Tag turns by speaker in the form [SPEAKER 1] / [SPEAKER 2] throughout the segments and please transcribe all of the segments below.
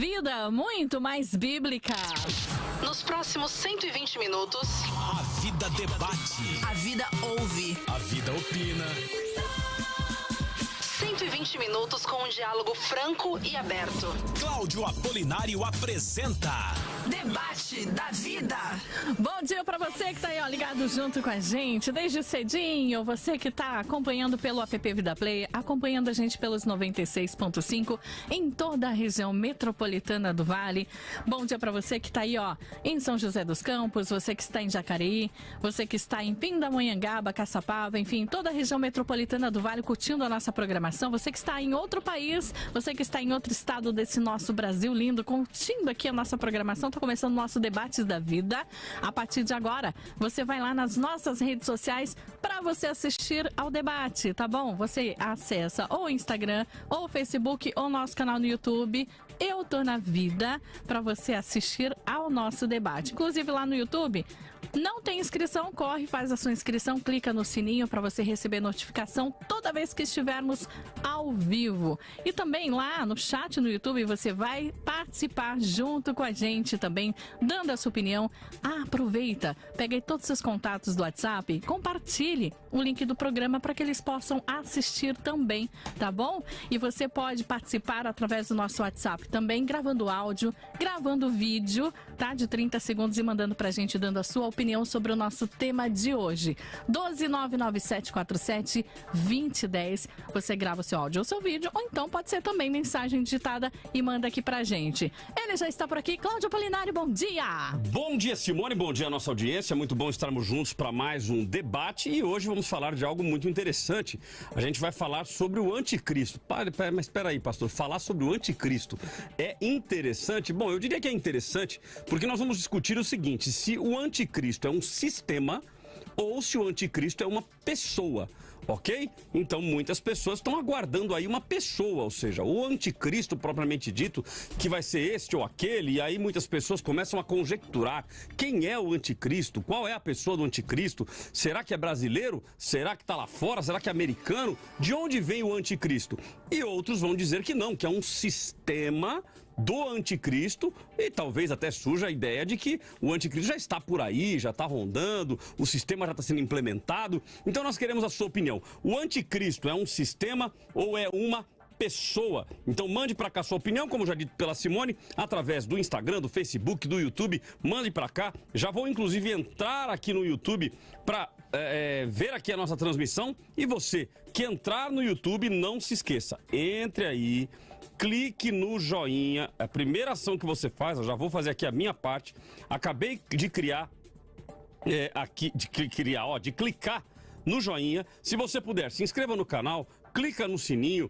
[SPEAKER 1] vida, muito mais bíblica.
[SPEAKER 2] Nos próximos 120 minutos,
[SPEAKER 3] a vida debate.
[SPEAKER 2] A vida ouve.
[SPEAKER 3] A vida opina.
[SPEAKER 2] 120 minutos com um diálogo franco e aberto.
[SPEAKER 3] Cláudio Apolinário apresenta
[SPEAKER 2] Debate da Vida.
[SPEAKER 1] Bom dia pra você que tá aí, ó, ligado junto com a gente desde cedinho. Você que tá acompanhando pelo app Vida Play, acompanhando a gente pelos 96.5 em toda a região metropolitana do Vale. Bom dia pra você que tá aí, ó, em São José dos Campos, você que está em Jacareí, você que está em Pindamonhangaba, Caçapava, enfim, toda a região metropolitana do Vale curtindo a nossa programação. Você que está em outro país, você que está em outro estado desse nosso Brasil lindo, curtindo aqui a nossa programação. Tá começando o nosso Debates da Vida. A partir de agora, você vai lá nas nossas redes sociais para você assistir ao debate, tá bom? Você acessa ou o Instagram, ou o Facebook, ou o nosso canal no YouTube. Eu tô na vida para você assistir ao nosso debate. Inclusive lá no YouTube, não tem inscrição, corre, faz a sua inscrição, clica no sininho para você receber notificação toda vez que estivermos ao vivo. E também lá no chat no YouTube você vai participar junto com a gente também, dando a sua opinião. Aproveita, pega aí todos os seus contatos do WhatsApp, compartilhe o link do programa para que eles possam assistir também, tá bom? E você pode participar através do nosso WhatsApp também, gravando áudio, gravando vídeo, tá? De 30 segundos e mandando pra gente, dando a sua opinião sobre o nosso tema de hoje. 12997472010. Você grava o seu áudio ou seu vídeo, ou então pode ser também mensagem digitada e manda aqui pra gente. Ele já está por aqui, Cláudio Apolinário, bom dia!
[SPEAKER 4] Bom dia, Simone, bom dia à nossa audiência. Muito bom estarmos juntos para mais um debate e hoje vamos falar de algo muito interessante. A gente vai falar sobre o anticristo. Mas espera aí, pastor, falar sobre o anticristo é interessante? Bom, eu diria que é interessante porque nós vamos discutir o seguinte: se o anticristo é um sistema ou se o anticristo é uma pessoa, ok? Então muitas pessoas estão aguardando aí uma pessoa, ou seja, o anticristo propriamente dito, que vai ser este ou aquele, e aí muitas pessoas começam a conjecturar quem é o anticristo, qual é a pessoa do anticristo, será que é brasileiro? Será que está lá fora? Será que é americano? De onde vem o anticristo? E outros vão dizer que não, que é um sistema do anticristo, e talvez até surja a ideia de que o anticristo já está por aí, já está rondando, o sistema já está sendo implementado. Então nós queremos a sua opinião. O anticristo é um sistema ou é uma pessoa? Então mande para cá a sua opinião, como já dito pela Simone, através do Instagram, do Facebook, do YouTube. Mande para cá. Já vou inclusive entrar aqui no YouTube para ver aqui a nossa transmissão. E você que entrar no YouTube, não se esqueça, entre aí, clique no joinha. A primeira ação que você faz, eu já vou fazer aqui a minha parte. Acabei de criar de clicar no joinha. Se você puder, se inscreva no canal, clica no sininho,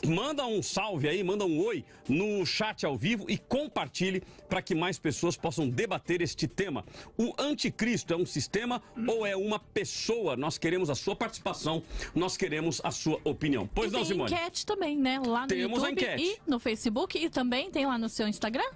[SPEAKER 4] manda um salve aí, manda um oi no chat ao vivo e compartilhe para que mais pessoas possam debater este tema. O anticristo é um sistema ou é uma pessoa? Nós queremos a sua participação, nós queremos a sua opinião. Pois não, Simone?
[SPEAKER 1] Tem enquete também, né? Lá no
[SPEAKER 4] Temos
[SPEAKER 1] YouTube
[SPEAKER 4] a enquete.
[SPEAKER 1] E no Facebook, e também tem lá no seu Instagram?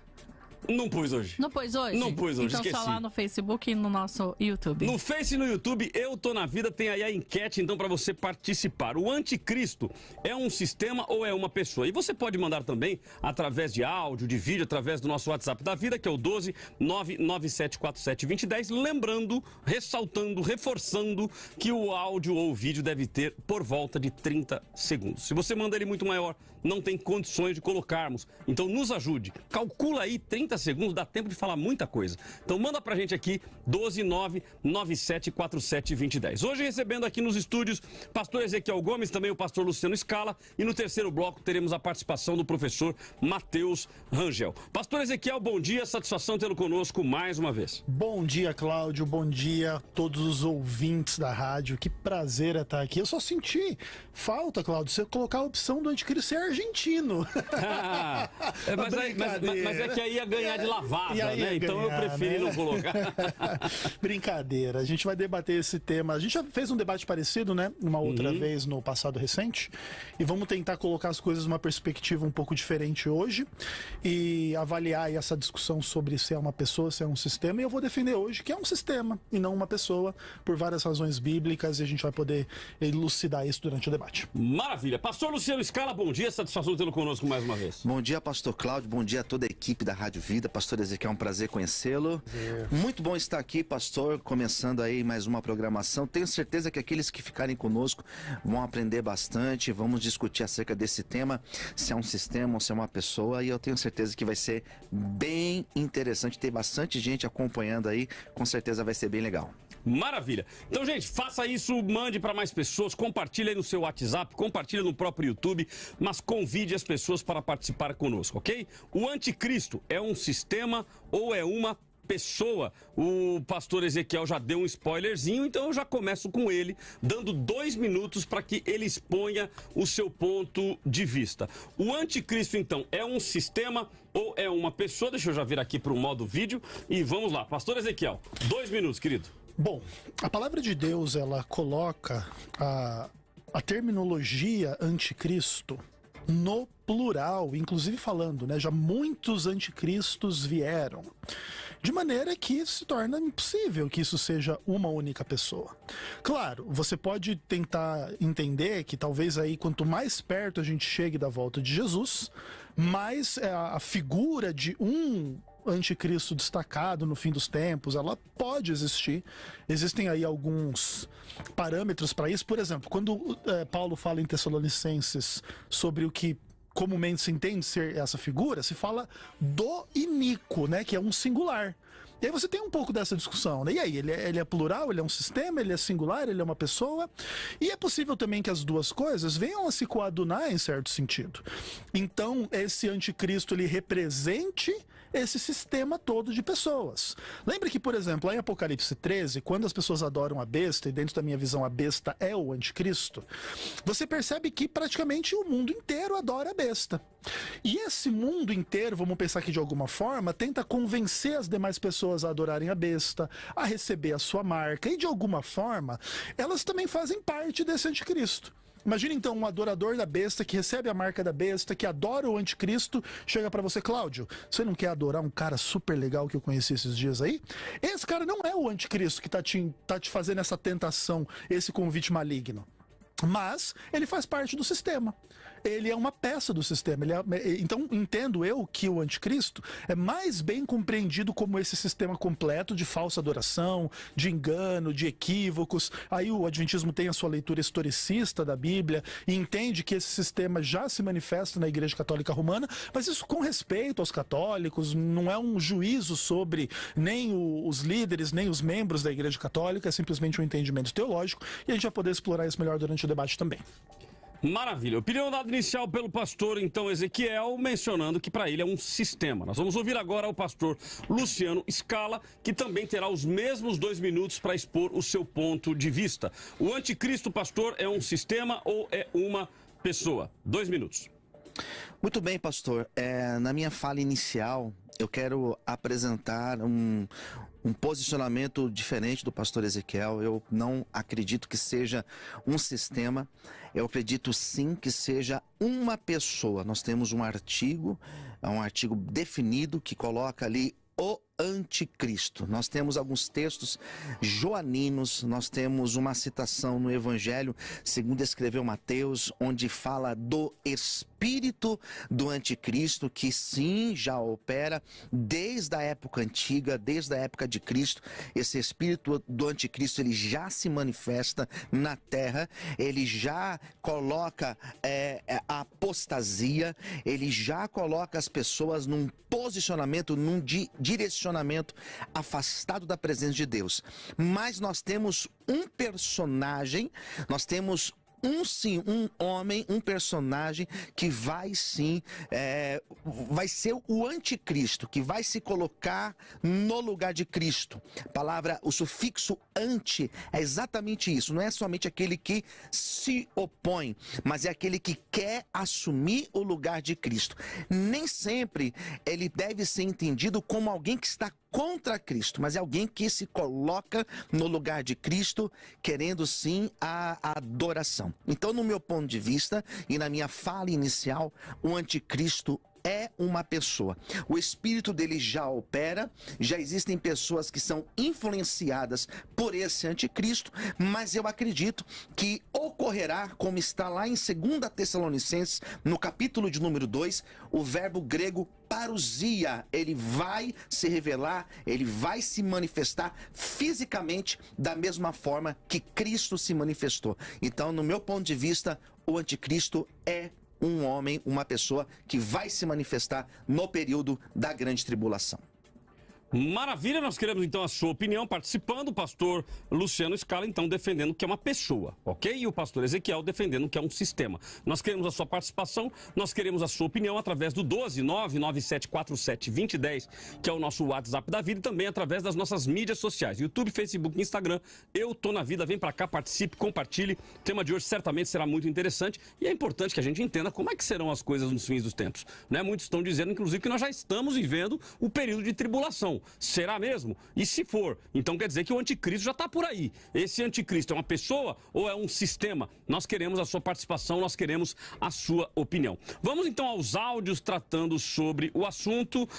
[SPEAKER 4] Não pus hoje.
[SPEAKER 1] Não pôs hoje?
[SPEAKER 4] Não pus hoje,
[SPEAKER 1] então
[SPEAKER 4] esqueci.
[SPEAKER 1] Só lá no Facebook e no nosso YouTube.
[SPEAKER 4] No Face e no YouTube, Eu Tô Na Vida, tem aí a enquete, então, para você participar. O anticristo é um sistema ou é uma pessoa? E você pode mandar também através de áudio, de vídeo, através do nosso WhatsApp da vida, que é o 12997472010. Lembrando, ressaltando, reforçando que o áudio ou o vídeo deve ter por volta de 30 segundos. Se você manda ele muito maior, não tem condições de colocarmos. Então nos ajude. Calcula aí 30 segundos, dá tempo de falar muita coisa. Então manda pra gente aqui, 12997472010. Hoje recebendo aqui nos estúdios, pastor Ezequiel Gomes, também o pastor Luciano Scala, e no terceiro bloco teremos a participação do professor Matheus Rangel. Pastor Ezequiel, bom dia, satisfação tê-lo conosco mais uma vez.
[SPEAKER 5] Bom dia, Cláudio, bom dia a todos os ouvintes da rádio, que prazer estar aqui. Eu só senti falta, Cláudio, você colocar a opção do anticristo ser argentino.
[SPEAKER 4] Mas é que aí ia ganhar ganhar de lavada,
[SPEAKER 5] E aí
[SPEAKER 4] né? Então eu preferi não colocar.
[SPEAKER 5] Brincadeira, a gente vai debater esse tema. A gente já fez um debate parecido, né? Uma outra
[SPEAKER 4] Uhum.
[SPEAKER 5] vez no passado recente. E vamos tentar colocar as coisas numa perspectiva um pouco diferente hoje. E avaliar aí essa discussão sobre se é uma pessoa, se é um sistema. E eu vou defender hoje que é um sistema e não uma pessoa, por várias razões bíblicas. E a gente vai poder elucidar isso durante o debate.
[SPEAKER 4] Maravilha. Pastor Luciano Scala, bom dia. Satisfação de tê-lo conosco mais uma vez.
[SPEAKER 6] Bom dia, pastor Cláudio, bom dia a toda a equipe da Rádio Vida. Pastor Ezequiel, é um prazer conhecê-lo. Muito bom estar aqui, pastor, começando aí mais uma programação. Tenho certeza que aqueles que ficarem conosco vão aprender bastante, vamos discutir acerca desse tema, se é um sistema ou se é uma pessoa, e eu tenho certeza que vai ser bem interessante, ter bastante gente acompanhando aí, com certeza vai ser bem legal.
[SPEAKER 4] Maravilha. Então, gente, faça isso, mande para mais pessoas, compartilhe aí no seu WhatsApp, compartilhe no próprio YouTube, mas convide as pessoas para participar conosco, ok? O anticristo é um sistema ou é uma pessoa? O pastor Ezequiel já deu um spoilerzinho, então eu já começo com ele, dando 2 minutos para que ele exponha o seu ponto de vista. O anticristo, então, é um sistema ou é uma pessoa? Deixa eu já vir aqui para o modo vídeo e vamos lá. Pastor Ezequiel, 2 minutos, querido.
[SPEAKER 5] Bom, a palavra de Deus, ela coloca a terminologia anticristo no plural, inclusive falando, né? Já muitos anticristos vieram. De maneira que se torna impossível que isso seja uma única pessoa. Claro, você pode tentar entender que talvez aí quanto mais perto a gente chegue da volta de Jesus, mais a figura de um anticristo destacado no fim dos tempos, ela pode existir. Existem aí alguns parâmetros para isso. Por exemplo, quando Paulo fala em Tessalonicenses sobre o que comumente se entende ser essa figura, se fala do iníquo, né, que é um singular. E aí você tem um pouco dessa discussão, né? E aí, ele é plural, ele é um sistema, ele é singular, ele é uma pessoa. E é possível também que as duas coisas venham a se coadunar em certo sentido. Então, esse anticristo, ele represente esse sistema todo de pessoas. Lembre que, por exemplo, lá em Apocalipse 13, quando as pessoas adoram a besta, e dentro da minha visão a besta é o anticristo, você percebe que praticamente o mundo inteiro adora a besta. E esse mundo inteiro, vamos pensar aqui de alguma forma, tenta convencer as demais pessoas a adorarem a besta, a receber a sua marca, e de alguma forma, elas também fazem parte desse anticristo. Imagina então um adorador da besta que recebe a marca da besta, que adora o anticristo, chega pra você: Cláudio, você não quer adorar um cara super legal que eu conheci esses dias aí? Esse cara não é o anticristo que tá te fazendo essa tentação, esse convite maligno. Mas ele faz parte do sistema. Ele é uma peça do sistema. Então, entendo eu que o anticristo é mais bem compreendido como esse sistema completo de falsa adoração, de engano, de equívocos. Aí o adventismo tem a sua leitura historicista da Bíblia e entende que esse sistema já se manifesta na Igreja Católica Romana, mas isso com respeito aos católicos, não é um juízo sobre nem os líderes, nem os membros da Igreja Católica, é simplesmente um entendimento teológico, e a gente vai poder explorar isso melhor durante o debate também.
[SPEAKER 4] Maravilha. Opinião dada inicial pelo pastor, então, Ezequiel, mencionando que para ele é um sistema. Nós vamos ouvir agora o pastor Luciano Scala, que também terá os mesmos 2 minutos para expor o seu ponto de vista. O anticristo, pastor, é um sistema ou é uma pessoa? 2 minutos.
[SPEAKER 6] Muito bem, pastor. Na minha fala inicial, eu quero apresentar um posicionamento diferente do pastor Ezequiel. Eu não acredito que seja um sistema. Eu acredito sim que seja uma pessoa. Nós temos um artigo definido que coloca ali o anticristo. Nós temos alguns textos joaninos, nós temos uma citação no Evangelho, segundo escreveu Mateus, onde fala do espírito do anticristo, que sim, já opera desde a época antiga, desde a época de Cristo. Esse espírito do anticristo, ele já se manifesta na terra, ele já coloca a apostasia, ele já coloca as pessoas num posicionamento, num direcionamento afastado da presença de Deus. Mas nós temos um personagem, nós temos um homem, um personagem que vai sim, vai ser o anticristo, que vai se colocar no lugar de Cristo. A palavra, o sufixo anti é exatamente isso, não é somente aquele que se opõe, mas é aquele que quer assumir o lugar de Cristo. Nem sempre ele deve ser entendido como alguém que está contra Cristo, mas é alguém que se coloca no lugar de Cristo, querendo sim a adoração. Então, no meu ponto de vista e na minha fala inicial, o anticristo é uma pessoa. O espírito dele já opera, já existem pessoas que são influenciadas por esse anticristo, mas eu acredito que ocorrerá, como está lá em 2 Tessalonicenses, no capítulo de número 2, o verbo grego parousia, ele vai se revelar, ele vai se manifestar fisicamente da mesma forma que Cristo se manifestou. Então, no meu ponto de vista, o anticristo é um homem, uma pessoa que vai se manifestar no período da grande tribulação.
[SPEAKER 4] Maravilha, nós queremos então a sua opinião participando, o pastor Luciano Scala então defendendo que é uma pessoa, ok? E o pastor Ezequiel defendendo que é um sistema. Nós queremos a sua participação, nós queremos a sua opinião através do 12997472010, que é o nosso WhatsApp da vida, e também através das nossas mídias sociais, YouTube, Facebook, Instagram. Eu tô na vida, vem pra cá, participe, compartilhe. O tema de hoje certamente será muito interessante e é importante que a gente entenda como é que serão as coisas nos fins dos tempos, né? Muitos estão dizendo, inclusive, que nós já estamos vivendo o período de tribulação. Será mesmo? E se for, então quer dizer que o anticristo já está por aí. Esse anticristo é uma pessoa ou é um sistema? Nós queremos a sua participação, nós queremos a sua opinião. Vamos então aos áudios tratando sobre o assunto.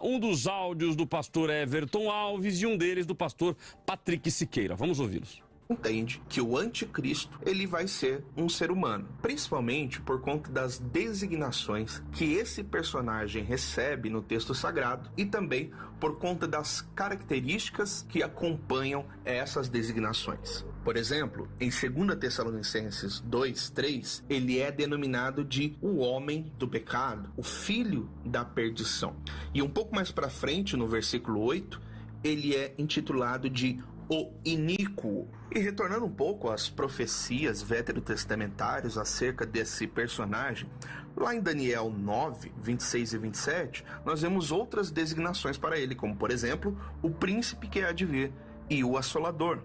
[SPEAKER 4] Um dos áudios do pastor Everton Alves e um deles do pastor Patrick Siqueira. Vamos ouvi-los.
[SPEAKER 7] Entende que o anticristo ele vai ser um ser humano, principalmente por conta das designações que esse personagem recebe no texto sagrado e também por conta das características que acompanham essas designações. Por exemplo, em 2 Tessalonicenses 2:3, ele é denominado de o homem do pecado, o filho da perdição. E um pouco mais para frente, no versículo 8, ele é intitulado de o iníquo. E retornando um pouco às profecias veterotestamentárias acerca desse personagem, lá em Daniel 9, 26 e 27, nós vemos outras designações para ele, como por exemplo, o príncipe que há de vir e o assolador.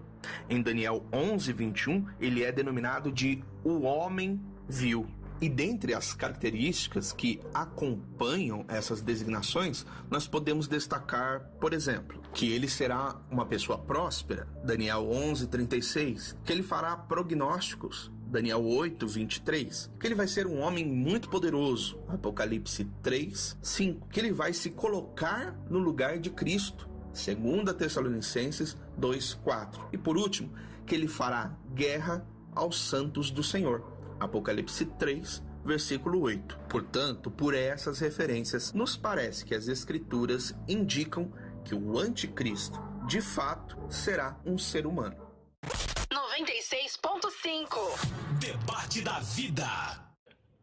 [SPEAKER 7] Em Daniel 11, 21, ele é denominado de o homem vil. E dentre as características que acompanham essas designações, nós podemos destacar, por exemplo, que ele será uma pessoa próspera, Daniel 11:36, que ele fará prognósticos, Daniel 8:23, que ele vai ser um homem muito poderoso, Apocalipse 3:5, que ele vai se colocar no lugar de Cristo, 2 Tessalonicenses 2:4, e por último, que ele fará guerra aos santos do Senhor, Apocalipse 3, versículo 8. Portanto, por essas referências, nos parece que as Escrituras indicam que o anticristo, de fato, será um ser humano.
[SPEAKER 2] 96.5
[SPEAKER 3] Debate da vida.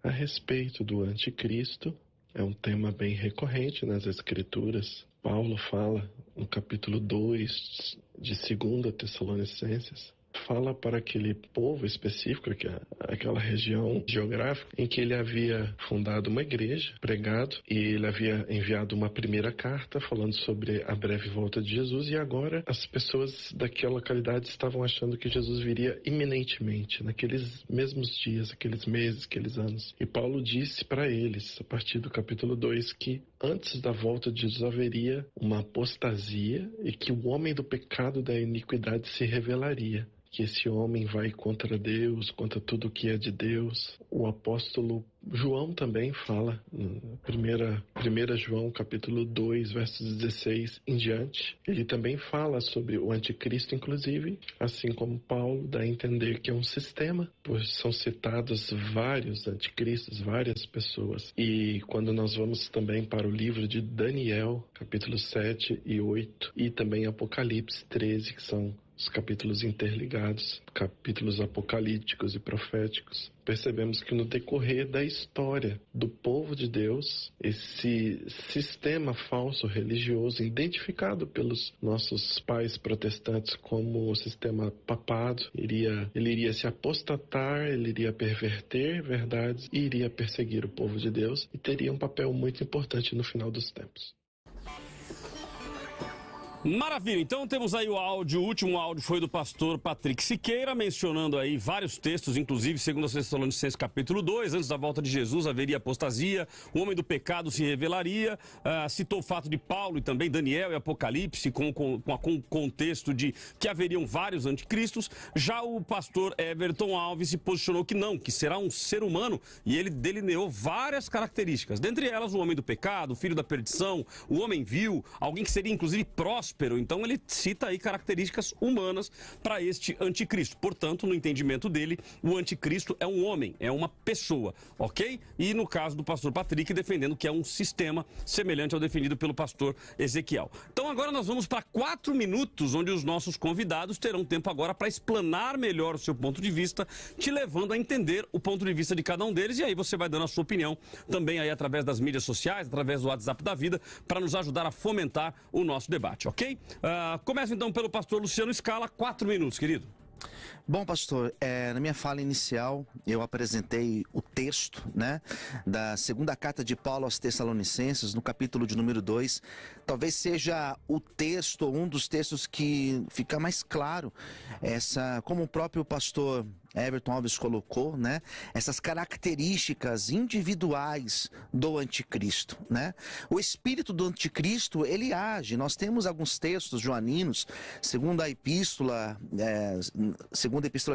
[SPEAKER 8] A respeito do anticristo, é um tema bem recorrente nas Escrituras. Paulo fala no capítulo 2 de 2 Tessalonicenses, fala para aquele povo específico, que é aquela região geográfica, em que ele havia fundado uma igreja, pregado, e ele havia enviado uma primeira carta falando sobre a breve volta de Jesus, e agora as pessoas daquela localidade estavam achando que Jesus viria iminentemente, naqueles mesmos dias, aqueles meses, aqueles anos. E Paulo disse para eles, a partir do capítulo 2, que antes da volta de Jesus haveria uma apostasia e que o homem do pecado da iniquidade se revelaria, que esse homem vai contra Deus, contra tudo que é de Deus. O apóstolo João também fala, 1 João capítulo 2, versos 16 em diante. Ele também fala sobre o anticristo, inclusive, assim como Paulo, dá a entender que é um sistema, pois são citados vários anticristos, várias pessoas. E quando nós vamos também para o livro de Daniel, capítulo 7 e 8, e também Apocalipse 13, que são os capítulos interligados, capítulos apocalípticos e proféticos, percebemos que no decorrer da história do povo de Deus, esse sistema falso religioso, identificado pelos nossos pais protestantes como o sistema papado, ele iria se apostatar, ele iria perverter verdades e iria perseguir o povo de Deus e teria um papel muito importante no final dos tempos.
[SPEAKER 4] Maravilha, então temos aí o áudio, o último áudio foi do pastor Patrick Siqueira, mencionando aí vários textos, inclusive segundo Tessalonicenses capítulo 2, antes da volta de Jesus haveria apostasia, o homem do pecado se revelaria, citou o fato de Paulo e também Daniel e Apocalipse com o contexto de que haveriam vários anticristos. Já o pastor Everton Alves se posicionou que não, que será um ser humano, e ele delineou várias características, dentre elas o homem do pecado, o filho da perdição, o homem vil, alguém que seria inclusive próspero. Então ele cita aí características humanas para este anticristo. Portanto, no entendimento dele, o anticristo é um homem, é uma pessoa, ok? E no caso do pastor Patrick, defendendo que é um sistema semelhante ao defendido pelo pastor Ezequiel. Então agora nós vamos para 4 minutos, onde os nossos convidados terão tempo agora para explanar melhor o seu ponto de vista, te levando a entender o ponto de vista de cada um deles, e aí você vai dando a sua opinião também aí através das mídias sociais, através do WhatsApp da vida, para nos ajudar a fomentar o nosso debate, ok? Começa então pelo pastor Luciano Scala, 4 minutos, querido.
[SPEAKER 6] Bom, pastor, na minha fala inicial eu apresentei o texto, né, da segunda carta de Paulo aos Tessalonicenses, no capítulo de número 2. Talvez seja o texto, um dos textos que fica mais claro, como o próprio pastor Everton Alves colocou, né, essas características individuais do anticristo, né? O espírito do anticristo, ele age. Nós temos alguns textos joaninos, segunda epístola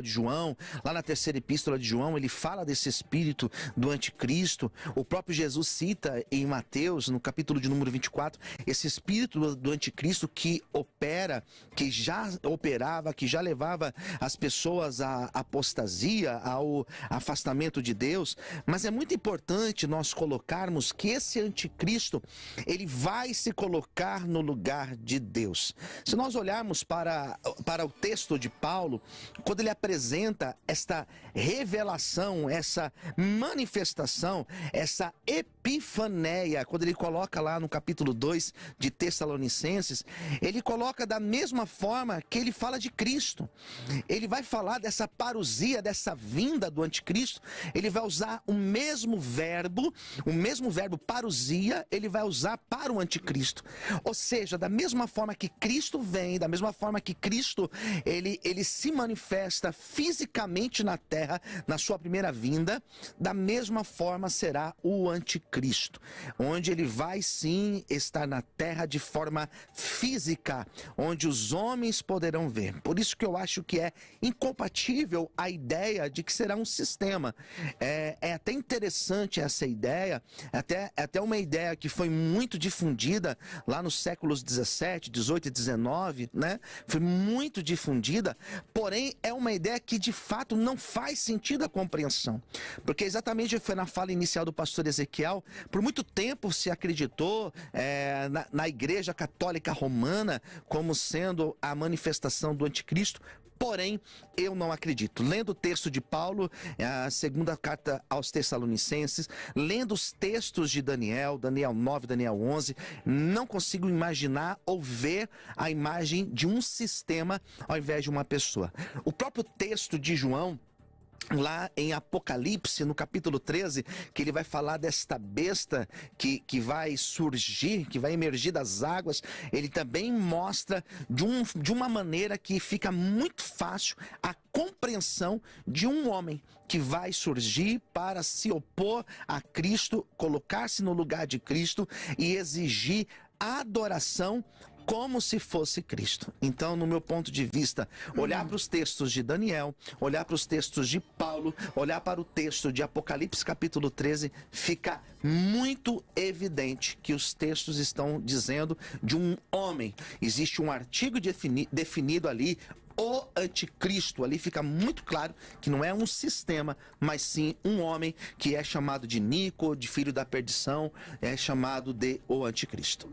[SPEAKER 6] de João, lá na terceira epístola de João, ele fala desse espírito do anticristo. O próprio Jesus cita em Mateus, no capítulo de número 24, esse espírito do anticristo que opera, que já operava, que já levava as pessoas à apostasia, ao afastamento de Deus. Mas é muito importante nós colocarmos que esse anticristo, ele vai se colocar no lugar de Deus. Se nós olharmos para o texto de Paulo, quando ele apresenta esta revelação, essa manifestação, essa epifaneia, quando ele coloca lá no capítulo 2 de Tessalonicenses, ele coloca da mesma forma que ele fala de Cristo. Ele vai falar dessa parousia, dessa vinda do anticristo, ele vai usar o mesmo verbo parousia, ele vai usar para o anticristo. Ou seja, da mesma forma que Cristo vem, da mesma forma que Cristo, ele se manifesta fisicamente na terra, na sua primeira vinda, da mesma forma será o anticristo, onde ele vai sim estar na terra de forma física, onde os homens poderão ver. Por isso que eu acho que é incompatível a ideia de que será um sistema. É até interessante essa ideia, até uma ideia que foi muito difundida lá nos séculos 17, 18 e 19, né? Foi muito difundida, porém é uma ideia que de fato não faz sentido a compreensão, porque exatamente foi na fala inicial do pastor Ezequiel, por muito tempo se acreditou na Igreja Católica Romana como sendo a manifestação do anticristo. Porém, eu não acredito. Lendo o texto de Paulo, a segunda carta aos Tessalonicenses, lendo os textos de Daniel 9, Daniel 11, não consigo imaginar ou ver a imagem de um sistema ao invés de uma pessoa. O próprio texto de João, lá em Apocalipse, no capítulo 13, que ele vai falar desta besta que vai surgir, que vai emergir das águas, ele também mostra de uma maneira que fica muito fácil a compreensão de um homem que vai surgir para se opor a Cristo, colocar-se no lugar de Cristo e exigir adoração como se fosse Cristo. Então, no meu ponto de vista, olhar para os textos de Daniel, olhar para os textos de Paulo, olhar para o texto de Apocalipse capítulo 13, fica muito evidente que os textos estão dizendo de um homem. Existe um artigo definido ali, o anticristo. Ali fica muito claro que não é um sistema, mas sim um homem que é chamado de Nico, de filho da perdição, é chamado de o anticristo.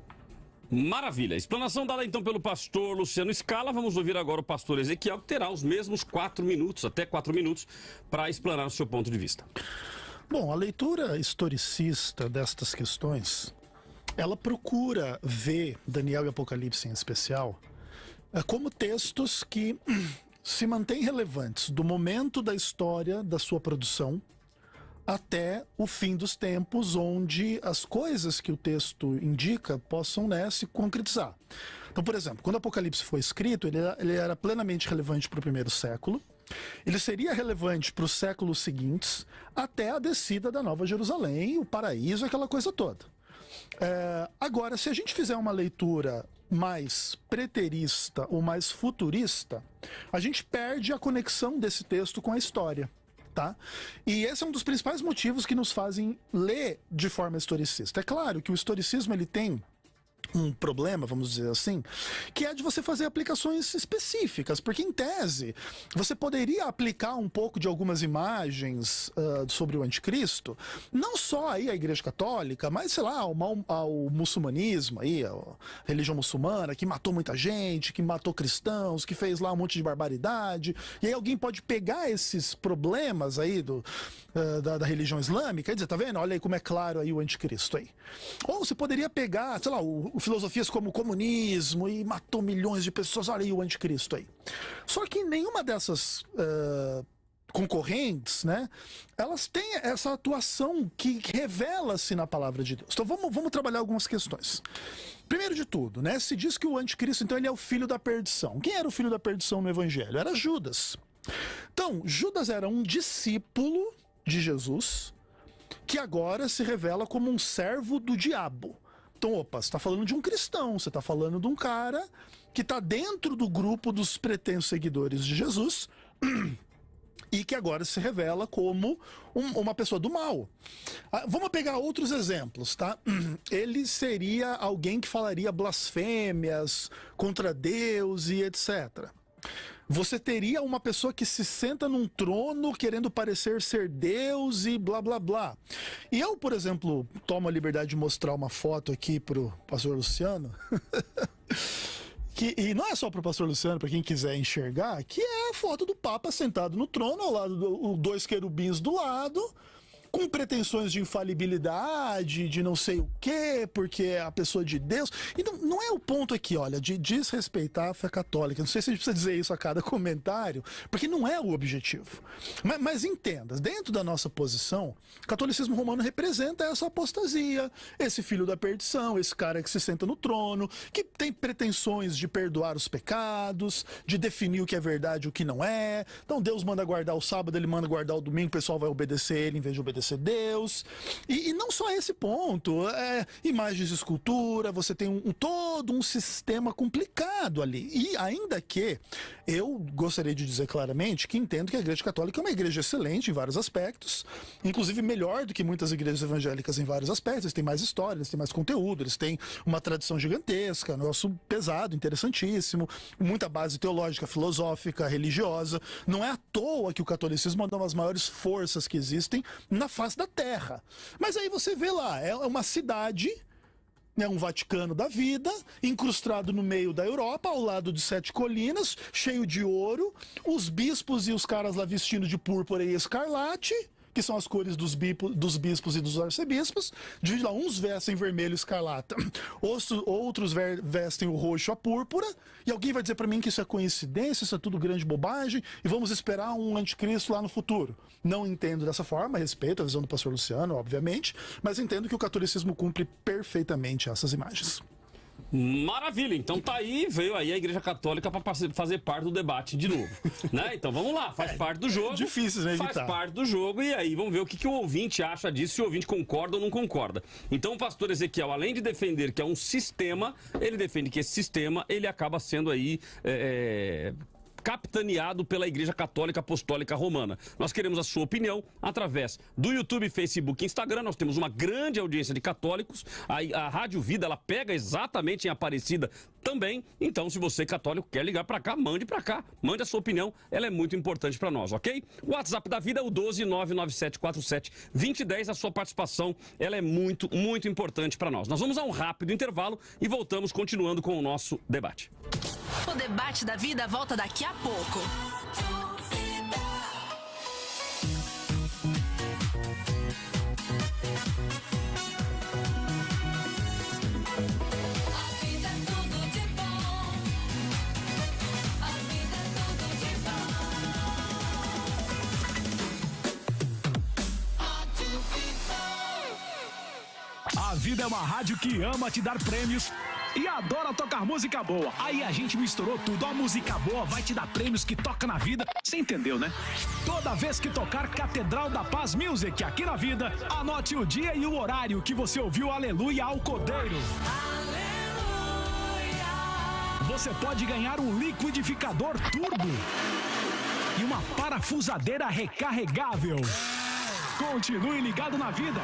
[SPEAKER 4] Maravilha. Explanação dada então pelo pastor Luciano Scala. Vamos ouvir agora o pastor Ezequiel, que terá os mesmos 4 minutos, até 4 minutos, para explanar o seu ponto de vista.
[SPEAKER 5] Bom, a leitura historicista destas questões, ela procura ver Daniel e Apocalipse em especial como textos que se mantêm relevantes do momento da história da sua produção até o fim dos tempos, onde as coisas que o texto indica possam, né, se concretizar. Então, por exemplo, quando o Apocalipse foi escrito, ele era plenamente relevante para o primeiro século. Ele seria relevante para os séculos seguintes, até a descida da Nova Jerusalém, o paraíso, aquela coisa toda. Agora, se a gente fizer uma leitura mais preterista ou mais futurista, a gente perde a conexão desse texto com a história. Tá? E esse é um dos principais motivos que nos fazem ler de forma historicista. É claro que o historicismo ele tem um problema, vamos dizer assim, que é de você fazer aplicações específicas, porque em tese você poderia aplicar um pouco de algumas imagens sobre o anticristo, não só aí a Igreja Católica, mas sei lá, ao muçulmanismo aí, a religião muçulmana, que matou muita gente, que matou cristãos, que fez lá um monte de barbaridade, e aí alguém pode pegar esses problemas aí da religião islâmica e dizer, tá vendo? Olha aí como é claro aí o anticristo aí. Ou você poderia pegar, sei lá, filosofias como o comunismo e matou milhões de pessoas, olha aí o anticristo aí. Só que nenhuma dessas concorrentes, né, elas têm essa atuação que revela-se na palavra de Deus. Então vamos trabalhar algumas questões. Primeiro de tudo, né, se diz que o anticristo, então, ele é o filho da perdição. Quem era o filho da perdição no evangelho? Era Judas. Então, Judas era um discípulo de Jesus que agora se revela como um servo do diabo. Então, opa, você está falando de um cristão, você está falando de um cara que está dentro do grupo dos pretensos seguidores de Jesus e que agora se revela como uma pessoa do mal. Vamos pegar outros exemplos, tá? Ele seria alguém que falaria blasfêmias contra Deus e etc. Você teria uma pessoa que se senta num trono querendo parecer ser Deus e blá blá blá. E eu, por exemplo, tomo a liberdade de mostrar uma foto aqui pro pastor Luciano. E não é só pro pastor Luciano, para quem quiser enxergar, que é a foto do Papa sentado no trono, ao lado dos 2 querubins do lado, com pretensões de infalibilidade, de não sei o quê, porque é a pessoa de Deus. Então, não é o ponto aqui, olha, de desrespeitar a fé católica. Não sei se a gente precisa dizer isso a cada comentário, porque não é o objetivo. Mas entenda, dentro da nossa posição, o catolicismo romano representa essa apostasia, esse filho da perdição, esse cara que se senta no trono, que tem pretensões de perdoar os pecados, de definir o que é verdade e o que não é. Então, Deus manda guardar o sábado, ele manda guardar o domingo, o pessoal vai obedecer ele em vez de obedecer Deus, e não só esse ponto, imagens de escultura, você tem todo um sistema complicado ali, e ainda que eu gostaria de dizer claramente que entendo que a Igreja Católica é uma igreja excelente em vários aspectos, inclusive melhor do que muitas igrejas evangélicas em vários aspectos. Eles têm mais história, eles têm mais conteúdo, eles têm uma tradição gigantesca, um negócio pesado, interessantíssimo, muita base teológica, filosófica, religiosa. Não é à toa que o catolicismo é uma das maiores forças que existem na face da Terra. Mas aí você vê lá, é uma cidade, né, um Vaticano da vida, incrustado no meio da Europa, ao lado de 7 colinas, cheio de ouro, os bispos e os caras lá vestindo de púrpura e escarlate, que são as cores dos bispos e dos arcebispos. De lá, uns vestem vermelho e escarlata, outros vestem o roxo, a púrpura, e alguém vai dizer para mim que isso é coincidência, isso é tudo grande bobagem, e vamos esperar um anticristo lá no futuro. Não entendo dessa forma, respeito a visão do pastor Luciano, obviamente, mas entendo que o catolicismo cumpre perfeitamente essas imagens.
[SPEAKER 4] Maravilha, então tá aí, veio aí a Igreja Católica para fazer parte do debate de novo, né? Então vamos lá, faz parte do jogo.
[SPEAKER 5] Difícil, né, evitar.
[SPEAKER 4] Faz parte do jogo, e aí vamos ver o que o ouvinte acha disso, se o ouvinte concorda ou não concorda. Então o pastor Ezequiel, além de defender que é um sistema, ele defende que esse sistema, ele acaba sendo aí capitaneado pela Igreja Católica Apostólica Romana. Nós queremos a sua opinião através do YouTube, Facebook e Instagram. Nós temos uma grande audiência de católicos. A Rádio Vida, ela pega exatamente em Aparecida também. Então, se você católico quer ligar para cá, mande para cá. Mande a sua opinião, ela é muito importante para nós, ok? O WhatsApp da Vida é o 12997472010. A sua participação, ela é muito, muito importante para nós. Nós vamos a um rápido intervalo e voltamos continuando com o nosso debate.
[SPEAKER 2] O debate da vida volta daqui a pouco.
[SPEAKER 3] A Vida é uma rádio que ama te dar prêmios e adora tocar música boa. Aí a gente misturou tudo. A música boa vai te dar prêmios que toca na vida. Você entendeu, né? Toda vez que tocar Catedral da Paz Music aqui na Vida, anote o dia e o horário que você ouviu Aleluia ao Cordeiro. Aleluia! Você pode ganhar um liquidificador turbo e uma parafusadeira recarregável. Continue ligado na Vida.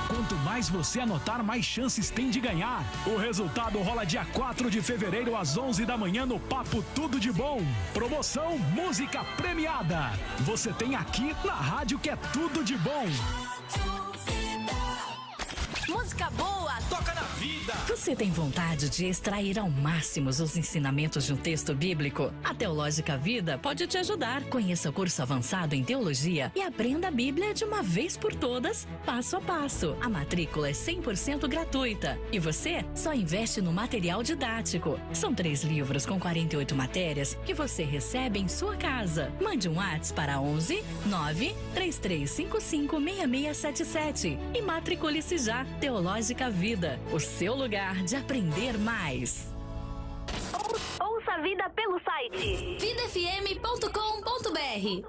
[SPEAKER 3] Quanto mais você anotar, mais chances tem de ganhar. O resultado rola dia 4 de fevereiro às 11 da manhã no Papo Tudo de Bom. Promoção Música Premiada. Você tem aqui na rádio que é tudo de bom.
[SPEAKER 2] Música boa,
[SPEAKER 3] Toca na Vida.
[SPEAKER 1] Você tem vontade de extrair ao máximo os ensinamentos de um texto bíblico? A Teológica Vida pode te ajudar. Conheça o curso avançado em teologia e aprenda a Bíblia de uma vez por todas, passo a passo. A matrícula é 100% gratuita e você só investe no material didático. São 3 livros com 48 matérias que você recebe em sua casa. Mande um WhatsApp para 11 9 3355 6677 e matricule-se já. Teológica Vida, o seu lugar de aprender mais.
[SPEAKER 9] Ouça a Vida pelo site vidafm.com.br.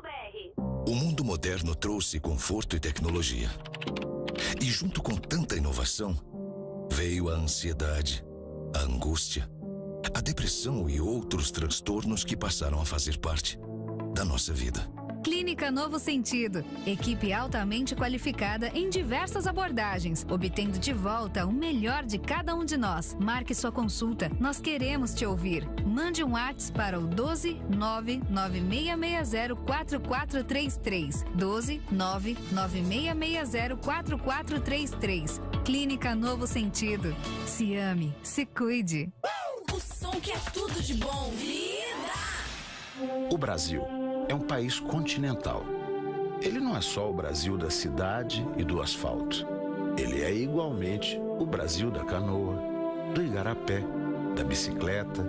[SPEAKER 10] O mundo moderno trouxe conforto e tecnologia. E junto com tanta inovação, veio a ansiedade, a angústia, a depressão e outros transtornos que passaram a fazer parte da nossa vida.
[SPEAKER 11] Clínica Novo Sentido. Equipe altamente qualificada em diversas abordagens, obtendo de volta o melhor de cada um de nós. Marque sua consulta. Nós queremos te ouvir. Mande um WhatsApp para o 12 99660 4433. 12 99660 4433. Clínica Novo Sentido. Se ame, se cuide.
[SPEAKER 2] o som que é tudo de bom. Vida!
[SPEAKER 12] O Brasil é um país continental. Ele não é só o Brasil da cidade e do asfalto. Ele é igualmente o Brasil da canoa, do igarapé, da bicicleta,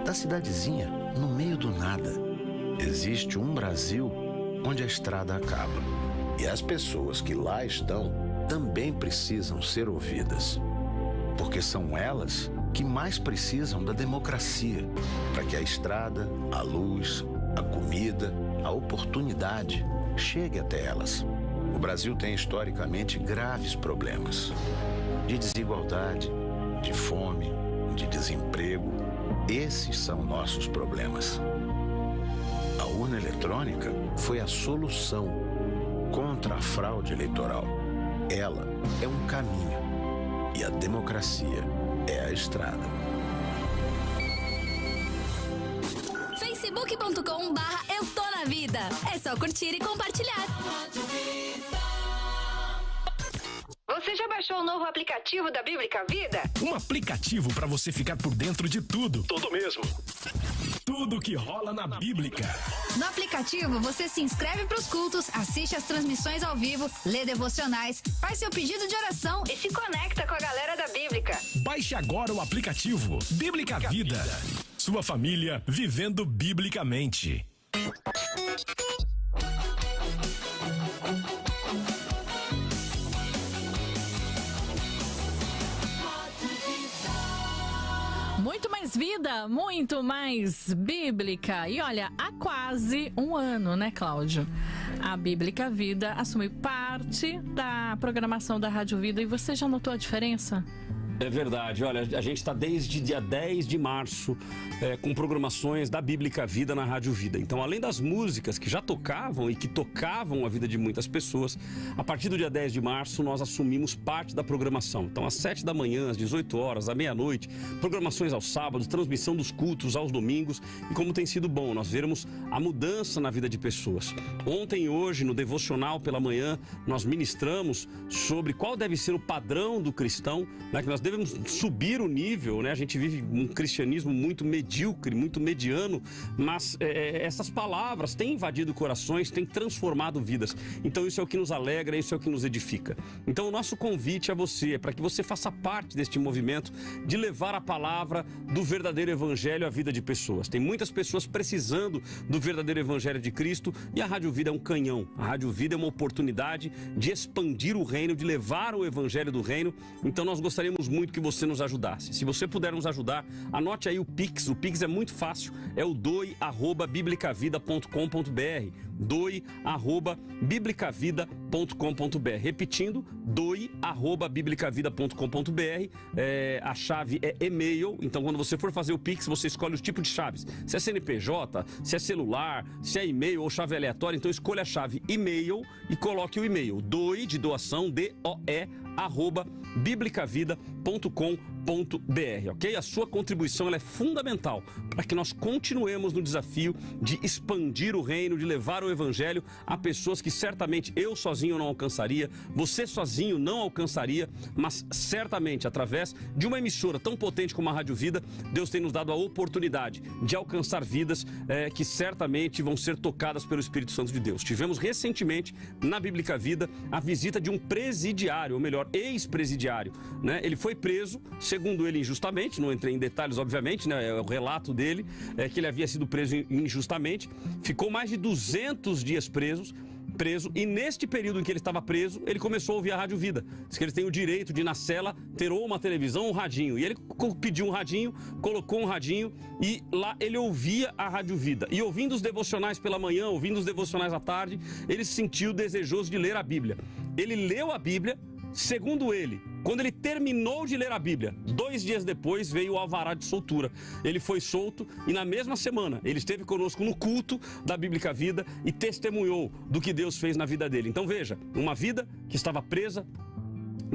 [SPEAKER 12] da cidadezinha no meio do nada. Existe um Brasil onde a estrada acaba. E as pessoas que lá estão também precisam ser ouvidas. Porque são elas que mais precisam da democracia, para que a estrada, a luz, a comida, a oportunidade chegue até elas. O Brasil tem historicamente graves problemas de desigualdade, de fome, de desemprego. Esses são nossos problemas. A urna eletrônica foi a solução contra a fraude eleitoral. Ela é um caminho e a democracia é a estrada.
[SPEAKER 9] Facebook.com/Eu Tô Na Vida. É só curtir e compartilhar.
[SPEAKER 13] Você já baixou o novo aplicativo da Bíblica Vida?
[SPEAKER 3] Um aplicativo para você ficar por dentro de tudo. Tudo mesmo. Tudo que rola na Bíblica.
[SPEAKER 11] No aplicativo, você se inscreve para os cultos, assiste às transmissões ao vivo, lê devocionais, faz seu pedido de oração
[SPEAKER 13] e se conecta com a galera da Bíblica.
[SPEAKER 3] Baixe agora o aplicativo Bíblica Vida. Sua família vivendo biblicamente.
[SPEAKER 1] Muito mais vida, muito mais bíblica. E olha, há quase um ano, né, Cláudio? A Bíblica Vida assumiu parte da programação da Rádio Vida. E você já notou a diferença?
[SPEAKER 4] É verdade, olha, a gente está desde dia 10 de março com programações da Bíblica Vida na Rádio Vida. Então, além das músicas que já tocavam e que tocavam a vida de muitas pessoas, a partir do dia 10 de março nós assumimos parte da programação. Então, às 7 da manhã, às 18 horas, à meia-noite, programações aos sábados, transmissão dos cultos aos domingos. E como tem sido bom nós vermos a mudança na vida de pessoas. Ontem e hoje, no Devocional pela manhã, nós ministramos sobre qual deve ser o padrão do cristão, né, que nós devemos subir o nível, né? A gente vive um cristianismo muito medíocre, muito mediano, mas essas palavras têm invadido corações, têm transformado vidas. Então isso é o que nos alegra, isso é o que nos edifica. Então o nosso convite a você é para que você faça parte deste movimento de levar a palavra do verdadeiro evangelho à vida de pessoas. Tem muitas pessoas precisando do verdadeiro evangelho de Cristo e a Rádio Vida é um canhão. A Rádio Vida é uma oportunidade de expandir o reino, de levar o evangelho do reino. Então nós gostaríamos muito que você nos ajudasse. Se você puder nos ajudar, anote aí o Pix. O Pix é muito fácil, é o doe@biblicavida.com.br. doe@biblicavida.com.br. Repetindo, doe@biblicavida.com.br. A chave é e-mail. Então, quando você for fazer o Pix, você escolhe o tipo de chaves. Se é CNPJ, se é celular, se é e-mail ou chave aleatória, então escolha a chave e-mail e coloque o e-mail. Doe de doação, DOE, @biblicavida.com.br, ok? A sua contribuição ela é fundamental para que nós continuemos no desafio de expandir o reino, de levar o evangelho a pessoas que certamente eu sozinho não alcançaria, você sozinho não alcançaria, mas certamente através de uma emissora tão potente como a Rádio Vida, Deus tem nos dado a oportunidade de alcançar vidas que certamente vão ser tocadas pelo Espírito Santo de Deus. Tivemos recentemente na Bíblica Vida a visita de um presidiário, ou melhor, ex-presidiário, né? Ele foi preso, segundo ele injustamente, não entrei em detalhes obviamente, né? É o relato dele, que ele havia sido preso injustamente, ficou mais de 200 dias preso, e neste período em que ele estava preso, ele começou a ouvir a Rádio Vida. Diz que ele tem o direito de na cela ter ou uma televisão ou um radinho, e ele pediu um radinho, colocou um radinho e lá ele ouvia a Rádio Vida. E ouvindo os devocionais pela manhã, ouvindo os devocionais à tarde, ele se sentiu desejoso de ler a Bíblia. Ele leu a Bíblia. Segundo ele, quando ele terminou de ler a Bíblia, 2 dias depois veio o alvará de soltura. Ele foi solto e na mesma semana ele esteve conosco no culto da Bíblica Vida e testemunhou do que Deus fez na vida dele. Então veja, uma vida que estava presa,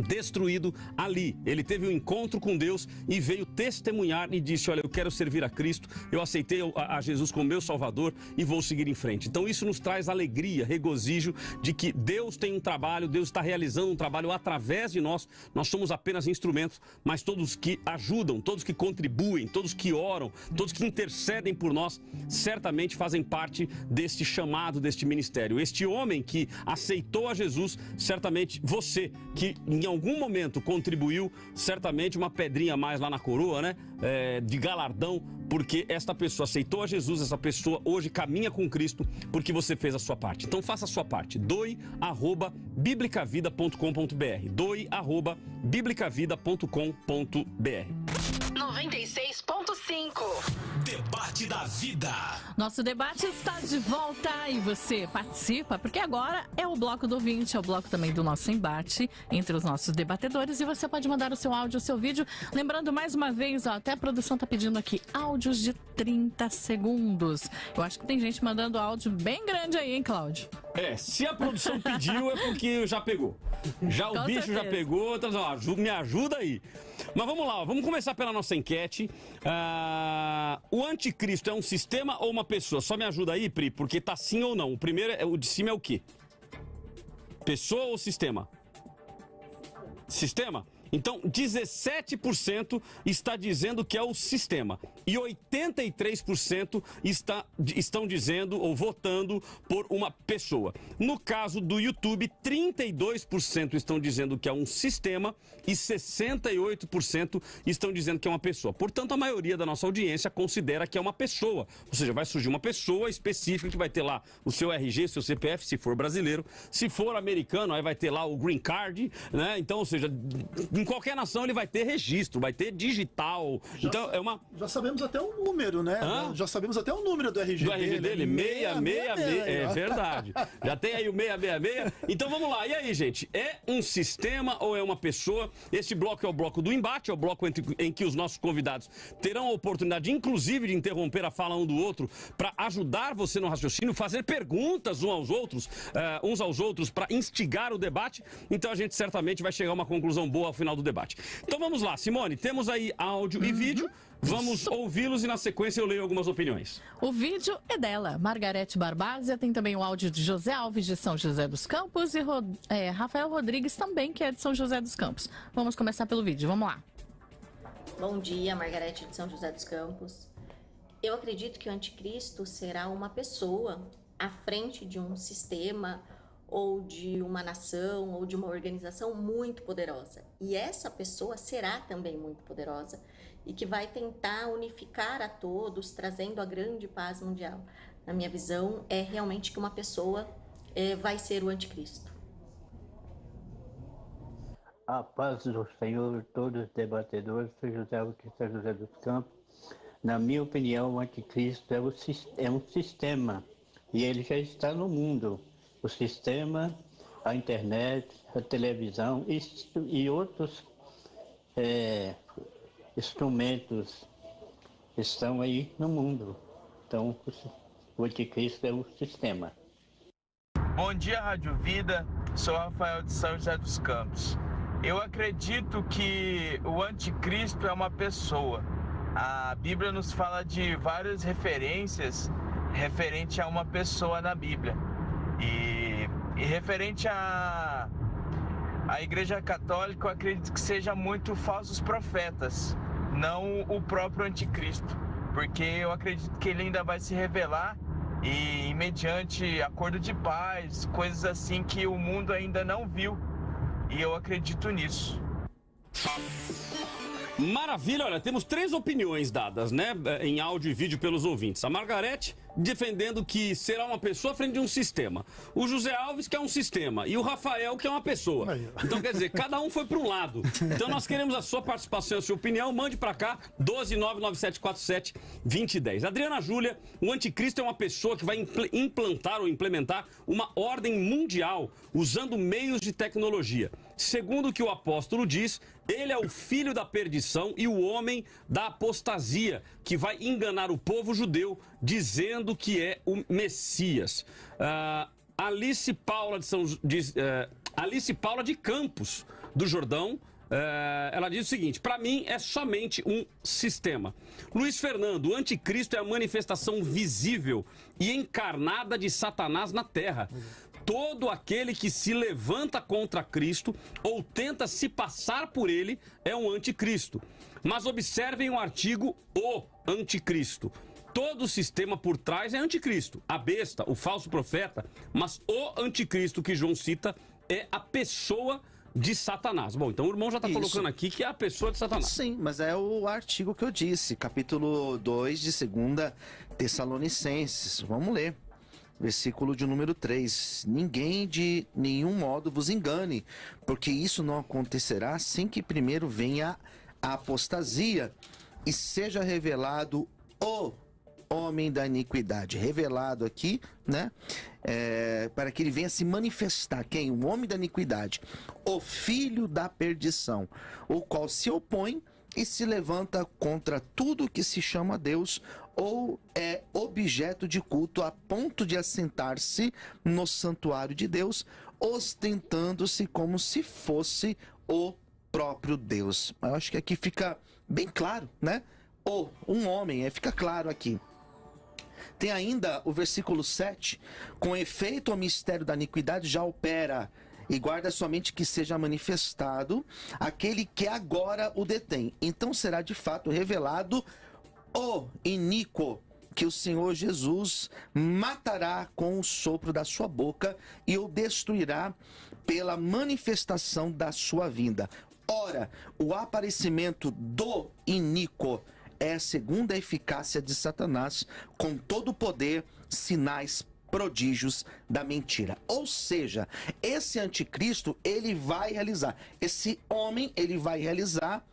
[SPEAKER 4] destruído ali, ele teve um encontro com Deus e veio testemunhar e disse: olha, eu quero servir a Cristo, eu aceitei a Jesus como meu Salvador e vou seguir em frente. Então isso nos traz alegria, regozijo de que Deus tem um trabalho, Deus está realizando um trabalho através de nós. Nós somos apenas instrumentos, mas todos que ajudam, todos que contribuem, todos que oram, todos que intercedem por nós, certamente fazem parte deste chamado, deste ministério. Este homem que aceitou a Jesus, certamente você que em algum momento contribuiu, certamente uma pedrinha a mais lá na coroa, né? De galardão, porque esta pessoa aceitou a Jesus, essa pessoa hoje caminha com Cristo, porque você fez a sua parte. Então faça a sua parte. doe@biblicavida.com.br. doe@biblicavida.com.br.
[SPEAKER 2] 96.5.
[SPEAKER 3] Debate da Vida.
[SPEAKER 1] Nosso debate está de volta e você participa, porque agora é o bloco do ouvinte, é o bloco também do nosso embate entre os nossos debatedores e você pode mandar o seu áudio, o seu vídeo. Lembrando mais uma vez, ó, até a produção tá pedindo aqui áudios de 30 segundos. Eu acho que tem gente mandando áudio bem grande aí, hein, Cláudio?
[SPEAKER 4] Se a produção pediu é porque já pegou. Já o bicho já pegou, então ó, me ajuda aí. Mas vamos lá, vamos começar pela nossa enquete. O anticristo é um sistema ou uma pessoa? Só me ajuda aí, Pri, porque tá sim ou não. O primeiro, o de cima é o quê? Pessoa ou sistema? Sistema? Então, 17% está dizendo que é o sistema e 83% estão dizendo ou votando por uma pessoa. No caso do YouTube, 32% estão dizendo que é um sistema e 68% estão dizendo que é uma pessoa. Portanto, a maioria da nossa audiência considera que é uma pessoa. Ou seja, vai surgir uma pessoa específica que vai ter lá o seu RG, seu CPF, se for brasileiro. Se for americano, aí vai ter lá o Green Card, né? Então, ou seja, Em qualquer nação ele vai ter registro, vai ter digital. Então é uma...
[SPEAKER 5] Já sabemos até o número, né? Já sabemos até o número do RG
[SPEAKER 4] dele. 666. É verdade. Já tem aí o 666. Então vamos lá. E aí, gente? É um sistema ou é uma pessoa? Esse bloco é o bloco do embate, é o bloco em que os nossos convidados terão a oportunidade, inclusive, de interromper a fala um do outro para ajudar você no raciocínio, fazer perguntas uns aos outros para instigar o debate. Então a gente certamente vai chegar a uma conclusão boa ao final do debate. Então vamos lá, Simone, temos aí áudio e vídeo. Vamos ouvi-los e na sequência eu leio algumas opiniões.
[SPEAKER 1] O vídeo é dela, Margarete Barbásia, tem também o áudio de José Alves de São José dos Campos e Rafael Rodrigues também, que é de São José dos Campos. Vamos começar pelo vídeo, vamos lá.
[SPEAKER 14] Bom dia, Margarete de São José dos Campos. Eu acredito que o anticristo será uma pessoa à frente de um sistema ou de uma nação ou de uma organização muito poderosa. E essa pessoa será também muito poderosa e que vai tentar unificar a todos, trazendo a grande paz mundial. Na minha visão, é realmente que uma pessoa vai ser o anticristo.
[SPEAKER 15] A paz do Senhor, todos os debatedores, sou José Alves de São José dos Campos. Na minha opinião, o anticristo é um sistema e ele já está no mundo. O sistema, a internet, a televisão e outros instrumentos estão aí no mundo. Então, o anticristo é o sistema.
[SPEAKER 16] Bom dia, Rádio Vida. Sou Rafael de São José dos Campos. Eu acredito que o anticristo é uma pessoa. A Bíblia nos fala de várias referências referente a uma pessoa na Bíblia. E referente à Igreja Católica, eu acredito que seja muito falsos profetas, não o próprio anticristo, porque eu acredito que ele ainda vai se revelar e mediante acordo de paz, coisas assim que o mundo ainda não viu, e eu acredito nisso.
[SPEAKER 4] Maravilha, olha, temos 3 opiniões dadas, né, em áudio e vídeo pelos ouvintes. A Margarete defendendo que será uma pessoa à frente de um sistema. O José Alves, que é um sistema. E o Rafael, que é uma pessoa. Então, quer dizer, cada um foi para um lado. Então, nós queremos a sua participação, a sua opinião. Mande para cá, 12997472010. Adriana Júlia, o anticristo é uma pessoa que vai implantar ou implementar uma ordem mundial usando meios de tecnologia. Segundo o que o apóstolo diz, ele é o filho da perdição e o homem da apostasia, que vai enganar o povo judeu, dizendo que é o Messias. Alice Paula de Campos, do Jordão, ela diz o seguinte: para mim é somente um sistema. Luiz Fernando, o anticristo é a manifestação visível e encarnada de Satanás na terra. Todo aquele que se levanta contra Cristo ou tenta se passar por ele é um anticristo. Mas observem o artigo o anticristo. Todo o sistema por trás é anticristo. A besta, o falso profeta, mas o anticristo que João cita é a pessoa de Satanás. Bom, então o irmão já está colocando aqui que é a pessoa de Satanás.
[SPEAKER 6] Sim, mas é o artigo que eu disse, capítulo 2 de 2 Tessalonicenses. Vamos ler. Versículo de número 3. Ninguém de nenhum modo vos engane, porque isso não acontecerá sem que primeiro venha a apostasia e seja revelado o homem da iniquidade. Revelado aqui, né? Para que ele venha se manifestar. Quem? O homem da iniquidade. O filho da perdição, o qual se opõe e se levanta contra tudo que se chama Deus ou é objeto de culto, a ponto de assentar-se no santuário de Deus, ostentando-se como se fosse o próprio Deus. Eu acho que aqui fica bem claro, né? Ou um homem, fica claro aqui. Tem ainda o versículo 7, com efeito o mistério da iniquidade já opera, e guarda somente que seja manifestado aquele que agora o detém. Então será de fato revelado o iníquo, que o Senhor Jesus matará com o sopro da sua boca e o destruirá pela manifestação da sua vinda. Ora, o aparecimento do iníquo é a segunda eficácia de Satanás, com todo o poder, sinais, prodígios da mentira. Ou seja, esse anticristo, ele vai realizar. Esse homem, ele vai realizar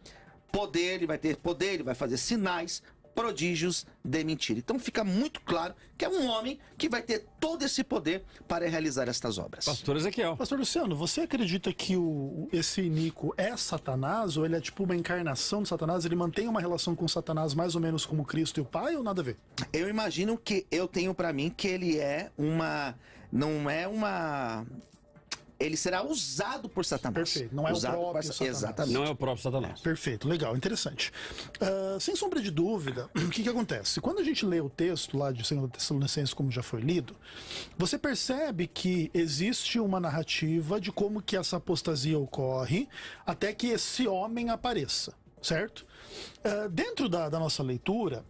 [SPEAKER 6] poder, ele vai ter poder, ele vai fazer sinais, prodígios de mentira. Então fica muito claro que é um homem que vai ter todo esse poder para realizar estas obras.
[SPEAKER 4] Pastor Ezequiel.
[SPEAKER 5] Pastor Luciano, você acredita que esse Nico é Satanás, ou ele é tipo uma encarnação de Satanás? Ele mantém uma relação com Satanás mais ou menos como Cristo e o Pai, ou nada a ver?
[SPEAKER 6] Eu imagino que eu tenho para mim que ele é uma... não é uma... ele será usado por Satanás.
[SPEAKER 5] Perfeito, não é
[SPEAKER 6] usado
[SPEAKER 5] o próprio Satanás.
[SPEAKER 6] Exatamente.
[SPEAKER 4] Não é o próprio Satanás.
[SPEAKER 5] Perfeito, legal, interessante. Sem sombra de dúvida, o que acontece? Quando a gente lê o texto lá de 2 Tessalonicenses, como já foi lido, você percebe que existe uma narrativa de como que essa apostasia ocorre até que esse homem apareça, certo? Dentro da nossa leitura,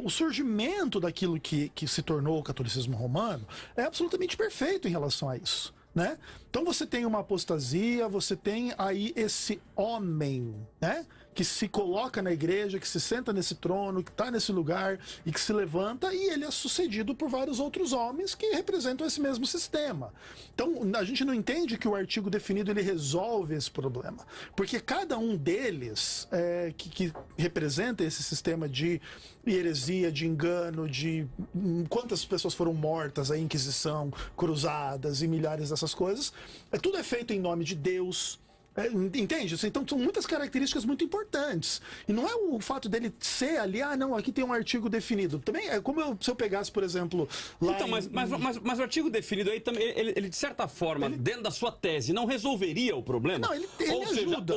[SPEAKER 5] o surgimento daquilo que se tornou o catolicismo romano é absolutamente perfeito em relação a isso, né? Então você tem uma apostasia, você tem aí esse homem, né, que se coloca na igreja, que se senta nesse trono, que está nesse lugar e que se levanta, e ele é sucedido por vários outros homens que representam esse mesmo sistema. Então a gente não entende que o artigo definido ele resolve esse problema, porque cada um deles que representa esse sistema de heresia, de engano, de quantas pessoas foram mortas, a Inquisição, cruzadas e milhares dessas coisas, tudo é feito em nome de Deus. Entende? Então são muitas características muito importantes. E não é o fato dele ser ali, não, aqui tem um artigo definido. Também é como se eu pegasse, por exemplo, lá. Então,
[SPEAKER 4] mas o artigo definido aí também, ele de certa forma, dentro da sua tese, não resolveria o problema?
[SPEAKER 5] Não, ele
[SPEAKER 4] Ou seja,
[SPEAKER 5] ajuda.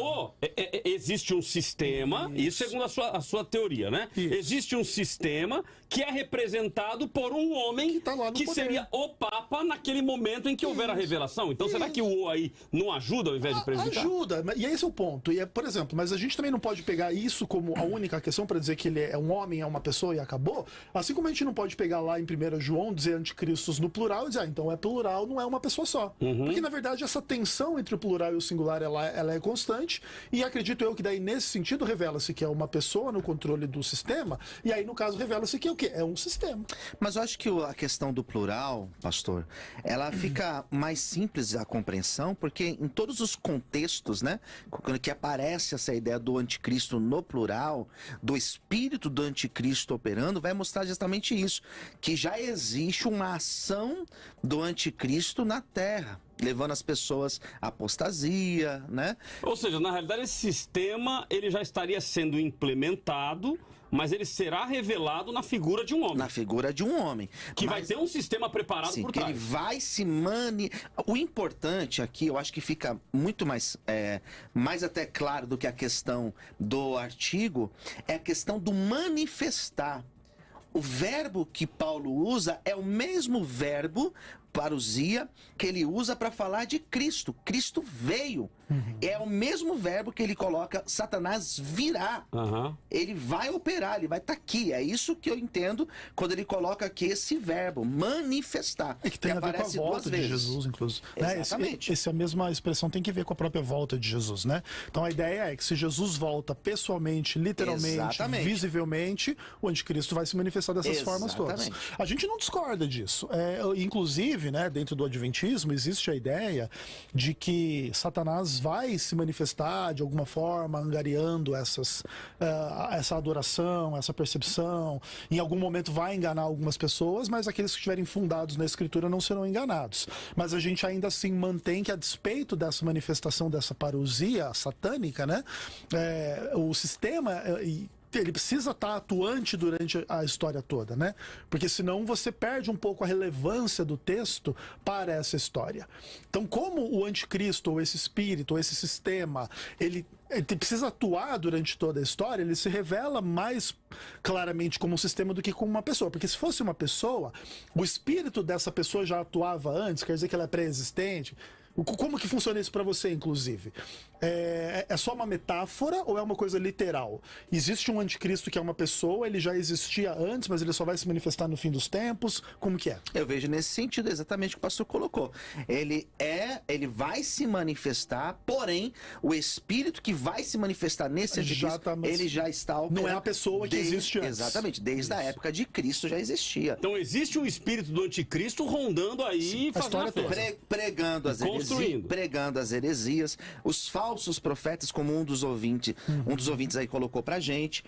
[SPEAKER 4] Existe um sistema, isso segundo a sua teoria, né? Isso. Existe um sistema que é representado por um homem que seria o Papa naquele momento em que houver a revelação. Então será que o aí não ajuda ao invés de prejudicar?
[SPEAKER 5] Ajuda, e esse é o ponto. E por exemplo, mas a gente também não pode pegar isso como a única questão para dizer que ele é um homem, é uma pessoa e acabou. Assim como a gente não pode pegar lá em 1 João, dizer anticristos no plural e dizer, então é plural, não é uma pessoa só. Porque na verdade essa tensão entre o plural e o singular ela é constante, e acredito eu que daí nesse sentido revela-se que é uma pessoa no controle do sistema, e aí no caso revela-se que é o quê? É um sistema.
[SPEAKER 6] Mas eu acho que a questão do plural, pastor, ela fica mais simples a compreensão, porque em todos os contextos, né, que aparece essa ideia do anticristo no plural, do espírito do anticristo operando, vai mostrar justamente isso, que já existe uma ação do anticristo na terra, levando as pessoas à apostasia, né?
[SPEAKER 4] Ou seja, na realidade esse sistema ele já estaria sendo implementado, mas ele será revelado na figura de um homem.
[SPEAKER 6] Na figura de um homem.
[SPEAKER 4] Que vai ter um sistema preparado por trás.
[SPEAKER 6] Ele vai se O importante aqui, eu acho que fica muito mais até claro do que a questão do artigo, é a questão do manifestar. O verbo que Paulo usa é o mesmo verbo, parousia, que ele usa para falar de Cristo. Cristo veio. É o mesmo verbo que ele coloca, Satanás virá. Ele vai operar, ele vai estar aqui. É isso que eu entendo quando ele coloca aqui esse verbo, manifestar.
[SPEAKER 5] Que tem a ver com a volta de Jesus, inclusive.
[SPEAKER 6] Exatamente.
[SPEAKER 5] Essa mesma expressão tem que ver com a própria volta de Jesus, né? Então a ideia é que se Jesus volta pessoalmente, literalmente, visivelmente, o anticristo vai se manifestar dessas formas todas. A gente não discorda disso. Inclusive, né, dentro do adventismo, existe a ideia de que Satanás vai se manifestar de alguma forma, angariando essa adoração, essa percepção. Em algum momento vai enganar algumas pessoas, mas aqueles que estiverem fundados na Escritura não serão enganados. Mas a gente ainda assim mantém que, a despeito dessa manifestação, dessa parousia satânica, né, o sistema... ele precisa estar atuante durante a história toda, né? Porque senão você perde um pouco a relevância do texto para essa história. Então, como o anticristo, ou esse espírito, ou esse sistema, ele precisa atuar durante toda a história, ele se revela mais claramente como um sistema do que como uma pessoa. Porque se fosse uma pessoa, o espírito dessa pessoa já atuava antes, quer dizer que ela é pré-existente. Como que funciona isso para você, inclusive? É só uma metáfora ou é uma coisa literal? Existe um anticristo que é uma pessoa, ele já existia antes, mas ele só vai se manifestar no fim dos tempos? Como que é?
[SPEAKER 6] Eu vejo nesse sentido exatamente o que o pastor colocou. Ele vai se manifestar, porém, o espírito que vai se manifestar nesse anticristo, ele já está operando.
[SPEAKER 5] Não é a pessoa que existe antes.
[SPEAKER 6] Exatamente, desde a época de Cristo já existia.
[SPEAKER 4] Então existe um espírito do anticristo rondando aí, fazendo
[SPEAKER 6] pregando as heresias, os falsos profetas, como um dos ouvintes aí colocou pra gente,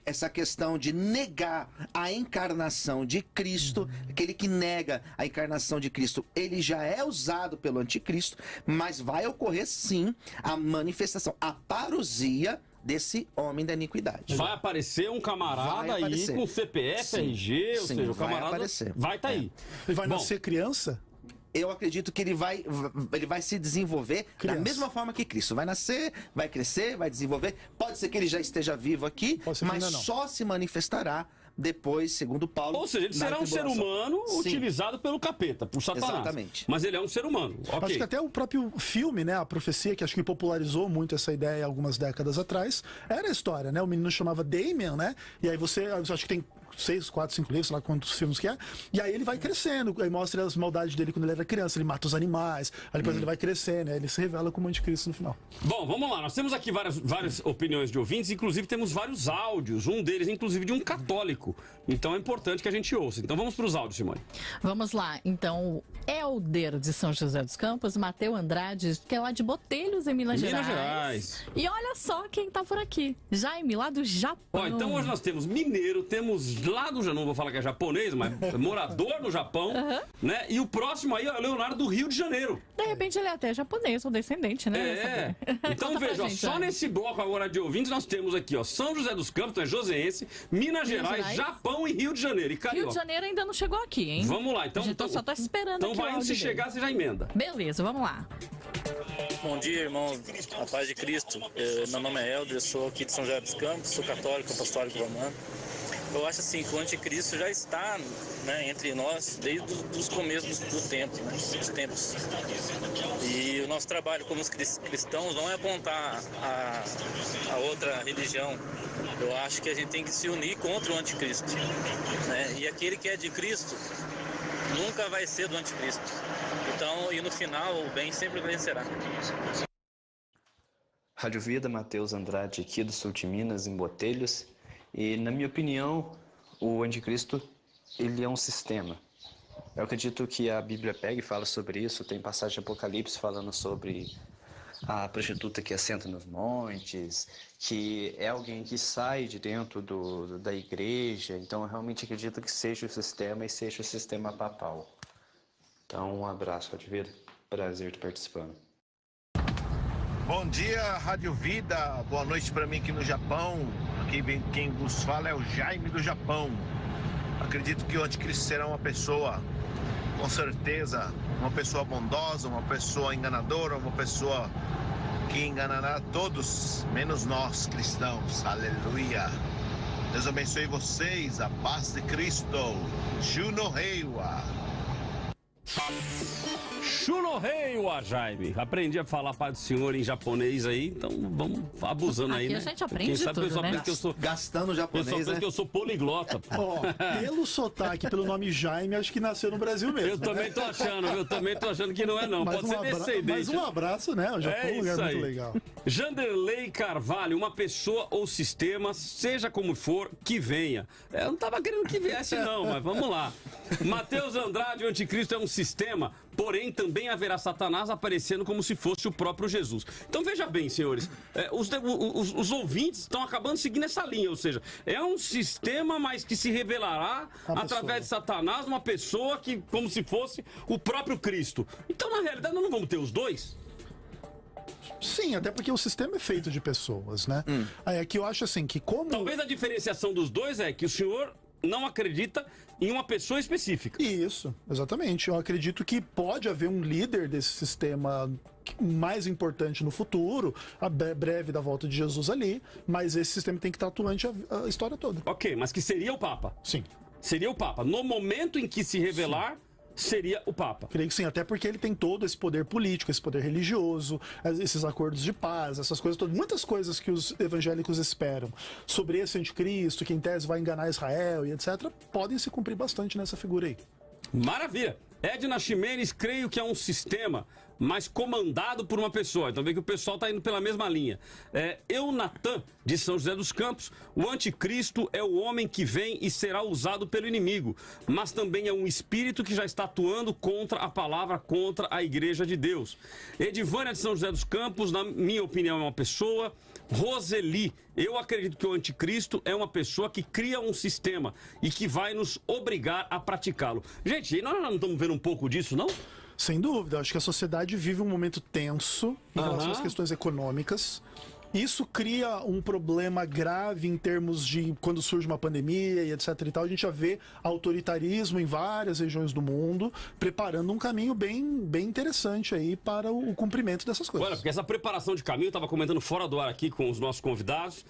[SPEAKER 6] essa questão de negar a encarnação de Cristo, aquele que nega a encarnação de Cristo, ele já é usado pelo anticristo, mas vai ocorrer sim a manifestação, a parousia desse homem da iniquidade.
[SPEAKER 4] Vai aparecer um camarada aí com CPF, RG, ou seja, o camarada vai estar aí.
[SPEAKER 5] Ele vai nascer criança?
[SPEAKER 6] Eu acredito que ele vai se desenvolver da mesma forma que Cristo. Vai nascer, vai crescer, vai desenvolver. Pode ser que ele já esteja vivo aqui, mas só se manifestará depois, segundo Paulo.
[SPEAKER 4] Ou seja, ele será um ser humano utilizado pelo capeta, por Satanás.
[SPEAKER 6] Exatamente.
[SPEAKER 4] Mas ele é um ser humano. Okay.
[SPEAKER 5] Acho que até o próprio filme, né, A Profecia, que acho que popularizou muito essa ideia algumas décadas atrás, era a história, né? O menino chamava Damien, né? E aí você acho que tem 6, 4, 5 livros, sei lá quantos filmes que é. E aí ele vai crescendo, aí mostra as maldades dele quando ele era criança, ele mata os animais, aí depois ele vai crescendo, né? Ele se revela como anticristo no final.
[SPEAKER 4] Bom, vamos lá, nós temos aqui várias opiniões de ouvintes, inclusive temos vários áudios, um deles inclusive de um católico. Então é importante que a gente ouça. Então vamos para os áudios, Simone.
[SPEAKER 1] Vamos lá, então, Helder de São José dos Campos, Mateu Andrade, que é lá de Botelhos, em Minas Gerais. E olha só quem tá por aqui, Jaime, lá do Japão.
[SPEAKER 4] Ó, então hoje nós temos mineiro, temos lá do, não vou falar que é japonês, mas morador no Japão, né? E o próximo aí é o Leonardo do Rio de Janeiro.
[SPEAKER 1] De repente ele é até japonês ou descendente, né?
[SPEAKER 4] Então veja, ó, só nesse bloco agora de ouvintes nós temos aqui, ó, São José dos Campos, então é joseense, Minas Gerais, Japão e Rio de Janeiro. E Carioca.
[SPEAKER 1] Rio de Janeiro ainda não chegou aqui, hein?
[SPEAKER 4] Vamos lá, então.
[SPEAKER 1] Só tô esperando
[SPEAKER 4] então
[SPEAKER 1] aqui.
[SPEAKER 4] Então vai, se chegar, você já emenda.
[SPEAKER 1] Beleza, vamos lá.
[SPEAKER 17] Bom dia, irmão. A paz de Cristo. Meu nome é Helder, sou aqui de São José dos Campos, sou católico, apostólico romano. Eu acho assim que o anticristo já está, né, entre nós desde os começos do tempo, né, dos tempos. E o nosso trabalho como cristãos não é apontar a outra religião. Eu acho que a gente tem que se unir contra o anticristo, né? E aquele que é de Cristo nunca vai ser do anticristo. Então, e no final, o bem sempre vencerá.
[SPEAKER 18] Rádio Vida, Matheus Andrade aqui do Sul de Minas, em Botelhos. E, na minha opinião, o anticristo, ele é um sistema. Eu acredito que a Bíblia pega e fala sobre isso. Tem passagem de Apocalipse falando sobre a prostituta que assenta nos montes, que é alguém que sai de dentro da igreja. Então, eu realmente acredito que seja o sistema e seja o sistema papal. Então, um abraço, Rádio Vida. Prazer de participando.
[SPEAKER 19] Bom dia, Rádio Vida. Boa noite para mim aqui no Japão. Aqui quem vos fala é o Jaime do Japão. Acredito que o anticristo será uma pessoa, com certeza, uma pessoa bondosa, uma pessoa enganadora, uma pessoa que enganará todos, menos nós cristãos. Aleluia. Deus abençoe vocês. A paz de Cristo. Shuno Heiwa.
[SPEAKER 4] Shunoheiwa, Jaime. Aprendi a falar Pai do Senhor em japonês aí, então vamos abusando aí,
[SPEAKER 1] aqui
[SPEAKER 4] né?
[SPEAKER 1] A gente aprende
[SPEAKER 4] Quem sabe
[SPEAKER 1] tudo, né?
[SPEAKER 4] Que eu sou
[SPEAKER 6] gastando japonês,
[SPEAKER 4] eu só penso que eu sou poliglota.
[SPEAKER 5] Ó, pelo sotaque, pelo nome Jaime, acho que nasceu no Brasil mesmo.
[SPEAKER 4] Eu também tô achando que não é não. Pode ser descendente.
[SPEAKER 5] Mas um abraço, né? O Japão é um lugar muito legal.
[SPEAKER 4] Janderley Carvalho, uma pessoa ou sistema, seja como for, que venha. Eu não tava querendo que viesse não, mas vamos lá. Matheus Andrade, o anticristo é um sistema, porém também haverá Satanás aparecendo como se fosse o próprio Jesus. Então veja bem, senhores, os ouvintes estão acabando seguindo essa linha, ou seja, é um sistema, mas que se revelará através de Satanás, uma pessoa que como se fosse o próprio Cristo. Então na realidade nós não vamos ter os dois?
[SPEAKER 5] Sim, até porque o sistema é feito de pessoas, né? É que eu acho assim, que como...
[SPEAKER 4] Talvez a diferenciação dos dois é que o senhor não acredita em uma pessoa específica.
[SPEAKER 5] Isso, exatamente. Eu acredito que pode haver um líder desse sistema mais importante no futuro, a breve da volta de Jesus ali, mas esse sistema tem que estar atuante a história toda.
[SPEAKER 4] Ok, mas que seria o Papa?
[SPEAKER 5] Sim.
[SPEAKER 4] Seria o Papa. No momento em que se revelar, seria o Papa.
[SPEAKER 5] Creio que sim, até porque ele tem todo esse poder político, esse poder religioso, esses acordos de paz, essas coisas todas, muitas coisas que os evangélicos esperam sobre esse anticristo, que em tese vai enganar Israel e etc., podem se cumprir bastante nessa figura aí.
[SPEAKER 4] Maravilha! Edna Ximenes, creio que é um sistema, mas comandado por uma pessoa. Então vê que o pessoal está indo pela mesma linha. Eunatan, de São José dos Campos, o anticristo é o homem que vem e será usado pelo inimigo, mas também é um espírito que já está atuando contra a palavra, contra a igreja de Deus. Edivânia, de São José dos Campos, na minha opinião, é uma pessoa. Roseli, eu acredito que o anticristo é uma pessoa que cria um sistema e que vai nos obrigar a praticá-lo. Gente, nós não estamos vendo um pouco disso, não?
[SPEAKER 5] Sem dúvida, acho que a sociedade vive um momento tenso em relação às questões econômicas. Isso cria um problema grave em termos de quando surge uma pandemia e etc e tal. A gente já vê autoritarismo em várias regiões do mundo, preparando um caminho bem interessante aí para o cumprimento dessas coisas.
[SPEAKER 4] Olha, porque essa preparação de caminho, eu estava comentando fora do ar aqui com os nossos convidados,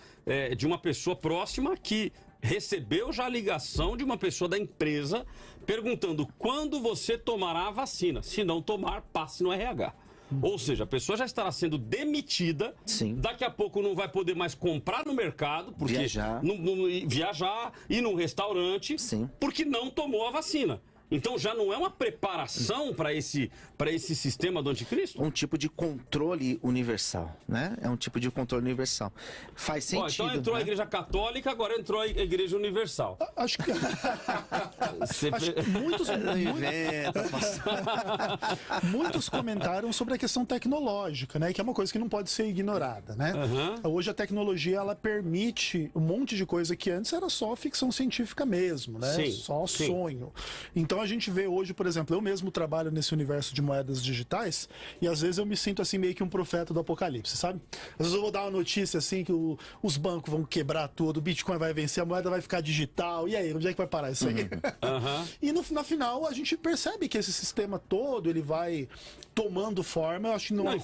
[SPEAKER 4] de uma pessoa próxima que recebeu já a ligação de uma pessoa da empresa perguntando quando você tomará a vacina. Se não tomar, passe no RH. Ou seja, a pessoa já estará sendo demitida, daqui a pouco não vai poder mais comprar no mercado, porque viajar, ir num restaurante, porque não tomou a vacina. Então já não é uma preparação para esse sistema do anticristo?
[SPEAKER 6] Um tipo de controle universal, né? É um tipo de controle universal. Faz sentido.
[SPEAKER 4] Então entrou
[SPEAKER 6] né?
[SPEAKER 4] a Igreja Católica, agora entrou a Igreja Universal.
[SPEAKER 5] Acho que muitos comentaram sobre a questão tecnológica, né? Que é uma coisa que não pode ser ignorada, né? Hoje a tecnologia ela permite um monte de coisa que antes era só ficção científica mesmo, né? Só sonho. Então a gente vê hoje, por exemplo, eu mesmo trabalho nesse universo de moedas digitais e às vezes eu me sinto assim meio que um profeta do apocalipse, sabe? Às vezes eu vou dar uma notícia assim que os bancos vão quebrar tudo, o Bitcoin vai vencer, a moeda vai ficar digital, e aí, onde é que vai parar isso aí? E no final a gente percebe que esse sistema todo, ele vai tomando forma, eu acho que não é...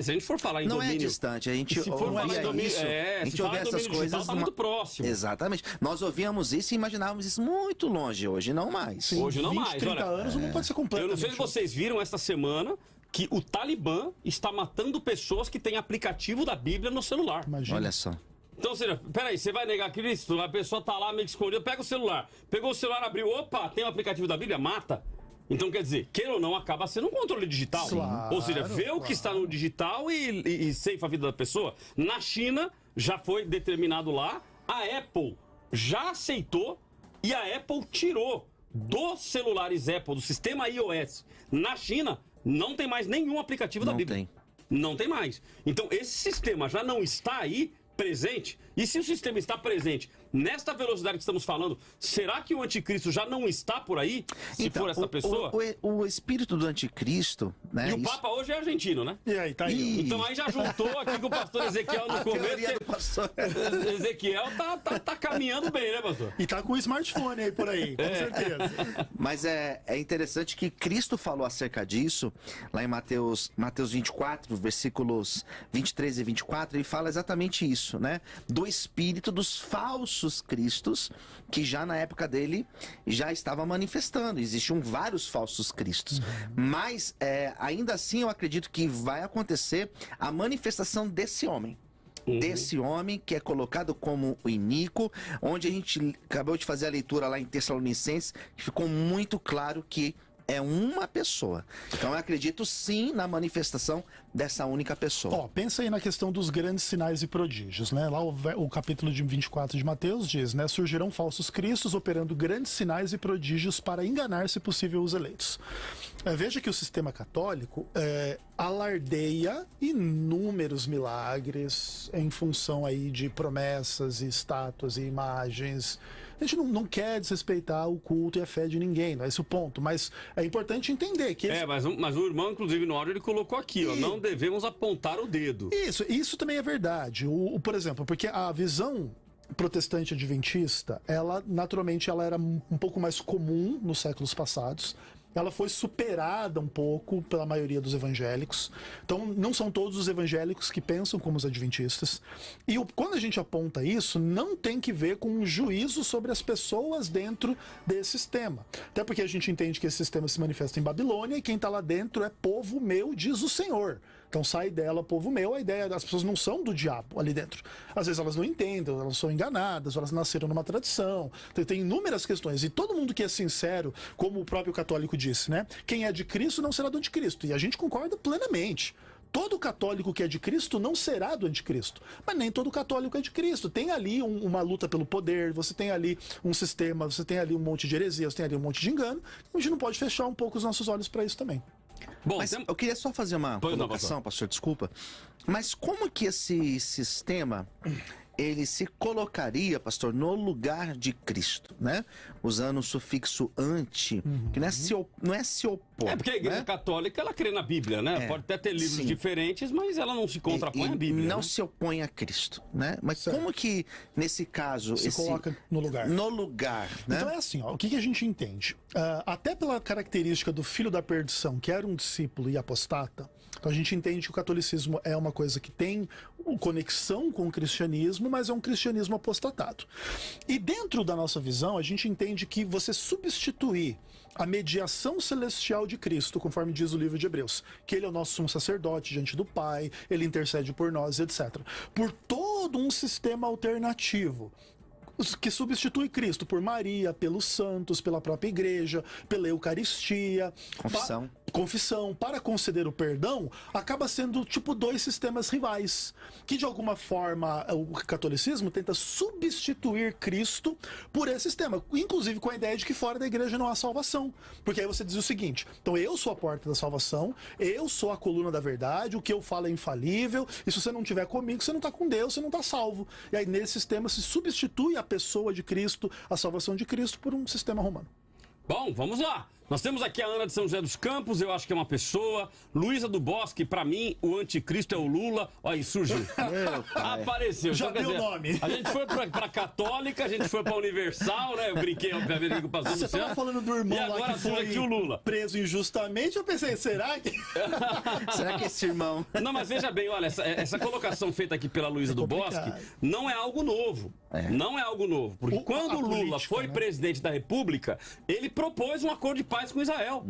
[SPEAKER 4] Se a gente for falar em
[SPEAKER 6] não
[SPEAKER 4] domínio...
[SPEAKER 6] Não é distante, a gente ouvia isso, a gente ouvia essas coisas...
[SPEAKER 4] Tá muito próximo.
[SPEAKER 6] Exatamente. Nós ouvíamos isso e imaginávamos isso muito longe, hoje não mais.
[SPEAKER 4] Hoje não
[SPEAKER 5] 20,
[SPEAKER 4] mais.
[SPEAKER 5] 30 anos não pode ser completamente.
[SPEAKER 4] Eu não sei se vocês viram esta semana que o Talibã está matando pessoas que têm aplicativo da Bíblia no celular.
[SPEAKER 5] Imagina.
[SPEAKER 6] Olha só.
[SPEAKER 4] Então, ou seja, peraí, você vai negar Cristo? A pessoa tá lá meio que escondida, pega o celular. Pegou o celular, abriu, opa, tem um aplicativo da Bíblia, mata. Então, quer dizer, queira ou não, acaba sendo um controle digital.
[SPEAKER 5] Claro,
[SPEAKER 4] ou seja, vê o que está no digital e ceifa a vida da pessoa. Na China, já foi determinado lá, a Apple já aceitou e a Apple tirou dos celulares Apple, do sistema iOS, na China, não tem mais nenhum aplicativo da Bíblia. Não tem mais. Então, esse sistema já não está aí presente. E se o sistema está presente nesta velocidade que estamos falando, será que o anticristo já não está por aí? Se for essa pessoa?
[SPEAKER 6] O espírito do anticristo... Né,
[SPEAKER 4] e o Papa hoje é argentino, né?
[SPEAKER 5] E aí, tá aí.
[SPEAKER 4] Então aí já juntou aqui com o pastor Ezequiel no começo. Ezequiel tá caminhando bem, né, pastor?
[SPEAKER 5] E tá com o smartphone aí por aí, com certeza.
[SPEAKER 6] Mas é interessante que Cristo falou acerca disso, lá em Mateus 24, versículos 23 e 24, ele fala exatamente isso, né? Do espírito dos falsos cristos, que já na época dele já estava manifestando. Existiam vários falsos cristos. Mas ainda assim eu acredito que vai acontecer a manifestação desse homem. Desse homem que é colocado como o iníquo, onde a gente acabou de fazer a leitura lá em Tessalonicenses, que ficou muito claro que é uma pessoa. Então eu acredito sim na manifestação dessa única pessoa.
[SPEAKER 5] Pensa aí na questão dos grandes sinais e prodígios, né? Lá o capítulo de 24 de Mateus diz, né? Surgirão falsos cristos operando grandes sinais e prodígios para enganar, se possível, os eleitos. Veja que o sistema católico alardeia inúmeros milagres em função aí de promessas e estátuas e imagens. A gente não quer desrespeitar o culto e a fé de ninguém, não é esse o ponto, mas é importante entender que...
[SPEAKER 4] Mas o irmão, inclusive, no áudio, ele colocou aqui, não devemos apontar o dedo.
[SPEAKER 5] Isso também é verdade. Por exemplo, porque a visão protestante adventista, ela naturalmente ela era um pouco mais comum nos séculos passados. ela foi superada um pouco pela maioria dos evangélicos. Então, não são todos os evangélicos que pensam como os adventistas. E quando a gente aponta isso, não tem que ver com um juízo sobre as pessoas dentro desse sistema. Até porque a gente entende que esse sistema se manifesta em Babilônia e quem está lá dentro é povo meu, diz o Senhor. Então sai dela, povo meu, a ideia das pessoas não são do diabo ali dentro. Às vezes elas não entendem, elas são enganadas, elas nasceram numa tradição. Tem inúmeras questões. E todo mundo que é sincero, como o próprio católico disse, né? Quem é de Cristo não será do anticristo. E a gente concorda plenamente. Todo católico que é de Cristo não será do anticristo. Mas nem todo católico é de Cristo. Tem ali uma luta pelo poder, você tem ali um sistema, você tem ali um monte de heresias, você tem ali um monte de engano. A gente não pode fechar um pouco os nossos olhos para isso também.
[SPEAKER 6] Bom, mas eu queria só fazer uma colocação, pastor, desculpa. Mas como que esse sistema, ele se colocaria, pastor, no lugar de Cristo, né? Usando o sufixo anti, que não é se opor.
[SPEAKER 4] É porque a Igreja Católica, ela crê na Bíblia, né? Pode até ter livros diferentes, mas ela não se contrapõe à Bíblia.
[SPEAKER 6] Não se opõe a Cristo, né? Mas como que, nesse caso...
[SPEAKER 5] Se coloca no lugar.
[SPEAKER 6] No lugar, né?
[SPEAKER 5] Então é assim, ó, o que a gente entende? Até pela característica do filho da perdição, que era um discípulo e apostata, então a gente entende que o catolicismo é uma coisa que tem conexão com o cristianismo, mas é um cristianismo apostatado. E dentro da nossa visão, a gente entende que você substituir a mediação celestial de Cristo, conforme diz o livro de Hebreus, que ele é o nosso sumo sacerdote diante do Pai, ele intercede por nós, etc. Por todo um sistema alternativo, que substitui Cristo por Maria, pelos santos, pela própria igreja, pela Eucaristia, confissão, para conceder o perdão, acaba sendo tipo dois sistemas rivais, que de alguma forma o catolicismo tenta substituir Cristo por esse sistema, inclusive com a ideia de que fora da igreja não há salvação, porque aí você diz o seguinte: então eu sou a porta da salvação, eu sou a coluna da verdade, o que eu falo é infalível, e se você não estiver comigo, você não está com Deus, você não está salvo. E aí nesse sistema se substitui a pessoa de Cristo, a salvação de Cristo, por um sistema romano.
[SPEAKER 4] Bom, vamos lá. Nós temos aqui a Ana de São José dos Campos, eu acho que é uma pessoa. Luísa do Bosque, pra mim, o anticristo é o Lula. Olha aí, surgiu. Apareceu.
[SPEAKER 5] Já
[SPEAKER 4] então,
[SPEAKER 5] deu o nome.
[SPEAKER 4] A gente foi pra Católica, a gente foi pra Universal, né? Eu brinquei, obviamente, com o pastor Luciano.
[SPEAKER 5] Você tava falando do irmão
[SPEAKER 4] e agora
[SPEAKER 5] lá que foi
[SPEAKER 4] aqui o Lula.
[SPEAKER 5] preso injustamente, eu pensei, será que...
[SPEAKER 6] será que esse irmão...
[SPEAKER 4] Não, mas veja bem, olha, essa colocação feita aqui pela Luísa do Bosque não é algo novo. Não é algo novo. Porque quando o Lula foi presidente da República, ele propôs um acordo de paz com Israel.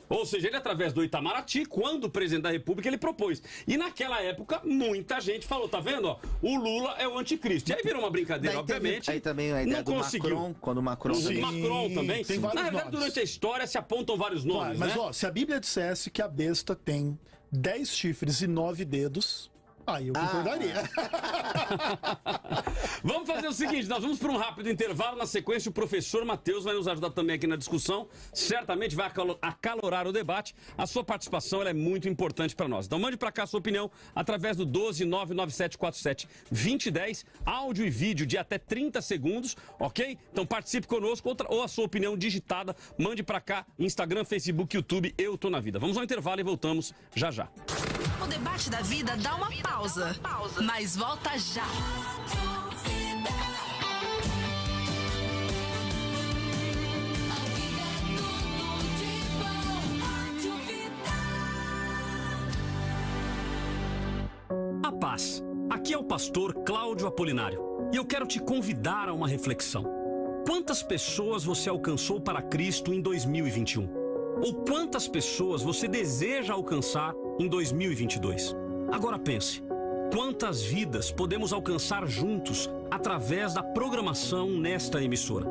[SPEAKER 4] Ou seja, ele através do Itamaraty, quando presidente da República, ele propôs. E naquela época, muita gente falou, tá vendo? Ó, o Lula é o anticristo. E aí virou uma brincadeira, obviamente.
[SPEAKER 6] Aí também a ideia do Macron, quando o Macron...
[SPEAKER 4] Macron também.
[SPEAKER 5] Tem vários
[SPEAKER 4] Na verdade,
[SPEAKER 5] nomes.
[SPEAKER 4] durante a história se apontam vários nomes,
[SPEAKER 5] claro, mas
[SPEAKER 4] né?
[SPEAKER 5] ó, se a Bíblia dissesse que a besta tem 10 chifres e 9 dedos... aí eu concordaria.
[SPEAKER 4] Vamos fazer o seguinte, nós vamos para um rápido intervalo. Na sequência, o professor Matheus vai nos ajudar também aqui na discussão. Certamente vai acalorar o debate. A sua participação ela é muito importante para nós. Então mande para cá a sua opinião através do 12997472010, áudio e vídeo de até 30 segundos, ok? Então participe conosco, ou a sua opinião digitada, mande para cá, Instagram, Facebook, YouTube, Eu Tô Na Vida. Vamos ao intervalo e voltamos já já.
[SPEAKER 2] O debate da vida dá uma pausa, mas volta já.
[SPEAKER 4] A paz. Aqui é o pastor Cláudio Apolinário e eu quero te convidar a uma reflexão. Quantas pessoas você alcançou para Cristo em 2021? Ou quantas pessoas você deseja alcançar em 2022? Agora pense, quantas vidas podemos alcançar juntos através da programação nesta emissora?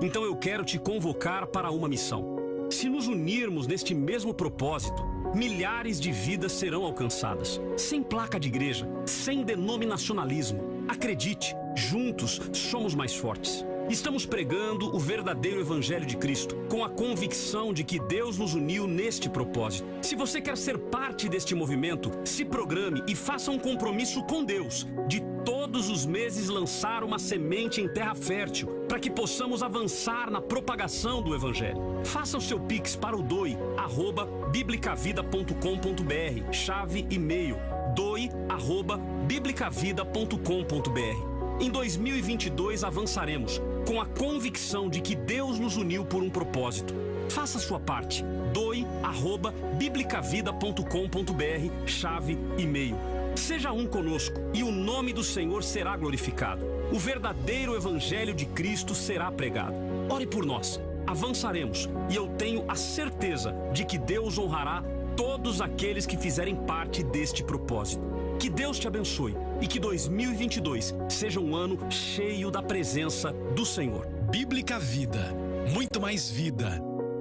[SPEAKER 4] Então eu quero te convocar para uma missão. Se nos unirmos neste mesmo propósito, milhares de vidas serão alcançadas, sem placa de igreja, sem denominacionalismo. Acredite, juntos somos mais fortes. Estamos pregando o verdadeiro Evangelho de Cristo, com a convicção de que Deus nos uniu neste propósito. Se você quer ser parte deste movimento, se programe e faça um compromisso com Deus, de todos os meses lançar uma semente em terra fértil, para que possamos avançar na propagação do Evangelho. Faça o seu Pix para o doe@biblicavida.com.br, chave e-mail, doe@biblicavida.com.br. Em 2022 avançaremos com a convicção de que Deus nos uniu por um propósito.
[SPEAKER 3] Faça a sua parte. doe@biblicavida.com.br, chave e-mail. Seja um conosco e o nome do Senhor será glorificado. O verdadeiro evangelho de Cristo será pregado. Ore por nós. Avançaremos e eu tenho a certeza de que Deus honrará todos aqueles que fizerem parte deste propósito. Que Deus te abençoe e que 2022 seja um ano cheio da presença do Senhor.
[SPEAKER 20] Bíblica Vida. Muito mais vida.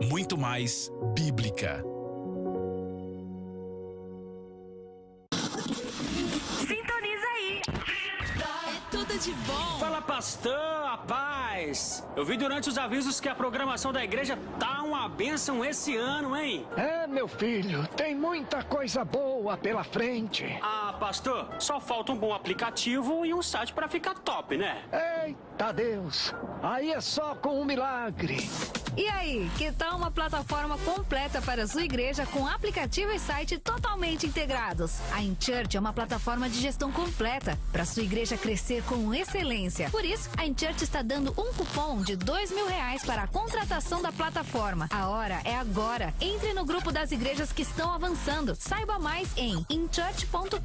[SPEAKER 20] Muito mais bíblica.
[SPEAKER 9] Sintoniza aí. É tudo de bom.
[SPEAKER 21] Fala, pastor, a paz. Eu vi durante os avisos que a programação da igreja tá uma bênção esse ano, hein?
[SPEAKER 22] É, meu filho, tem muita coisa boa pela frente.
[SPEAKER 21] Ah, pastor, só falta um bom aplicativo e um site pra ficar top, né?
[SPEAKER 22] Eita Deus, aí é só com um milagre.
[SPEAKER 11] E aí, que tal uma plataforma completa para a sua igreja com aplicativo e site totalmente integrados? A InChurch é uma plataforma de gestão completa para sua igreja crescer com excelência. Por isso, a InChurch está dando um cupom de R$2.000 para a contratação da plataforma. A hora é agora. Entre no grupo das igrejas que estão avançando. Saiba mais em inchurch.com.br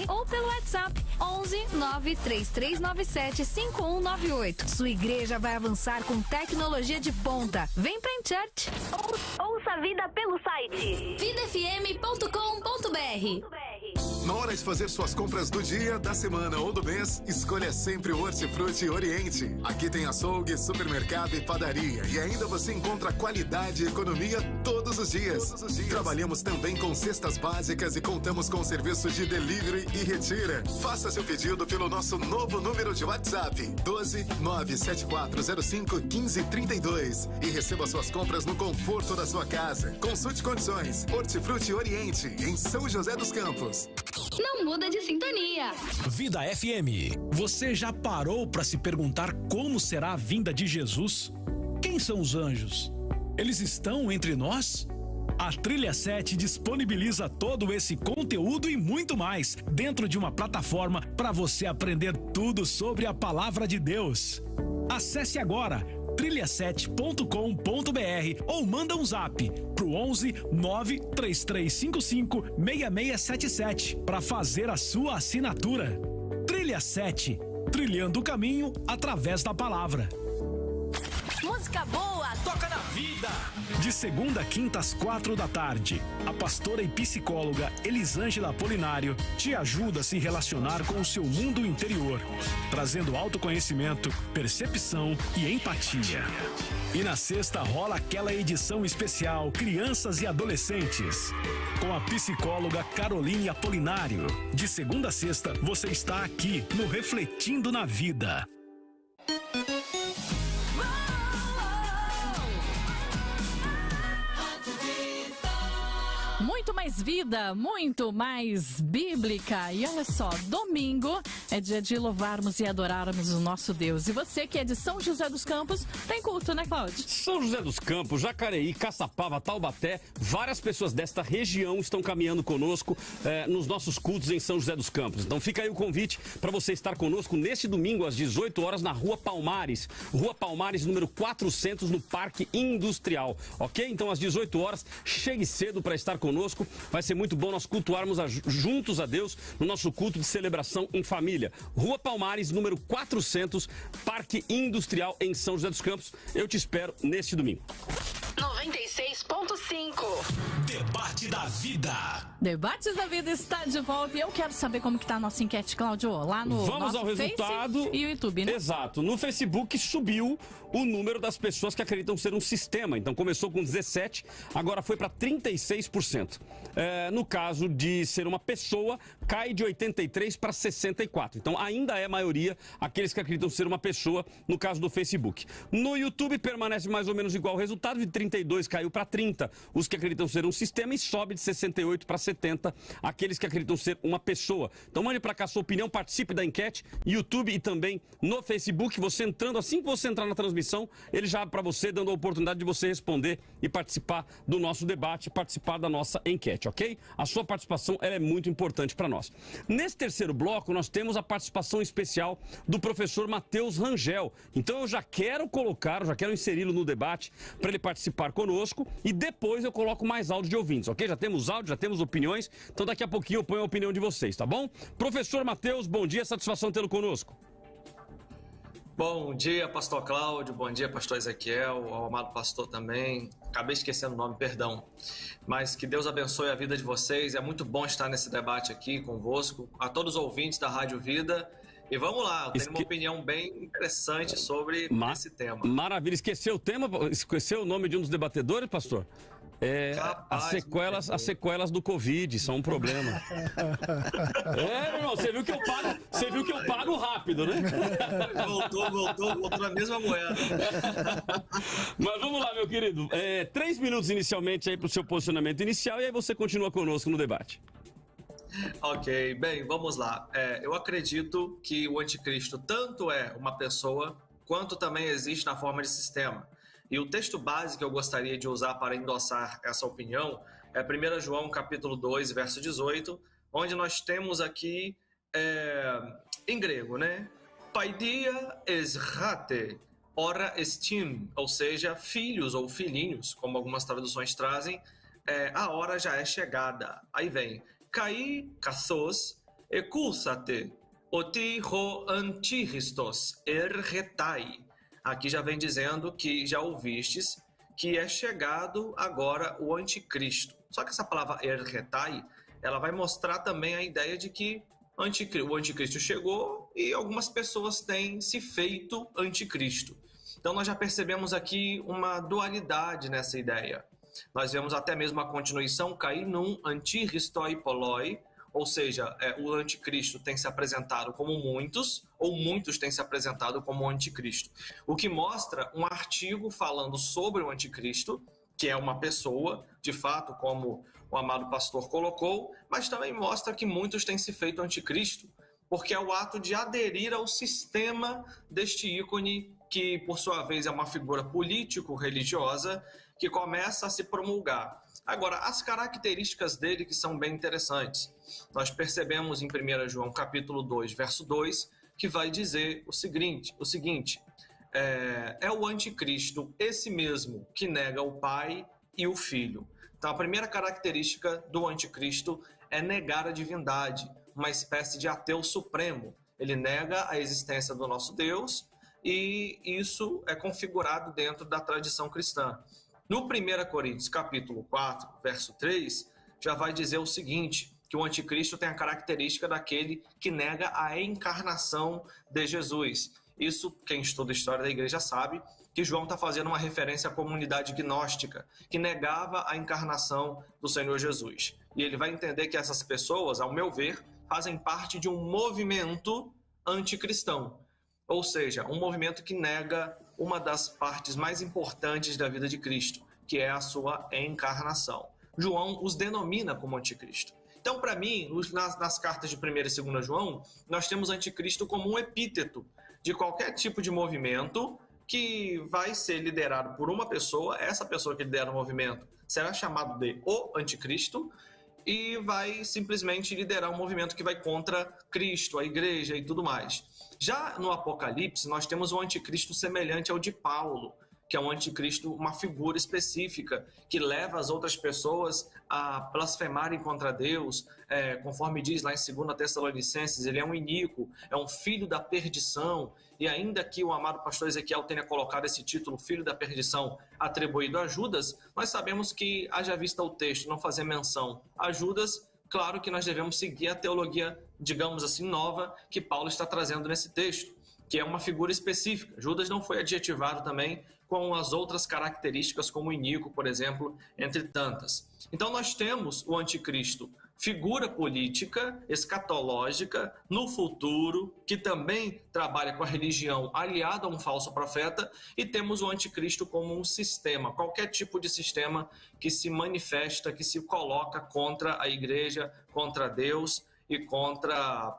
[SPEAKER 11] ou pelo WhatsApp 11 93397 5198. Sua igreja vai avançar com tecnologia de ponta. Vem pra InChurch.
[SPEAKER 9] Ouça a vida pelo site vidafm.com.br.
[SPEAKER 23] Na hora de fazer suas compras do dia, da semana ou do mês, escolha sempre o Hortifruti Oriente. Aqui tem açougue, supermercado e padaria. E ainda você encontra qualidade e economia todos os dias. Trabalhamos também com cestas básicas e contamos com serviços de delivery e retira. Faça seu pedido pelo nosso novo número de WhatsApp, 12 97405 1532. E receba suas compras no conforto da sua casa. Consulte condições. Hortifruti Oriente, em São José dos Campos.
[SPEAKER 9] Não muda de sintonia.
[SPEAKER 3] Vida FM. Você já parou para se perguntar como será a vinda de Jesus? Quem são os anjos? Eles estão entre nós? A Trilha 7 disponibiliza todo esse conteúdo e muito mais dentro de uma plataforma para você aprender tudo sobre a palavra de Deus. Acesse agora trilha7.com.br ou manda um zap pro 11 93355 6677 para fazer a sua assinatura. Trilha 7, trilhando o caminho através da palavra.
[SPEAKER 9] Música boa,
[SPEAKER 3] toca na vida. De segunda a quinta às 4 da tarde, a pastora e psicóloga Elisângela Apolinário te ajuda a se relacionar com o seu mundo interior, trazendo autoconhecimento, percepção e empatia. E na sexta rola aquela edição especial Crianças e Adolescentes, com a psicóloga Caroline Apolinário. De segunda a sexta, você está aqui no Refletindo na Vida.
[SPEAKER 1] Muito mais vida, muito mais bíblica. E olha só, domingo é dia de louvarmos e adorarmos o nosso Deus. E você que é de São José dos Campos, tem culto, né, Cláudio?
[SPEAKER 4] São José dos Campos, Jacareí, Caçapava, Taubaté, várias pessoas desta região estão caminhando conosco nos nossos cultos em São José dos Campos. Então fica aí o convite para você estar conosco neste domingo às 18 horas na Rua Palmares. Rua Palmares, número 400, no Parque Industrial, ok? Então às 18 horas, chegue cedo para estar conosco. Vai ser muito bom nós cultuarmos juntos a Deus no nosso culto de celebração em família. Rua Palmares, número 400, Parque Industrial em São José dos Campos. Eu te espero neste domingo.
[SPEAKER 2] 96.5
[SPEAKER 3] Debate da Vida.
[SPEAKER 1] Debates da Vida está de volta e eu quero saber como que tá a nossa enquete, Cláudio, lá no
[SPEAKER 4] Vamos
[SPEAKER 1] nosso
[SPEAKER 4] ao resultado.
[SPEAKER 1] Face e o YouTube, né?
[SPEAKER 4] Exato. No Facebook subiu o número das pessoas que acreditam ser um sistema. Então começou com 17%, agora foi para 36%. No caso de ser uma pessoa, cai de 83% para 64%. Então ainda é a maioria aqueles que acreditam ser uma pessoa, no caso do Facebook. No YouTube permanece mais ou menos igual o resultado, de 32% caiu para 30%. os que acreditam ser um sistema e sobe de 68 para 70 aqueles que acreditam ser uma pessoa. Então mande para cá a sua opinião, participe da enquete, YouTube e também no Facebook. Você entrando, assim que você entrar na transmissão, ele já abre para você, dando a oportunidade de você responder e participar do nosso debate, participar da nossa enquete, ok? A sua participação ela é muito importante para nós. Nesse terceiro bloco, nós temos a participação especial do professor Matheus Rangel. Então eu já quero inseri-lo no debate para ele participar conosco e depois eu coloco mais áudio de ouvintes, ok? Já temos áudio, já temos opiniões, então daqui a pouquinho eu ponho a opinião de vocês, tá bom? Professor Matheus, bom dia, satisfação tê-lo conosco.
[SPEAKER 7] Bom dia, pastor Cláudio, bom dia, pastor Ezequiel, ao amado pastor também. Acabei esquecendo o nome, perdão. Mas que Deus abençoe a vida de vocês, é muito bom estar nesse debate aqui convosco, a todos os ouvintes da Rádio Vida. E vamos lá, eu tenho uma opinião bem interessante sobre esse tema.
[SPEAKER 4] Maravilha, esqueceu o tema, esqueceu o nome de um dos debatedores, pastor?
[SPEAKER 7] Capaz,
[SPEAKER 4] as sequelas do Covid são um problema. Meu irmão, você viu que eu pago rápido, né?
[SPEAKER 7] Voltou na mesma moeda.
[SPEAKER 4] Mas vamos lá, meu querido. 3 minutos inicialmente aí para o seu posicionamento inicial e aí você continua conosco no debate.
[SPEAKER 7] Ok, bem, vamos lá. Eu acredito que o anticristo tanto é uma pessoa, quanto também existe na forma de sistema. E o texto base que eu gostaria de usar para endossar essa opinião é 1 João capítulo 2, verso 18, onde nós temos aqui, em grego, né? Paidia esrate, ora estim, ou seja, filhos ou filhinhos, como algumas traduções trazem, a hora já é chegada. Aí vem, kai kassos ekulsate, oti ho antichristos erretai. Aqui já vem dizendo que já ouvistes que é chegado agora o anticristo. Só que essa palavra erretai, ela vai mostrar também a ideia de que o anticristo chegou e algumas pessoas têm se feito anticristo. Então nós já percebemos aqui uma dualidade nessa ideia. Nós vemos até mesmo a continuação, kai num anticristoi poloi, ou seja, o anticristo tem se apresentado como muitos, ou muitos têm se apresentado como anticristo. O que mostra um artigo falando sobre o anticristo, que é uma pessoa, de fato, como o amado pastor colocou, mas também mostra que muitos têm se feito anticristo, porque é o ato de aderir ao sistema deste ícone, que por sua vez é uma figura político-religiosa, que começa a se promulgar. Agora, as características dele que são bem interessantes. Nós percebemos em 1 João capítulo 2, verso 2, que vai dizer o seguinte, é o anticristo esse mesmo que nega o Pai e o Filho. Então, a primeira característica do anticristo é negar a divindade, uma espécie de ateu supremo. Ele nega a existência do nosso Deus e isso é configurado dentro da tradição cristã. No 1 Coríntios, capítulo 4, verso 3, já vai dizer o seguinte, que o anticristo tem a característica daquele que nega a encarnação de Jesus. Isso, quem estuda a história da igreja sabe, que João está fazendo uma referência à comunidade gnóstica, que negava a encarnação do Senhor Jesus. E ele vai entender que essas pessoas, ao meu ver, fazem parte de um movimento anticristão. Ou seja, um movimento que nega uma das partes mais importantes da vida de Cristo, que é a sua encarnação. João os denomina como anticristo. Então, para mim, nas cartas de 1 e 2 João, nós temos anticristo como um epíteto de qualquer tipo de movimento que vai ser liderado por uma pessoa. Essa pessoa que lidera o movimento será chamado de o anticristo e vai simplesmente liderar um movimento que vai contra Cristo, a igreja e tudo mais. Já no Apocalipse, nós temos um anticristo semelhante ao de Paulo, que é um anticristo, uma figura específica, que leva as outras pessoas a blasfemarem contra Deus, conforme diz lá em 2 Tessalonicenses, ele é um iníquo, é um filho da perdição, e ainda que o amado pastor Ezequiel tenha colocado esse título, filho da perdição, atribuído a Judas, nós sabemos que, haja vista o texto, não fazer menção a Judas, claro que nós devemos seguir a teologia, digamos assim, nova, que Paulo está trazendo nesse texto, que é uma figura específica. Judas não foi adjetivado também com as outras características, como o iníquo, por exemplo, entre tantas. Então nós temos o anticristo figura política, escatológica, no futuro, que também trabalha com a religião aliada a um falso profeta, e temos o anticristo como um sistema, qualquer tipo de sistema que se manifesta, que se coloca contra a igreja, contra Deus e contra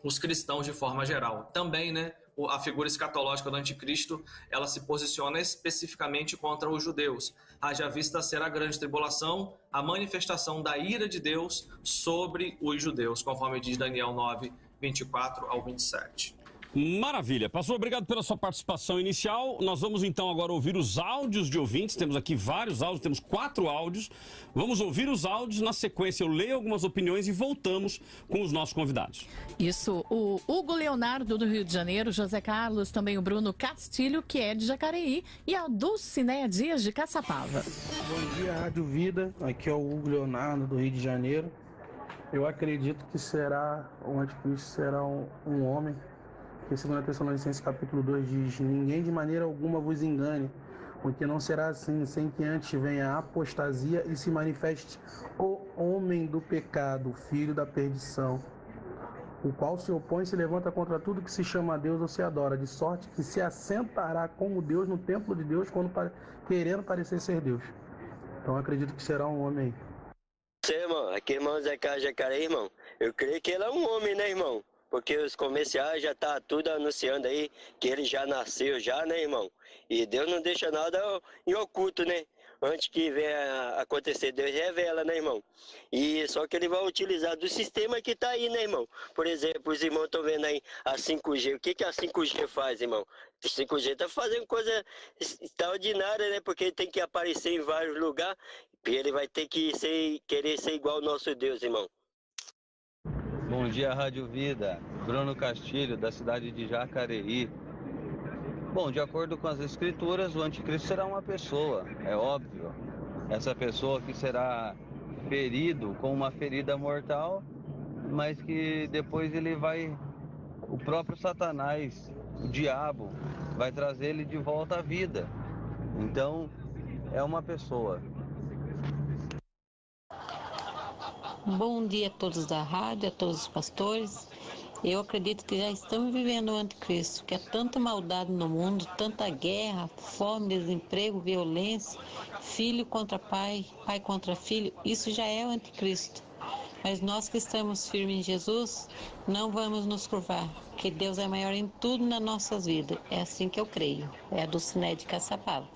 [SPEAKER 7] os cristãos de forma geral. Também, né, a figura escatológica do anticristo, ela se posiciona especificamente contra os judeus. Haja vista ser a grande tribulação, a manifestação da ira de Deus sobre os judeus, conforme diz Daniel 9, 24 ao 27.
[SPEAKER 4] Maravilha. Pastor, obrigado pela sua participação inicial. Nós vamos então agora ouvir os áudios de ouvintes. Temos aqui vários áudios, temos 4 áudios. Vamos ouvir os áudios, na sequência eu leio algumas opiniões e voltamos com os nossos convidados.
[SPEAKER 1] Isso, o Hugo Leonardo do Rio de Janeiro, José Carlos, também o Bruno Castilho, que é de Jacareí, e a Dulcinéia Dias de Caçapava.
[SPEAKER 8] Bom dia, Rádio Vida. Aqui é o Hugo Leonardo do Rio de Janeiro. Eu acredito que o anticristo será um homem. Porque 2 Tessalonicenses capítulo 2 diz: ninguém de maneira alguma vos engane, porque não será assim, sem que antes venha a apostasia e se manifeste o homem do pecado, o filho da perdição, o qual se opõe e se levanta contra tudo que se chama a Deus ou se adora, de sorte que se assentará como Deus no templo de Deus, querendo parecer ser Deus. Então acredito que será um homem aí.
[SPEAKER 10] Você, irmão, aqui, irmão Zé Carlos Jacareí, irmão, eu creio que ele é um homem, né, irmão? Porque os comerciais já tá tudo anunciando aí que ele já nasceu já, né, irmão? E Deus não deixa nada em oculto, né? Antes que venha acontecer, Deus revela, né, irmão? E só que ele vai utilizar do sistema que tá aí, né, irmão? Por exemplo, os irmãos estão vendo aí a 5G. O que a 5G faz, irmão? A 5G tá fazendo coisa extraordinária, né? Porque ele tem que aparecer em vários lugares e ele vai ter que querer ser igual ao nosso Deus, irmão.
[SPEAKER 12] Bom dia, Rádio Vida. Bruno Castilho, da cidade de Jacareí. Bom, de acordo com as escrituras, o anticristo será uma pessoa, é óbvio. Essa pessoa que será ferido com uma ferida mortal, mas que depois o próprio Satanás, o diabo, vai trazer ele de volta à vida. Então, é uma pessoa.
[SPEAKER 24] Bom dia a todos da rádio, a todos os pastores. Eu acredito que já estamos vivendo o anticristo, que há tanta maldade no mundo, tanta guerra, fome, desemprego, violência, filho contra pai, pai contra filho. Isso já é o anticristo. Mas nós que estamos firmes em Jesus, não vamos nos curvar, porque Deus é maior em tudo nas nossas vidas. É assim que eu creio. É a Dulcinéia de Caçapava.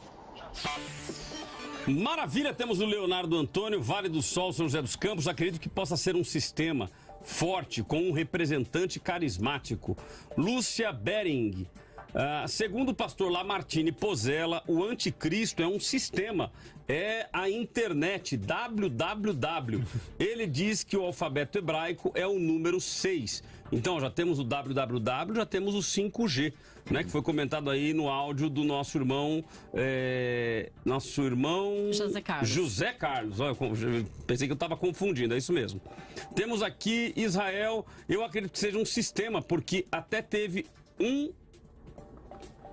[SPEAKER 4] Maravilha, temos o Leonardo Antônio, Vale do Sol, São José dos Campos. Acredito que possa ser um sistema forte, com um representante carismático. Lúcia Bering. Segundo o pastor Lamartine Pozella, o anticristo é um sistema, é a internet, www. Ele diz que o alfabeto hebraico é o número 6. Então, já temos o www, já temos o 5G, né, que foi comentado aí no áudio do nosso irmão
[SPEAKER 1] José Carlos.
[SPEAKER 4] José Carlos. Olha, pensei que eu estava confundindo, é isso mesmo. Temos aqui Israel, eu acredito que seja um sistema, porque até teve um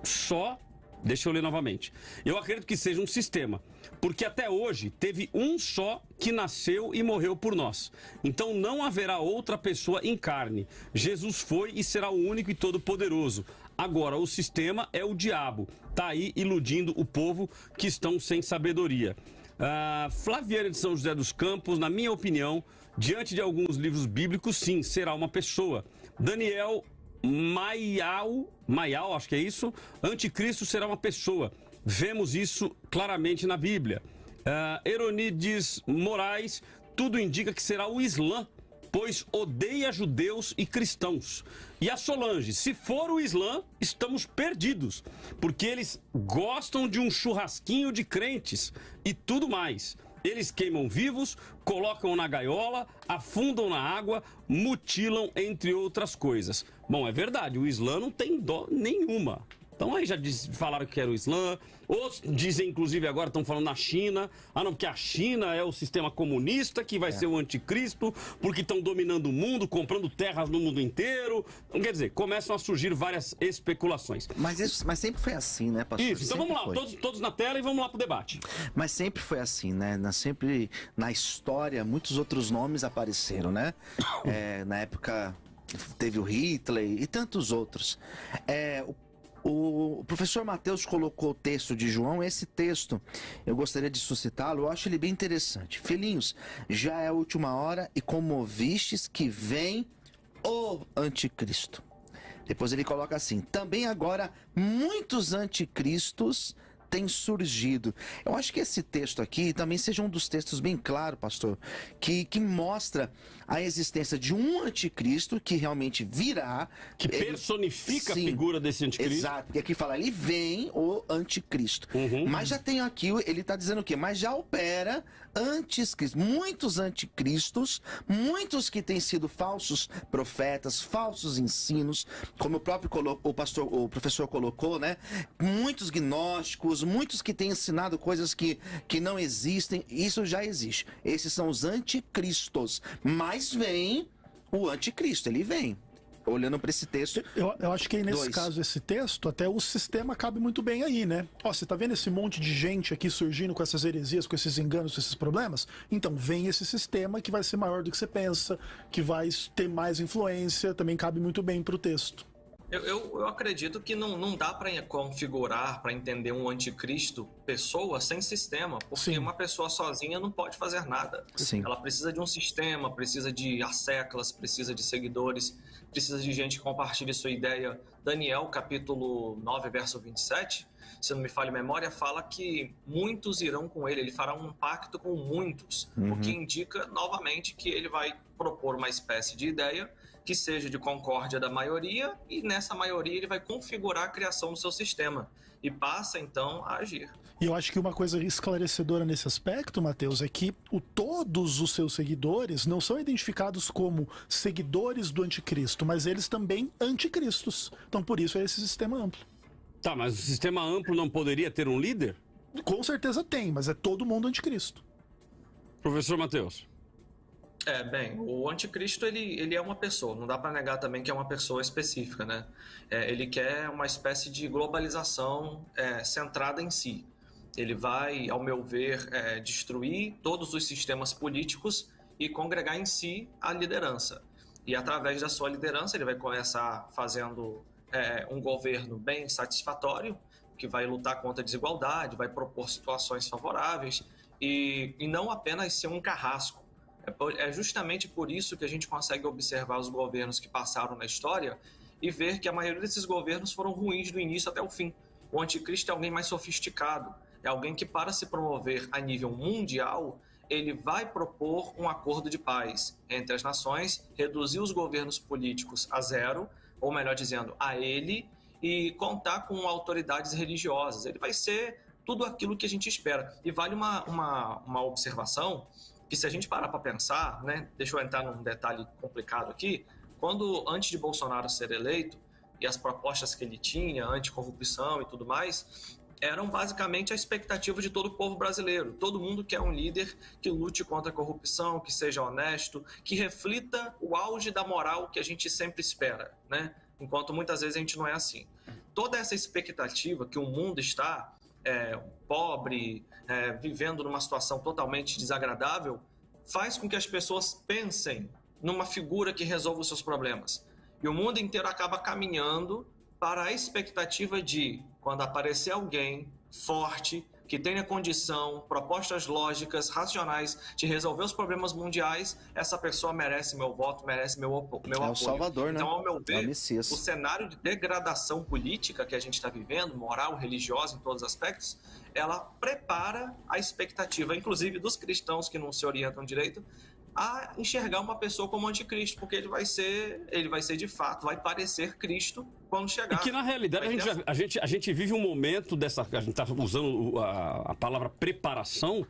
[SPEAKER 4] só, deixa eu ler novamente. Eu acredito que seja um sistema, porque até hoje teve um só que nasceu e morreu por nós. Então não haverá outra pessoa em carne. Jesus foi e será o único e todo-poderoso. Agora, o sistema é o diabo. Tá aí iludindo o povo que estão sem sabedoria. Flaviana de São José dos Campos, na minha opinião, diante de alguns livros bíblicos, sim, será uma pessoa. Daniel Maial, acho que é isso. Anticristo será uma pessoa. Vemos isso claramente na Bíblia. Eronides Moraes, tudo indica que será o Islã, pois odeia judeus e cristãos. E a Solange, se for o Islã, estamos perdidos, porque eles gostam de um churrasquinho de crentes e tudo mais. Eles queimam vivos, colocam na gaiola, afundam na água, mutilam, entre outras coisas. Bom, é verdade, o Islã não tem dó nenhuma. Então aí já falaram que era o Islã, outros dizem, inclusive agora estão falando na China, não, porque a China é o sistema comunista que vai ser o anticristo, porque estão dominando o mundo, comprando terras no mundo inteiro. Então, quer dizer, começam a surgir várias especulações.
[SPEAKER 6] Mas sempre foi assim, né, pastor?
[SPEAKER 4] Isso, então
[SPEAKER 6] sempre
[SPEAKER 4] vamos lá, todos na tela e vamos lá pro debate.
[SPEAKER 6] Mas sempre foi assim, né? Sempre na história, muitos outros nomes apareceram, né? Na época teve o Hitler e tantos outros. O professor Mateus colocou o texto de João. Esse texto, eu gostaria de suscitá-lo, eu acho ele bem interessante. Filhinhos, já é a última hora e como ouvistes que vem o anticristo. Depois ele coloca assim, também agora muitos anticristos têm surgido. Eu acho que esse texto aqui também seja um dos textos bem claro, pastor, que mostra a existência de um anticristo que realmente virá.
[SPEAKER 4] Que personifica a figura desse anticristo.
[SPEAKER 6] Exato, porque aqui fala, ele vem o anticristo. Mas já tem aqui, ele está dizendo o quê? Mas já opera anticristo, muitos anticristos, muitos que têm sido falsos profetas, falsos ensinos, como o próprio o professor colocou, né? Muitos gnósticos, muitos que têm ensinado coisas que não existem, isso já existe. Esses são os anticristos, mas vem o anticristo, ele vem. Olhando para esse texto.
[SPEAKER 5] Eu acho que aí nesse caso, esse texto, até o sistema cabe muito bem aí, né? Ó, você tá vendo esse monte de gente aqui surgindo com essas heresias, com esses enganos, com esses problemas? Então vem esse sistema que vai ser maior do que você pensa, que vai ter mais influência, também cabe muito bem pro texto.
[SPEAKER 7] Eu acredito que não dá para configurar, para entender um anticristo pessoa sem sistema, porque uma pessoa sozinha não pode fazer nada. Ela precisa de um sistema, precisa de asseclas, precisa de seguidores, precisa de gente que compartilhe sua ideia. Daniel, capítulo 9, verso 27, se não me falha a memória, fala que muitos irão com ele fará um pacto com muitos, o que indica novamente que ele vai propor uma espécie de ideia que seja de concórdia da maioria, e nessa maioria ele vai configurar a criação do seu sistema e passa então a agir.
[SPEAKER 5] E eu acho que uma coisa esclarecedora nesse aspecto, Mateus, é que todos os seus seguidores não são identificados como seguidores do anticristo, mas eles também anticristos. Então por isso é esse sistema amplo.
[SPEAKER 4] Tá, mas o sistema amplo não poderia ter um líder?
[SPEAKER 5] Com certeza tem, mas é todo mundo anticristo.
[SPEAKER 4] Professor Mateus.
[SPEAKER 7] Bem, o anticristo ele é uma pessoa, não dá para negar também que é uma pessoa específica, né? Ele quer uma espécie de globalização centrada em si. Ele vai, ao meu ver, destruir todos os sistemas políticos e congregar em si a liderança. E através da sua liderança ele vai começar fazendo um governo bem satisfatório, que vai lutar contra a desigualdade, vai propor situações favoráveis e não apenas ser um carrasco. É justamente por isso que a gente consegue observar os governos que passaram na história e ver que a maioria desses governos foram ruins do início até o fim. O anticristo é alguém mais sofisticado, é alguém que, para se promover a nível mundial, ele vai propor um acordo de paz entre as nações, reduzir os governos políticos a zero, ou melhor dizendo, a ele, e contar com autoridades religiosas. Ele vai ser tudo aquilo que a gente espera. E vale uma observação, que se a gente parar para pensar, né, deixa eu entrar num detalhe complicado aqui, quando antes de Bolsonaro ser eleito, e as propostas que ele tinha, anticorrupção e tudo mais, eram basicamente a expectativa de todo o povo brasileiro. Todo mundo quer um líder que lute contra a corrupção, que seja honesto, que reflita o auge da moral que a gente sempre espera, né? Enquanto muitas vezes a gente não é assim. Toda essa expectativa que o mundo está pobre, vivendo numa situação totalmente desagradável, faz com que as pessoas pensem numa figura que resolva os seus problemas. E o mundo inteiro acaba caminhando para a expectativa de, quando aparecer alguém forte, que tenha condição, propostas lógicas, racionais de resolver os problemas mundiais, essa pessoa merece meu voto, merece meu apoio.
[SPEAKER 6] É o Salvador, né?
[SPEAKER 7] Então, ao meu ver, o cenário de degradação política que a gente está vivendo, moral, religiosa, em todos os aspectos, ela prepara a expectativa, inclusive dos cristãos que não se orientam direito, a enxergar uma pessoa como anticristo, porque ele vai ser de fato, vai parecer Cristo quando chegar.
[SPEAKER 4] E que, na realidade, a gente vive um momento dessa... A gente está usando a palavra preparação,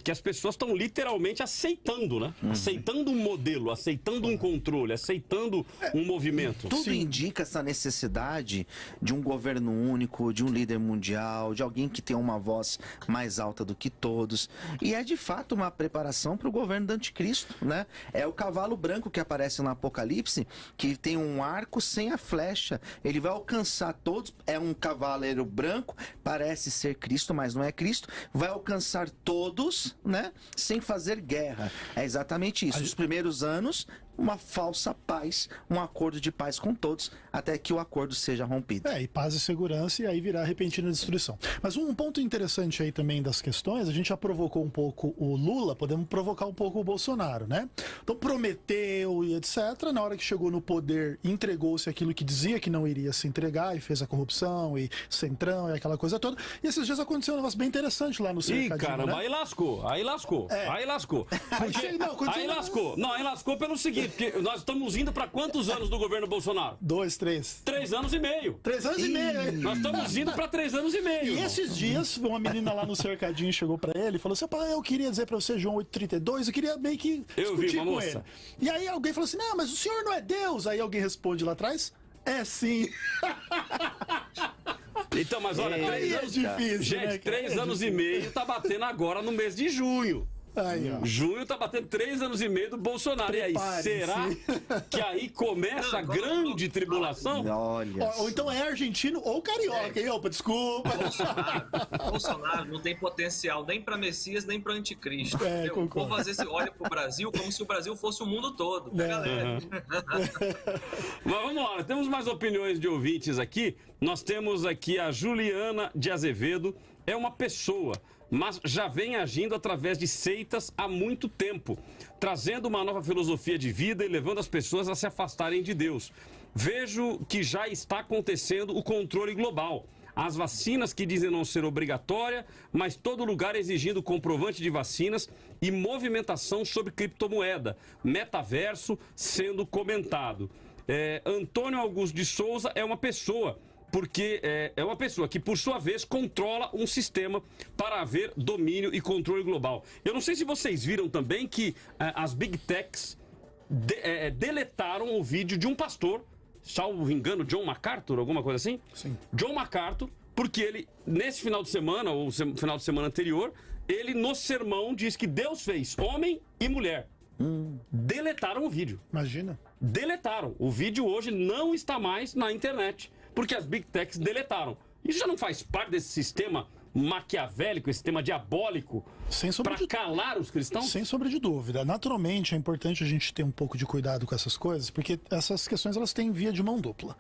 [SPEAKER 4] que as pessoas estão literalmente aceitando, né? Aceitando um modelo, aceitando um controle, aceitando um movimento.
[SPEAKER 6] Tudo indica essa necessidade de um governo único, de um líder mundial, de alguém que tenha uma voz mais alta do que todos. E é de fato uma preparação para o governo do anticristo, né? É o cavalo branco que aparece no Apocalipse, que tem um arco sem a flecha. Ele vai alcançar todos, é um cavaleiro branco, parece ser Cristo, mas não é Cristo. Vai alcançar todos, né, sem fazer guerra. É exatamente isso. Os primeiros anos, uma falsa paz, um acordo de paz com todos, até que o acordo seja rompido.
[SPEAKER 5] E paz e segurança, e aí virá repentina destruição. Mas um ponto interessante aí também das questões, a gente já provocou um pouco o Lula, podemos provocar um pouco o Bolsonaro, né? Então prometeu e etc, na hora que chegou no poder, entregou-se aquilo que dizia que não iria se entregar, e fez a corrupção, e centrão, e aquela coisa toda. E esses dias aconteceu um negócio bem interessante lá no cercadinho,
[SPEAKER 4] caramba,
[SPEAKER 5] né?
[SPEAKER 4] Aí lascou. Aí lascou. Aí lascou pelo seguinte, porque nós estamos indo para quantos anos do governo Bolsonaro?
[SPEAKER 5] 2, 3.
[SPEAKER 4] 3 anos e meio.
[SPEAKER 5] 3 anos e meio, hein?
[SPEAKER 4] Nós estamos indo para 3 anos e meio.
[SPEAKER 5] E esses dias, uma menina lá no cercadinho chegou pra ele e falou assim: pai, eu queria dizer pra você, João 8,32, eu queria meio que discutir com ele. E aí alguém falou assim: não, mas o senhor não é Deus. Aí alguém responde lá atrás: é sim.
[SPEAKER 4] Então, mas olha, 3 anos,
[SPEAKER 5] difícil,
[SPEAKER 4] gente,
[SPEAKER 5] né,
[SPEAKER 4] 3 anos e meio tá batendo agora no mês de junho.
[SPEAKER 5] Aí,
[SPEAKER 4] junho tá batendo 3 anos e meio do Bolsonaro. E aí, será que aí começa a grande tribulação?
[SPEAKER 6] Olha.
[SPEAKER 5] Ou então é argentino ou carioca, hein? Opa, desculpa.
[SPEAKER 7] Bolsonaro não tem potencial nem para Messias, nem para anticristo.
[SPEAKER 5] Concordo.
[SPEAKER 7] O povo às vezes olha pro Brasil como se o Brasil fosse o mundo todo. Galera.
[SPEAKER 4] Mas vamos lá, temos mais opiniões de ouvintes aqui. Nós temos aqui a Juliana de Azevedo. É uma pessoa, mas já vem agindo através de seitas há muito tempo, trazendo uma nova filosofia de vida e levando as pessoas a se afastarem de Deus. Vejo que já está acontecendo o controle global. As vacinas que dizem não ser obrigatória, mas todo lugar exigindo comprovante de vacinas e movimentação sobre criptomoeda, metaverso sendo comentado. Antônio Augusto de Souza é uma pessoa, porque é uma pessoa que, por sua vez, controla um sistema para haver domínio e controle global. Eu não sei se vocês viram também que as Big Techs deletaram o vídeo de um pastor, salvo engano, John MacArthur, alguma coisa assim?
[SPEAKER 5] Sim.
[SPEAKER 4] John MacArthur, porque ele, nesse final de semana, ou final de semana anterior, ele, no sermão, diz que Deus fez homem e mulher. Deletaram o vídeo.
[SPEAKER 5] Imagina.
[SPEAKER 4] Deletaram. O vídeo hoje não está mais na internet, porque as Big Techs deletaram. Isso já não faz parte desse sistema maquiavélico, esse sistema diabólico para calar os cristãos?
[SPEAKER 5] Sem sombra de dúvida. Naturalmente, é importante a gente ter um pouco de cuidado com essas coisas, porque essas questões elas têm via de mão dupla.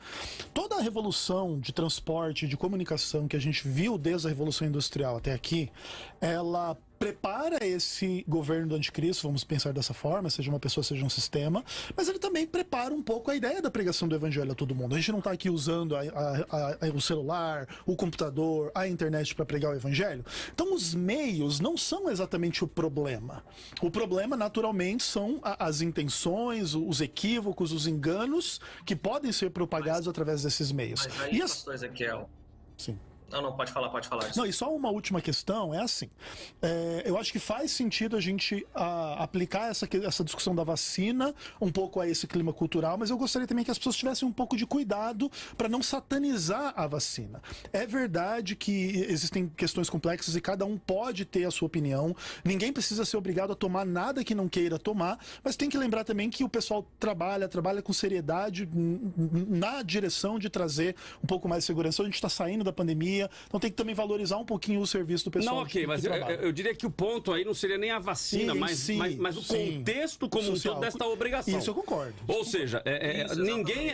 [SPEAKER 5] Toda a revolução de transporte, de comunicação que a gente viu desde a Revolução Industrial até aqui, ela prepara esse governo do anticristo, vamos pensar dessa forma, seja uma pessoa, seja um sistema, mas ele também prepara um pouco a ideia da pregação do evangelho a todo mundo. A gente não está aqui usando o celular, o computador, a internet para pregar o evangelho. Então os meios não são exatamente o problema. O problema, naturalmente, são as intenções, os equívocos, os enganos que podem ser propagados através desses meios.
[SPEAKER 7] Mas aí, pastor Ezequiel...
[SPEAKER 5] Sim.
[SPEAKER 7] Não, pode falar.
[SPEAKER 5] Não, e só uma última questão, é assim, eu acho que faz sentido a gente aplicar essa discussão da vacina um pouco a esse clima cultural, mas eu gostaria também que as pessoas tivessem um pouco de cuidado para não satanizar a vacina. É verdade que existem questões complexas e cada um pode ter a sua opinião, ninguém precisa ser obrigado a tomar nada que não queira tomar, mas tem que lembrar também que o pessoal trabalha com seriedade na direção de trazer um pouco mais de segurança. A gente está saindo da pandemia, então tem que também valorizar um pouquinho o serviço do pessoal.
[SPEAKER 4] Não, ok, mas eu diria que o ponto aí não seria nem a vacina, mas o contexto como um todo desta obrigação.
[SPEAKER 5] Isso eu concordo.
[SPEAKER 4] Ou seja,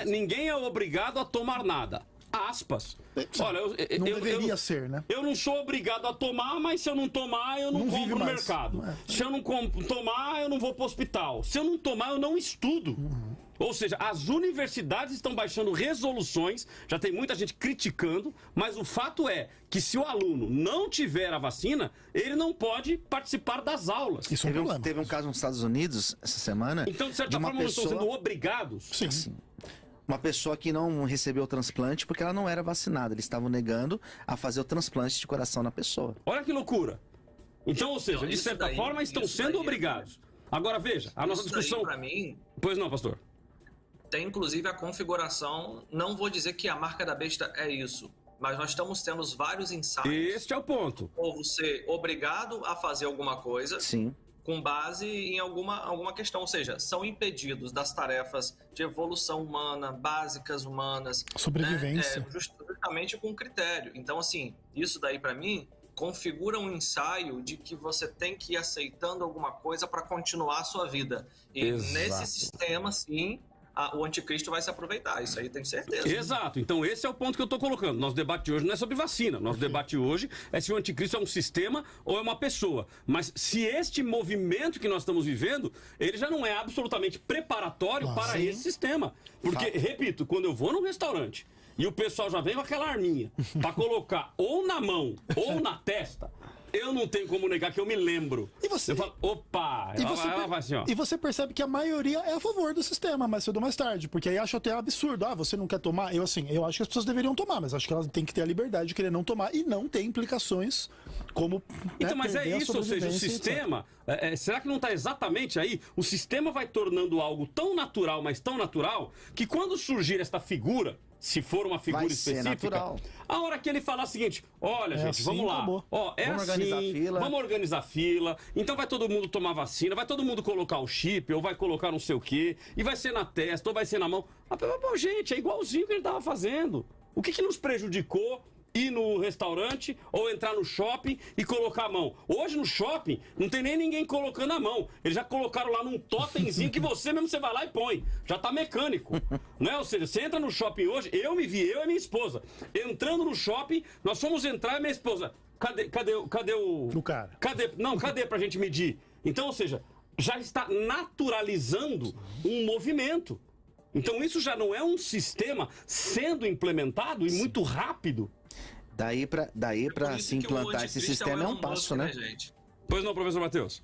[SPEAKER 4] ninguém é obrigado a tomar nada. Aspas. Olha,
[SPEAKER 5] não deveria ser, né?
[SPEAKER 4] Eu não sou obrigado a tomar, mas se eu não tomar, eu não compro no mercado. Se eu não tomar, eu não vou para o hospital. Se eu não tomar, eu não estudo. Ou seja, as universidades estão baixando resoluções, já tem muita gente criticando, mas o fato é que se o aluno não tiver a vacina, ele não pode participar das aulas.
[SPEAKER 6] Isso teve um caso nos Estados Unidos essa semana.
[SPEAKER 4] Então, de certa forma, não estão sendo obrigados?
[SPEAKER 6] Sim. uma pessoa que não recebeu o transplante porque ela não era vacinada. Eles estavam negando a fazer o transplante de coração na pessoa.
[SPEAKER 4] Olha que loucura. Então, ou seja, de certa forma estão sendo obrigados. Agora veja, a nossa discussão...
[SPEAKER 7] Para mim...
[SPEAKER 4] Pois não, pastor?
[SPEAKER 7] Tem inclusive a configuração, não vou dizer que a marca da besta é isso, mas nós estamos tendo vários ensaios.
[SPEAKER 4] Este é o ponto.
[SPEAKER 7] Ou você obrigado a fazer alguma coisa.
[SPEAKER 6] Sim.
[SPEAKER 7] Com base em alguma questão, ou seja, são impedidos das tarefas de evolução humana, básicas humanas.
[SPEAKER 5] Sobrevivência.
[SPEAKER 7] Né? Justamente com critério. Então, assim, isso daí para mim configura um ensaio de que você tem que ir aceitando alguma coisa para continuar a sua vida. E
[SPEAKER 4] Exato.
[SPEAKER 7] Nesse sistema, sim, o anticristo vai se aproveitar, isso aí tem certeza.
[SPEAKER 4] Exato, então esse é o ponto que eu estou colocando. Nosso debate hoje não é sobre vacina, nosso debate hoje é se o anticristo é um sistema ou é uma pessoa. Mas se este movimento que nós estamos vivendo, ele já não é absolutamente preparatório para esse sistema. Porque, repito, quando eu vou num restaurante e o pessoal já vem com aquela arminha para colocar ou na mão ou na testa, eu não tenho como negar que eu me lembro.
[SPEAKER 5] E você?
[SPEAKER 4] Eu falo, opa, ela vai assim, ó.
[SPEAKER 5] E você percebe que a maioria é a favor do sistema, mais cedo ou mais tarde. Porque aí acho até absurdo. Ah, você não quer tomar? Eu acho que as pessoas deveriam tomar, mas acho que elas têm que ter a liberdade de querer não tomar e não ter implicações como.
[SPEAKER 4] Então, mas é isso, ou seja, o sistema. Será que não está exatamente aí? O sistema vai tornando algo tão natural, mas tão natural, que quando surgir esta figura. Se for uma figura específica, a hora que ele falar o seguinte, olha, gente, assim, vamos lá, vamos vamos organizar fila, então vai todo mundo tomar vacina, vai todo mundo colocar o chip, ou vai colocar não sei o quê, e vai ser na testa, ou vai ser na mão. Gente, é igualzinho que ele estava fazendo. O que nos prejudicou ir no restaurante ou entrar no shopping e colocar a mão? Hoje no shopping não tem nem ninguém colocando a mão. Eles já colocaram lá num totemzinho que você vai lá e põe. Já tá mecânico. Né? Ou seja, você entra no shopping hoje, eu e minha esposa. Entrando no shopping, nós fomos entrar e minha esposa. Cadê o
[SPEAKER 5] cara?
[SPEAKER 4] Cadê pra gente medir? Então, ou seja, já está naturalizando um movimento. Então isso já não é um sistema sendo implementado e muito rápido.
[SPEAKER 6] Daí pra se implantar esse sistema é um passo, né?
[SPEAKER 7] Gente?
[SPEAKER 4] Pois não, professor Matheus?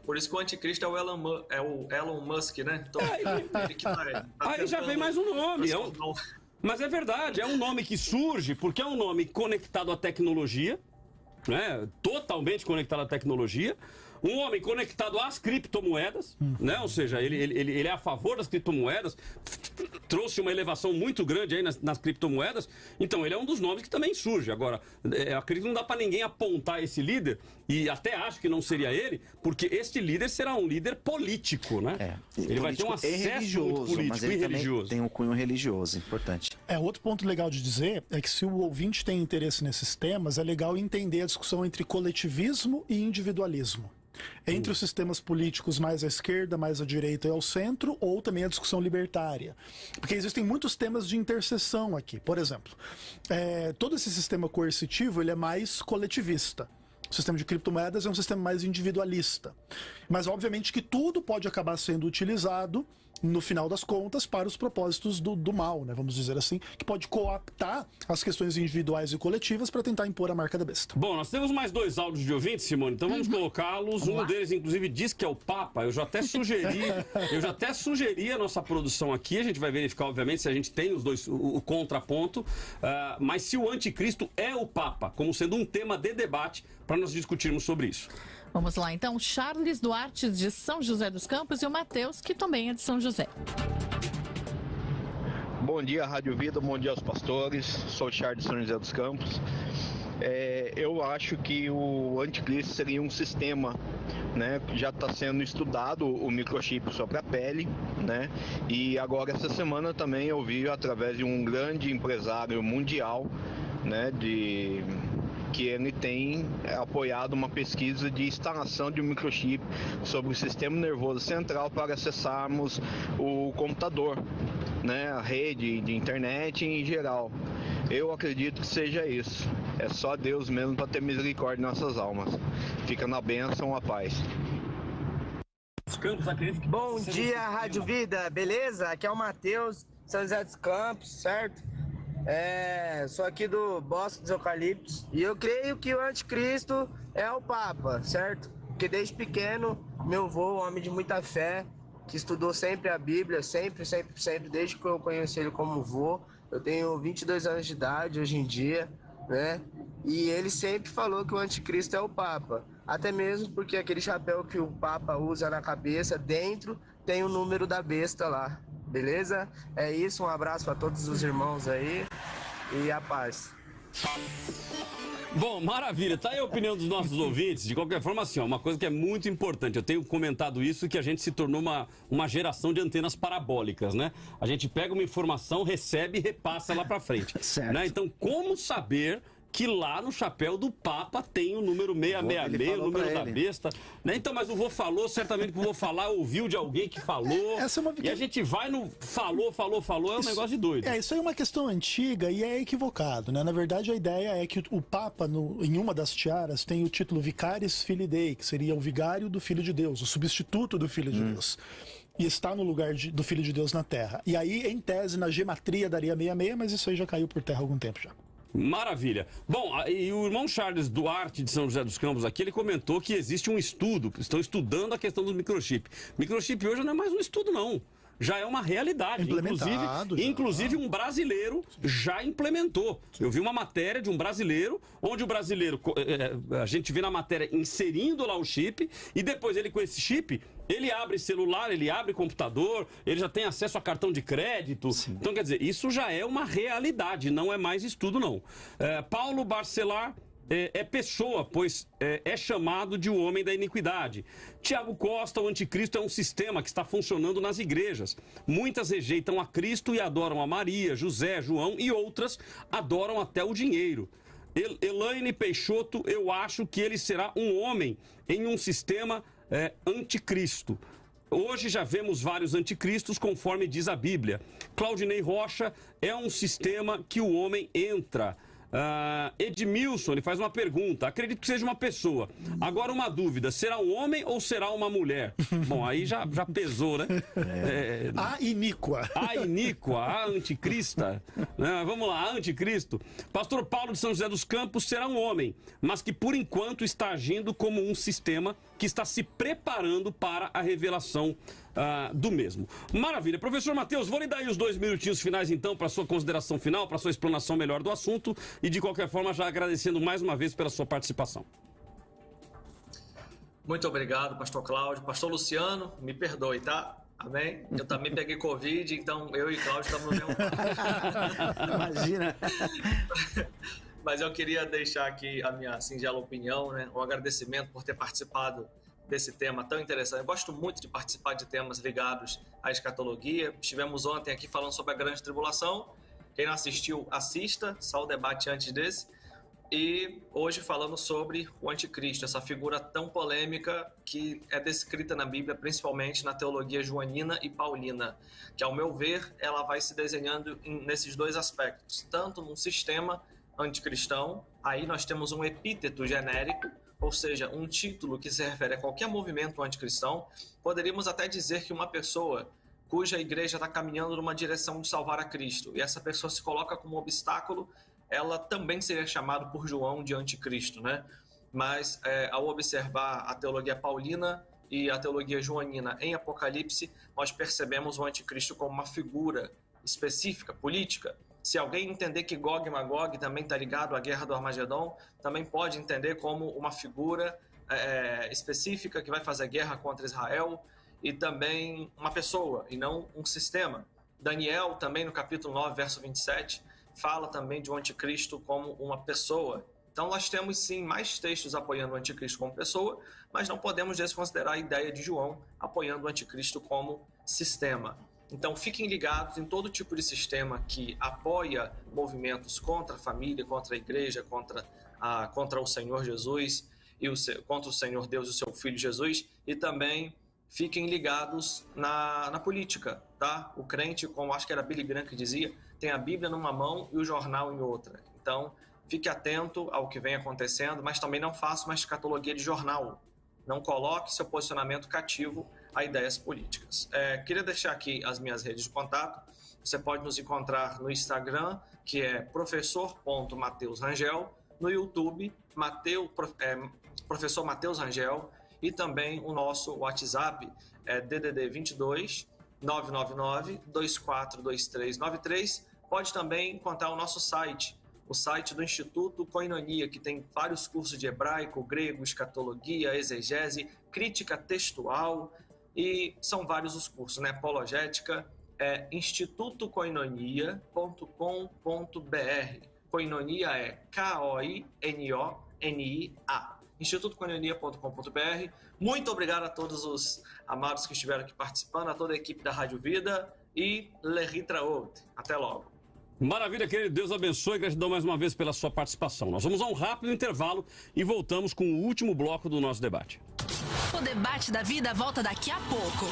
[SPEAKER 7] Por isso que o anticristo é o Elon Musk, né? Então,
[SPEAKER 4] aí já vem mais um nome. Mas é verdade, é um nome que surge porque é um nome conectado à tecnologia, né? Totalmente conectado à tecnologia. Um homem conectado às criptomoedas, né? Ou seja, ele é a favor das criptomoedas, trouxe uma elevação muito grande aí nas criptomoedas, então ele é um dos nomes que também surge. Agora, eu acredito que não dá para ninguém apontar esse líder, e até acho que não seria ele, porque este líder será um líder político, né? Ele vai ter um acesso muito político
[SPEAKER 6] mas ele
[SPEAKER 4] e religioso.
[SPEAKER 6] Tem um cunho religioso, importante.
[SPEAKER 5] Outro ponto legal de dizer é que se o ouvinte tem interesse nesses temas, é legal entender a discussão entre coletivismo e individualismo. Entre os sistemas políticos mais à esquerda, mais à direita e ao centro, ou também a discussão libertária. Porque existem muitos temas de interseção aqui. Por exemplo, todo esse sistema coercitivo ele é mais coletivista. O sistema de criptomoedas é um sistema mais individualista. Mas, obviamente, que tudo pode acabar sendo utilizado, no final das contas, para os propósitos do mal, né? Vamos dizer assim, que pode coaptar as questões individuais e coletivas para tentar impor a marca da besta.
[SPEAKER 4] Bom, nós temos mais 2 áudios de ouvintes, Simone, então vamos colocá-los. Um deles, inclusive, diz que é o Papa. Eu já até sugeri a nossa produção aqui. A gente vai verificar, obviamente, se a gente tem os dois, o contraponto. Mas se o anticristo é o Papa, como sendo um tema de debate para nós discutirmos sobre isso.
[SPEAKER 1] Vamos lá, então, Charles Duarte de São José dos Campos e o Matheus, que também é de São José.
[SPEAKER 13] Bom dia, Rádio Vida, bom dia aos pastores, sou o Charles de São José dos Campos. Eu acho que o anticristo seria um sistema, né? Já está sendo estudado o microchip sobre a pele, né? E agora essa semana também eu vi através de um grande empresário mundial, né? Que ele tem apoiado uma pesquisa de instalação de um microchip sobre o sistema nervoso central para acessarmos o computador, né, a rede de internet em geral. Eu acredito que seja isso. É só Deus mesmo para ter misericórdia de nossas almas. Fica na bênção, a paz.
[SPEAKER 14] Bom dia, Rádio Vida, beleza? Aqui é o Matheus, São José dos Campos, certo? Sou aqui do Bosque dos Eucaliptos e eu creio que o anticristo é o Papa, certo? Porque desde pequeno, meu avô, homem de muita fé, que estudou sempre a Bíblia, sempre, desde que eu conheci ele como vô. Eu tenho 22 anos de idade hoje em dia, né? E ele sempre falou que o anticristo é o Papa. Até mesmo porque aquele chapéu que o Papa usa na cabeça, dentro tem o número da besta lá. Beleza? É isso, um abraço para todos os irmãos aí e a paz.
[SPEAKER 4] Bom, maravilha. Tá aí a opinião dos nossos ouvintes. De qualquer forma, assim, ó, uma coisa que é muito importante. Eu tenho comentado isso, que a gente se tornou uma geração de antenas parabólicas, né? A gente pega uma informação, recebe e repassa lá pra frente.
[SPEAKER 5] Certo.
[SPEAKER 4] Né? Então, como saber que lá no chapéu do Papa tem o número 666, o número da besta, né? Então, mas o vô falou, certamente que o vô falar, ouviu de alguém que falou, e a gente vai no falou, é um negócio de doido.
[SPEAKER 5] Isso aí é uma questão antiga e é equivocado, né? Na verdade, a ideia é que o Papa, em uma das tiaras, tem o título Vicaris Filii Dei, que seria o vigário do Filho de Deus, o substituto do Filho de Deus. E está no lugar do Filho de Deus na Terra. E aí, em tese, na gematria daria 66, mas isso aí já caiu por terra há algum tempo já.
[SPEAKER 4] Maravilha. Bom, e o irmão Charles Duarte de São José dos Campos aqui, ele comentou que existe um estudo, estão estudando a questão do microchip. Microchip hoje não é mais um estudo, não. Já é uma realidade. Inclusive um brasileiro já implementou. Eu vi uma matéria de um brasileiro, onde o brasileiro, a gente vê na matéria inserindo lá o chip, e depois ele com esse chip, ele abre celular, ele abre computador, ele já tem acesso a cartão de crédito. Sim. Então, quer dizer, isso já é uma realidade, não é mais estudo, não. Paulo Barcelar é pessoa, pois é chamado de o homem da iniquidade. Tiago Costa, o anticristo é um sistema que está funcionando nas igrejas. Muitas rejeitam a Cristo e adoram a Maria, José, João, e outras adoram até o dinheiro. Elaine Peixoto, eu acho que ele será um homem em um sistema anticristo. Hoje já vemos vários anticristos, conforme diz a Bíblia. Claudinei Rocha, é um sistema que o homem entra. Edmilson, ele faz uma pergunta. Acredito que seja uma pessoa. Agora uma dúvida, será um homem ou será uma mulher? Bom, aí já pesou, né?
[SPEAKER 5] A iníqua.
[SPEAKER 4] A iníqua, a anticrista. Vamos lá, a anticristo. Pastor Paulo de São José dos Campos será um homem, mas que por enquanto está agindo como um sistema que está se preparando para a revelação do mesmo. Maravilha. Professor Mateus, vou lhe dar aí os 2 minutinhos finais, então, para sua consideração final, para sua explanação melhor do assunto e, de qualquer forma, já agradecendo mais uma vez pela sua participação.
[SPEAKER 7] Muito obrigado, pastor Cláudio. Pastor Luciano, me perdoe, tá? Amém? Eu também peguei Covid, então eu e Cláudio estamos no mesmo...
[SPEAKER 6] Imagina.
[SPEAKER 7] Mas eu queria deixar aqui a minha singela opinião, né? Um agradecimento por ter participado desse tema tão interessante. Eu gosto muito de participar de temas ligados à escatologia. Estivemos ontem aqui falando sobre a grande tribulação. Quem não assistiu, assista, só o debate antes desse. E hoje falando sobre o anticristo, essa figura tão polêmica que é descrita na Bíblia, principalmente na teologia joanina e paulina, que, ao meu ver, ela vai se desenhando nesses dois aspectos, tanto num sistema anticristão, aí nós temos um epíteto genérico, ou seja, um título que se refere a qualquer movimento anticristão. Poderíamos até dizer que uma pessoa cuja igreja está caminhando numa direção de salvar a Cristo, e essa pessoa se coloca como obstáculo, ela também seria chamada por João de anticristo, né? Mas ao observar a teologia paulina e a teologia joanina em Apocalipse, nós percebemos o anticristo como uma figura específica, política. Se alguém entender que Gog e Magog também está ligado à guerra do Armagedon, também pode entender como uma figura específica que vai fazer guerra contra Israel, e também uma pessoa, e não um sistema. Daniel, também no capítulo 9, verso 27, fala também de um anticristo como uma pessoa. Então nós temos sim mais textos apoiando o anticristo como pessoa, mas não podemos desconsiderar a ideia de João apoiando o anticristo como sistema. Então fiquem ligados em todo tipo de sistema que apoia movimentos contra a família, contra a igreja, contra o Senhor Jesus, contra o Senhor Deus e o seu Filho Jesus, e também fiquem ligados na política, tá? O crente, como acho que era Billy Graham que dizia, tem a Bíblia numa mão e o jornal em outra. Então fique atento ao que vem acontecendo, mas também não faça uma escatologia de jornal. Não coloque seu posicionamento cativo a ideias políticas. Queria deixar aqui as minhas redes de contato. Você pode nos encontrar no Instagram, que é professor.Mateus Rangel, no YouTube, Professor Mateus Rangel, e também o nosso WhatsApp é DDD 22 999 242393. Pode também encontrar o nosso site, o site do Instituto Koinonia, que tem vários cursos de hebraico, grego, escatologia, exegese, crítica textual, e são vários os cursos, né? Apologética, é institutokoinonia.com.br. Koinonia é K-O-I-N-O-N-I-A. institutokoinonia.com.br. Muito obrigado a todos os amados que estiveram aqui participando, a toda a equipe da Rádio Vida e Leritra-Out. Até logo.
[SPEAKER 4] Maravilha, querido. Deus abençoe e gratidão mais uma vez pela sua participação. Nós vamos a um rápido intervalo e voltamos com o último bloco do nosso debate.
[SPEAKER 2] O debate da vida volta daqui a pouco.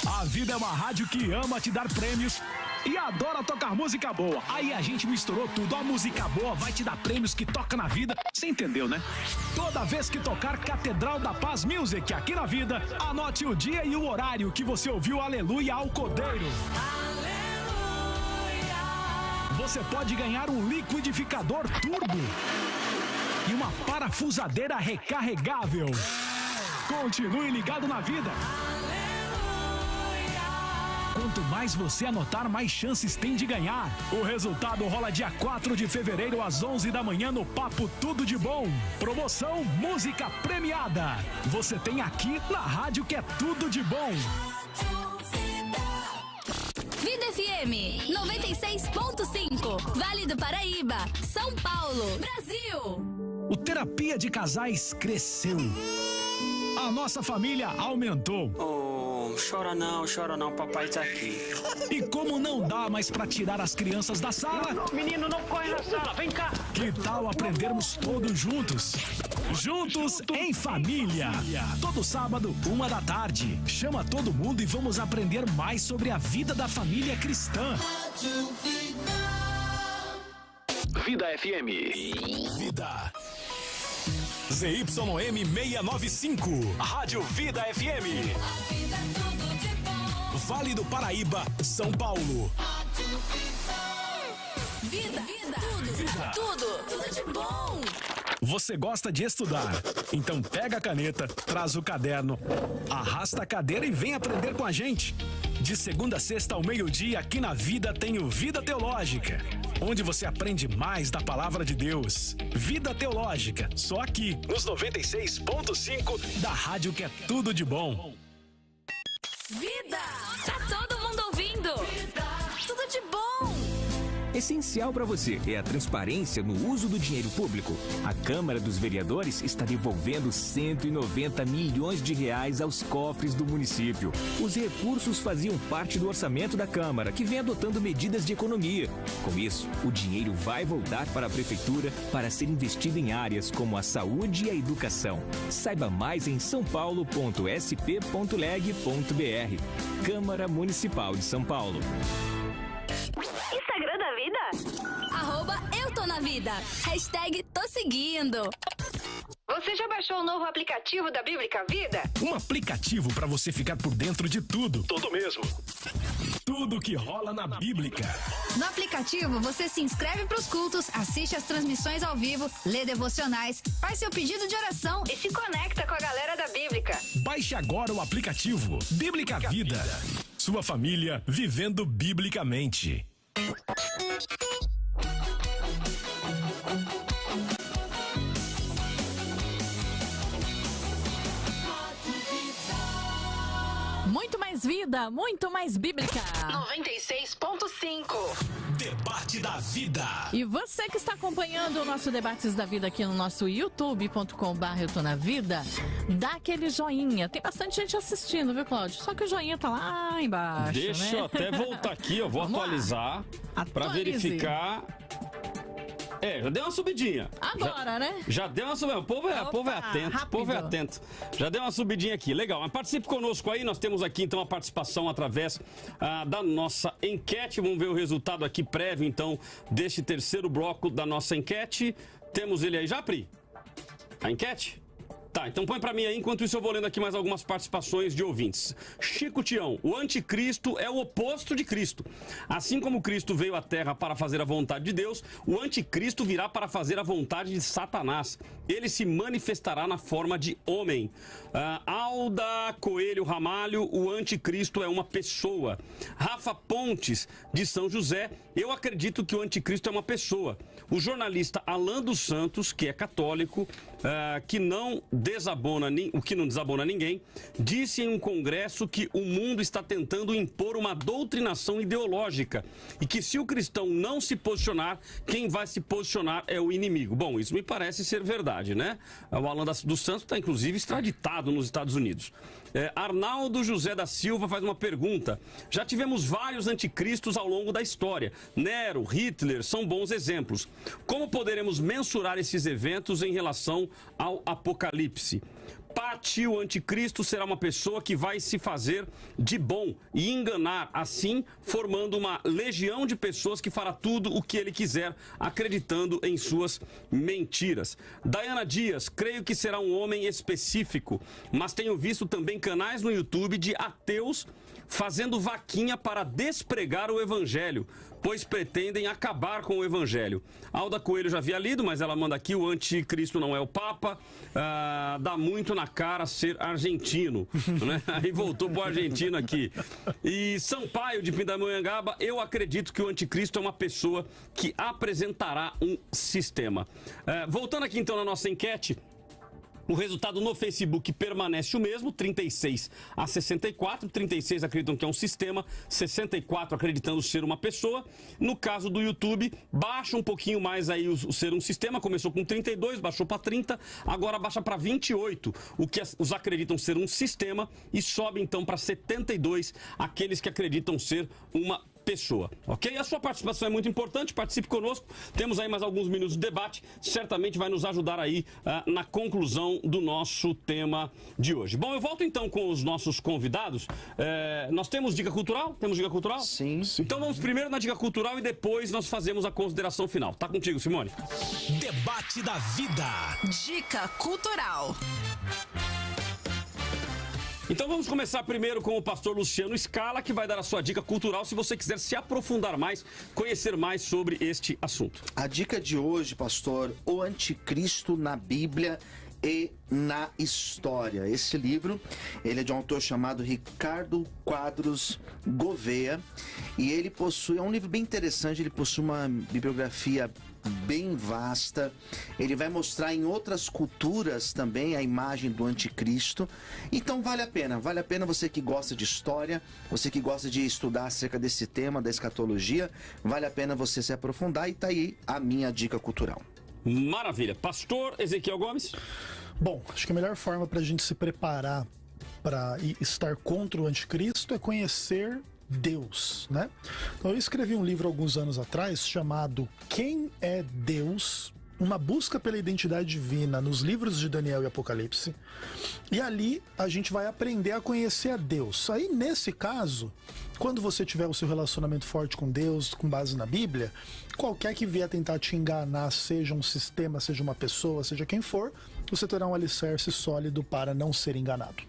[SPEAKER 3] A Vida é uma rádio que ama te dar prêmios e adora tocar música boa. Aí a gente misturou tudo. A música boa vai te dar prêmios que toca na vida. Você entendeu, né? Toda vez que tocar Catedral da Paz Music aqui na Vida, anote o dia e o horário que você ouviu Aleluia ao Cordeiro. Você pode ganhar um liquidificador turbo e uma parafusadeira recarregável. Continue ligado na Vida. Quanto mais você anotar, mais chances tem de ganhar. O resultado rola dia 4 de fevereiro às 11 da manhã no Papo Tudo de Bom. Promoção Música Premiada. Você tem aqui na rádio que é tudo de bom.
[SPEAKER 9] Vida FM 96.5. Vale do Paraíba, São Paulo, Brasil.
[SPEAKER 3] O Terapia de Casais cresceu. A nossa família aumentou.
[SPEAKER 21] Chora não, papai tá aqui.
[SPEAKER 3] E como não dá mais pra tirar as crianças da sala...
[SPEAKER 21] Menino, não corre na sala, vem cá.
[SPEAKER 3] Que tal aprendermos todos juntos? Juntos em família. Todo sábado, 1h. Chama todo mundo e vamos aprender mais sobre a vida da família cristã.
[SPEAKER 20] Vida FM. Vida. ZYM 695. Rádio Vida FM. Vale do Paraíba, São Paulo.
[SPEAKER 9] Vida. Tudo de bom.
[SPEAKER 3] Você gosta de estudar? Então pega a caneta, traz o caderno, arrasta a cadeira e vem aprender com a gente. De segunda a sexta ao meio-dia, aqui na Vida tem o Vida Teológica, onde você aprende mais da Palavra de Deus. Vida Teológica, só aqui, nos 96.5 da rádio que é tudo de bom.
[SPEAKER 9] Vida! Tá todo mundo ouvindo! Vida. Tudo de bom!
[SPEAKER 15] Essencial para você é a transparência no uso do dinheiro público. A Câmara dos Vereadores está devolvendo 190 milhões de reais aos cofres do município. Os recursos faziam parte do orçamento da Câmara, que vem adotando medidas de economia. Com isso, o dinheiro vai voltar para a Prefeitura para ser investido em áreas como a saúde e a educação. Saiba mais em saopaulo.sp.leg.br. Câmara Municipal de São Paulo.
[SPEAKER 9] Instagram da Vida? @EuToNaVida. #tô seguindo.
[SPEAKER 16] Você já baixou o novo aplicativo da Bíblica Vida?
[SPEAKER 3] Um aplicativo para você ficar por dentro de tudo. Tudo mesmo. Tudo que rola na Bíblica.
[SPEAKER 11] No aplicativo, você se inscreve para os cultos, assiste as transmissões ao vivo, lê devocionais, faz seu pedido de oração
[SPEAKER 16] e se conecta com a galera da Bíblica.
[SPEAKER 3] Baixe agora o aplicativo Bíblica Vida. Sua família vivendo biblicamente.
[SPEAKER 1] Muito mais vida, muito mais bíblica.
[SPEAKER 16] 96.5.
[SPEAKER 20] Debate da Vida.
[SPEAKER 1] E você que está acompanhando o nosso Debates da Vida aqui no nosso youtube.com/eutonavida, dá aquele joinha. Tem bastante gente assistindo, viu, Cláudio? Só que o joinha tá lá embaixo.
[SPEAKER 4] Deixa eu até voltar aqui, eu vou atualizar para verificar. Já deu uma subidinha.
[SPEAKER 1] Agora, né?
[SPEAKER 4] Já deu uma subidinha. O povo é atento.
[SPEAKER 1] Rápido.
[SPEAKER 4] O povo é atento. Já deu uma subidinha aqui. Legal. Mas participe conosco aí. Nós temos aqui, então, a participação através da nossa enquete. Vamos ver o resultado aqui prévio, então, deste terceiro bloco da nossa enquete. Temos ele aí já, Pri? A enquete? Tá, então põe pra mim aí, enquanto isso eu vou lendo aqui mais algumas participações de ouvintes. Chico Tião, o anticristo é o oposto de Cristo. Assim como Cristo veio à Terra para fazer a vontade de Deus, o anticristo virá para fazer a vontade de Satanás. Ele se manifestará na forma de homem. Alda Coelho Ramalho, o anticristo é uma pessoa. Rafa Pontes, de São José, eu acredito que o anticristo é uma pessoa. O jornalista Alan dos Santos, que é católico, o que não desabona ninguém, disse em um congresso que o mundo está tentando impor uma doutrinação ideológica e que se o cristão não se posicionar, quem vai se posicionar é o inimigo. Bom, isso me parece ser verdade, né? O Alan dos Santos está inclusive extraditado nos Estados Unidos. Arnaldo José da Silva faz uma pergunta. Já tivemos vários anticristos ao longo da história. Nero, Hitler são bons exemplos. Como poderemos mensurar esses eventos em relação ao Apocalipse? Pati, o anticristo será uma pessoa que vai se fazer de bom e enganar, assim formando uma legião de pessoas que fará tudo o que ele quiser, acreditando em suas mentiras. Dayana Dias, creio que será um homem específico, mas tenho visto também canais no YouTube de ateus fazendo vaquinha para despregar o evangelho, pois pretendem acabar com o evangelho. Alda Coelho já havia lido, mas ela manda aqui, o anticristo não é o Papa, dá muito na cara ser argentino, né? Aí voltou pro argentino aqui. E Sampaio, de Pindamonhangaba, eu acredito que o anticristo é uma pessoa que apresentará um sistema. Voltando aqui então na nossa enquete, o resultado no Facebook permanece o mesmo, 36 a 64, 36 acreditam que é um sistema, 64 acreditando ser uma pessoa. No caso do YouTube, baixa um pouquinho mais aí o ser um sistema, começou com 32, baixou para 30, agora baixa para 28, o que os acreditam ser um sistema, e sobe então para 72 aqueles que acreditam ser uma pessoa, ok? A sua participação é muito importante, participe conosco, temos aí mais alguns minutos de debate, certamente vai nos ajudar aí na conclusão do nosso tema de hoje. Bom, eu volto então com os nossos convidados. Nós temos dica cultural? Temos dica cultural?
[SPEAKER 6] Sim.
[SPEAKER 4] Então vamos primeiro na dica cultural e depois nós fazemos a consideração final. Tá contigo, Simone?
[SPEAKER 20] Debate da vida.
[SPEAKER 2] Dica cultural.
[SPEAKER 4] Então vamos começar primeiro com o pastor Luciano Scala, que vai dar a sua dica cultural se você quiser se aprofundar mais, conhecer mais sobre este assunto.
[SPEAKER 6] A dica de hoje, pastor, o anticristo na Bíblia e na história. Esse livro, ele é de um autor chamado Ricardo Quadros Gouveia, e ele possui, é um livro bem interessante, ele possui uma bibliografia bem vasta, ele vai mostrar em outras culturas também a imagem do anticristo, então vale a pena você que gosta de história, você que gosta de estudar acerca desse tema da escatologia, vale a pena você se aprofundar, e tá aí a minha dica cultural.
[SPEAKER 4] Maravilha. Pastor Ezequiel Gomes?
[SPEAKER 5] Bom, acho que a melhor forma para a gente se preparar para estar contra o anticristo é conhecer Deus, né? Então eu escrevi um livro alguns anos atrás chamado Quem é Deus? Uma busca pela identidade divina nos livros de Daniel e Apocalipse. E ali a gente vai aprender a conhecer a Deus. Aí nesse caso, quando você tiver o seu relacionamento forte com Deus, com base na Bíblia, qualquer que vier tentar te enganar, seja um sistema, seja uma pessoa, seja quem for, você terá um alicerce sólido para não ser enganado.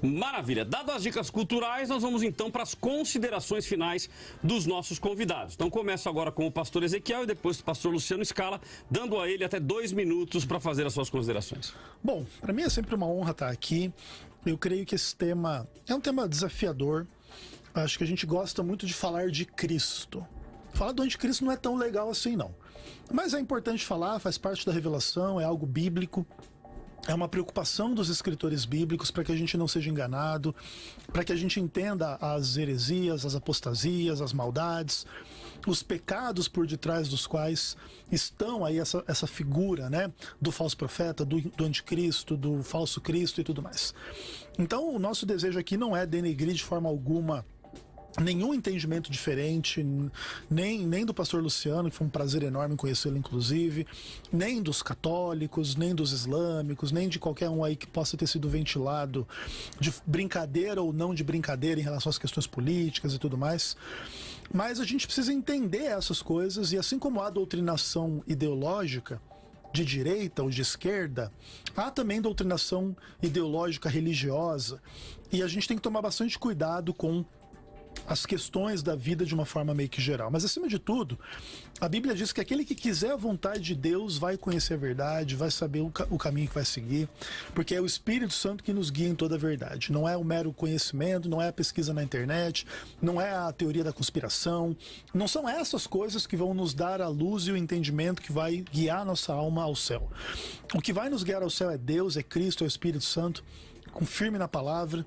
[SPEAKER 4] Maravilha. Dadas as dicas culturais, nós vamos então para as considerações finais dos nossos convidados. Então começo agora com o pastor Ezequiel e depois o pastor Luciano Scala, dando a ele até 2 minutos para fazer as suas considerações.
[SPEAKER 5] Bom, para mim é sempre uma honra estar aqui. Eu creio que esse tema é um tema desafiador. Acho que a gente gosta muito de falar de Cristo. Falar do anticristo não é tão legal assim, não. Mas é importante falar, faz parte da revelação, é algo bíblico. É uma preocupação dos escritores bíblicos para que a gente não seja enganado, para que a gente entenda as heresias, as apostasias, as maldades, os pecados por detrás dos quais estão aí essa figura, né, do falso profeta, do anticristo, do falso Cristo e tudo mais. Então o nosso desejo aqui não é denegrir de forma alguma nenhum entendimento diferente, nem do pastor Luciano, que foi um prazer enorme conhecê-lo inclusive, nem dos católicos, nem dos islâmicos, nem de qualquer um aí que possa ter sido ventilado de brincadeira ou não de brincadeira em relação às questões políticas e tudo mais. Mas a gente precisa entender essas coisas, e assim como há doutrinação ideológica, de direita ou de esquerda, há também doutrinação ideológica religiosa, e a gente tem que tomar bastante cuidado com as questões da vida de uma forma meio que geral. Mas, acima de tudo, a Bíblia diz que aquele que quiser a vontade de Deus vai conhecer a verdade, vai saber o caminho que vai seguir, porque é o Espírito Santo que nos guia em toda a verdade. Não é o mero conhecimento, não é a pesquisa na internet, não é a teoria da conspiração, não são essas coisas que vão nos dar a luz e o entendimento que vai guiar nossa alma ao céu. O que vai nos guiar ao céu é Deus, é Cristo, é o Espírito Santo, confirme na palavra.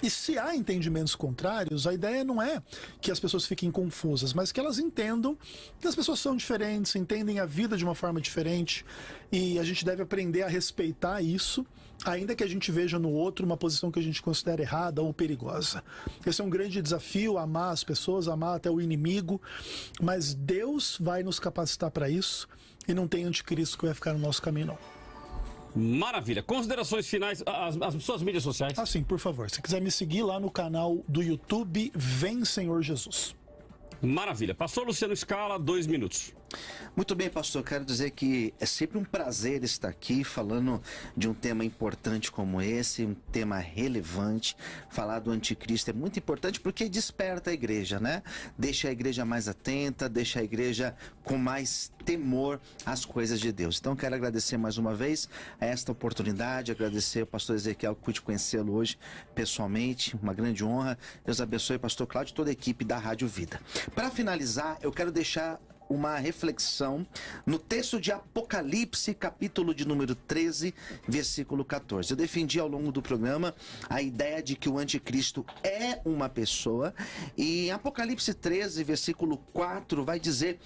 [SPEAKER 5] E se há entendimentos contrários, a ideia não é que as pessoas fiquem confusas, mas que elas entendam que as pessoas são diferentes, entendem a vida de uma forma diferente, e a gente deve aprender a respeitar isso, ainda que a gente veja no outro uma posição que a gente considera errada ou perigosa. Esse é um grande desafio, amar as pessoas, amar até o inimigo, mas Deus vai nos capacitar para isso, e não tem anticristo que vai ficar no nosso caminho, não.
[SPEAKER 4] Maravilha. Considerações finais, as suas mídias sociais.
[SPEAKER 5] Sim, por favor. Se quiser me seguir lá no canal do YouTube, Vem Senhor Jesus.
[SPEAKER 4] Maravilha. Pastor Luciano Scala, 2 minutos.
[SPEAKER 6] Muito bem, pastor. Quero dizer que é sempre um prazer estar aqui falando de um tema importante como esse, um tema relevante. Falar do anticristo é muito importante porque desperta a igreja, né? Deixa a igreja mais atenta, deixa a igreja com mais temor às coisas de Deus. Então, quero agradecer mais uma vez a esta oportunidade, agradecer ao pastor Ezequiel, que pude conhecê-lo hoje pessoalmente, uma grande honra. Deus abençoe, pastor Cláudio e toda a equipe da Rádio Vida. Para finalizar, eu quero deixar uma reflexão no texto de Apocalipse, capítulo de número 13, versículo 14. Eu defendi ao longo do programa a ideia de que o anticristo é uma pessoa, e Apocalipse 13, versículo 4 vai dizer: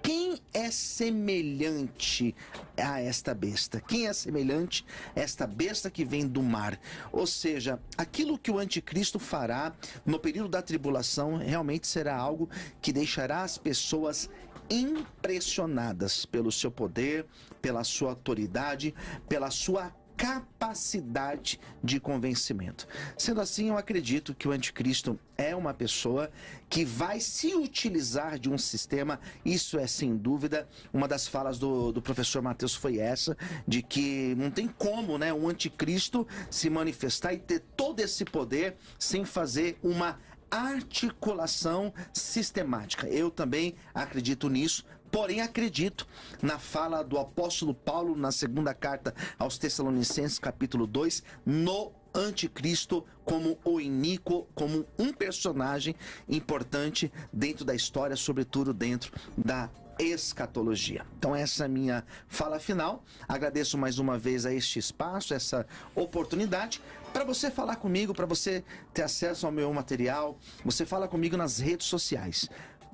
[SPEAKER 6] quem é semelhante a esta besta? Quem é semelhante a esta besta que vem do mar? Ou seja, aquilo que o anticristo fará no período da tribulação realmente será algo que deixará as pessoas impressionadas pelo seu poder, pela sua autoridade, pela sua capacidade de convencimento. Sendo assim, eu acredito que o anticristo é uma pessoa que vai se utilizar de um sistema. Isso é sem dúvida. Uma das falas do professor Mateus foi essa, de que não tem como, né, um anticristo se manifestar e ter todo esse poder sem fazer uma articulação sistemática. Eu também acredito nisso, porém acredito na fala do apóstolo Paulo na segunda carta aos Tessalonicenses, capítulo 2, no anticristo como o iníquo, como um personagem importante dentro da história, sobretudo dentro da escatologia. Então essa é a minha fala final. Agradeço mais uma vez a este espaço, essa oportunidade para você falar comigo, para você ter acesso ao meu material. Você fala comigo nas redes sociais: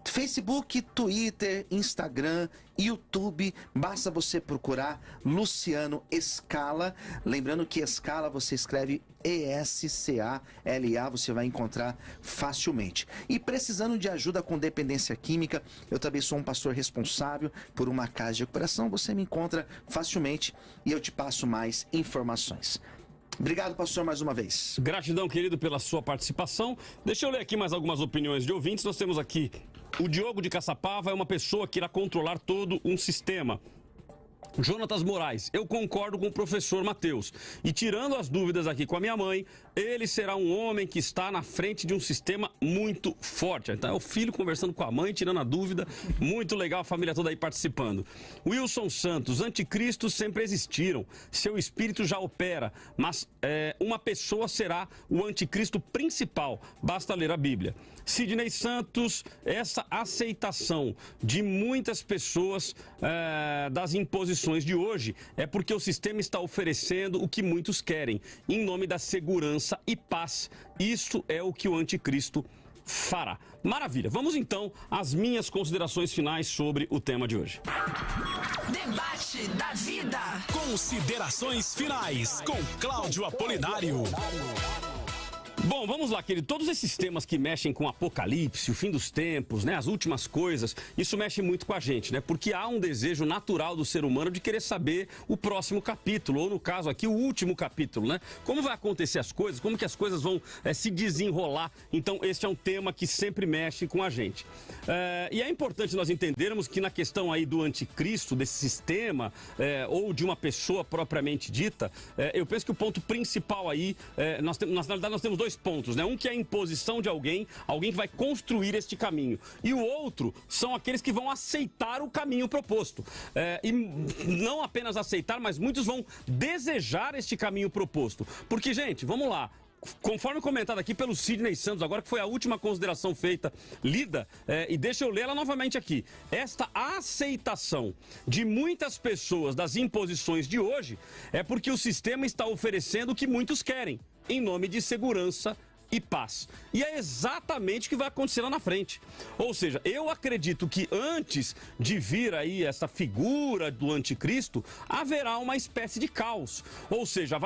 [SPEAKER 6] Facebook, Twitter, Instagram, YouTube. Basta você procurar Luciano Scala. Lembrando que Scala você escreve E-S-C-A-L-A, você vai encontrar facilmente. E precisando de ajuda com dependência química, eu também sou um pastor responsável por uma casa de recuperação. Você me encontra facilmente e eu te passo mais informações. Obrigado, pastor, mais uma vez.
[SPEAKER 4] Gratidão, querido, pela sua participação. Deixa eu ler aqui mais algumas opiniões de ouvintes. Nós temos aqui o Diogo de Caçapava, é uma pessoa que irá controlar todo um sistema. Jonatas Moraes, eu concordo com o professor Mateus. E tirando as dúvidas aqui com a minha mãe, ele será um homem que está na frente de um sistema muito forte. Então é o filho conversando com a mãe, tirando a dúvida. Muito legal, a família toda aí participando. Wilson Santos, anticristos sempre existiram. Seu espírito já opera, mas uma pessoa será o anticristo principal. Basta ler a Bíblia. Sidney Santos, essa aceitação de muitas pessoas das imposições de hoje é porque o sistema está oferecendo o que muitos querem, em nome da segurança e paz. Isso é o que o anticristo fará. Maravilha. Vamos então às minhas considerações finais sobre o tema de hoje.
[SPEAKER 2] Debate da vida.
[SPEAKER 20] Considerações finais com Cláudio Apolinário.
[SPEAKER 4] Bom, vamos lá, querido. Todos esses temas que mexem com o apocalipse, o fim dos tempos, né, as últimas coisas, isso mexe muito com a gente, né? Porque há um desejo natural do ser humano de querer saber o próximo capítulo, ou no caso aqui, o último capítulo, né? Como vai acontecer as coisas, como que as coisas vão se desenrolar. Então, esse é um tema que sempre mexe com a gente. E é importante nós entendermos que na questão aí do anticristo, desse sistema, ou de uma pessoa propriamente dita, eu penso que o ponto principal aí, na realidade nós temos dois pontos, né? Um que é a imposição de alguém que vai construir este caminho. E o outro são aqueles que vão aceitar o caminho proposto. E não apenas aceitar, mas muitos vão desejar este caminho proposto. Porque, gente, vamos lá. Conforme comentado aqui pelo Sidney Santos, agora que foi a última consideração lida, e deixa eu ler ela novamente aqui. Esta aceitação de muitas pessoas das imposições de hoje é porque o sistema está oferecendo o que muitos querem, em nome de segurança e paz. E é exatamente o que vai acontecer lá na frente. Ou seja, eu acredito que antes de vir aí essa figura do anticristo, haverá uma espécie de caos. Ou seja,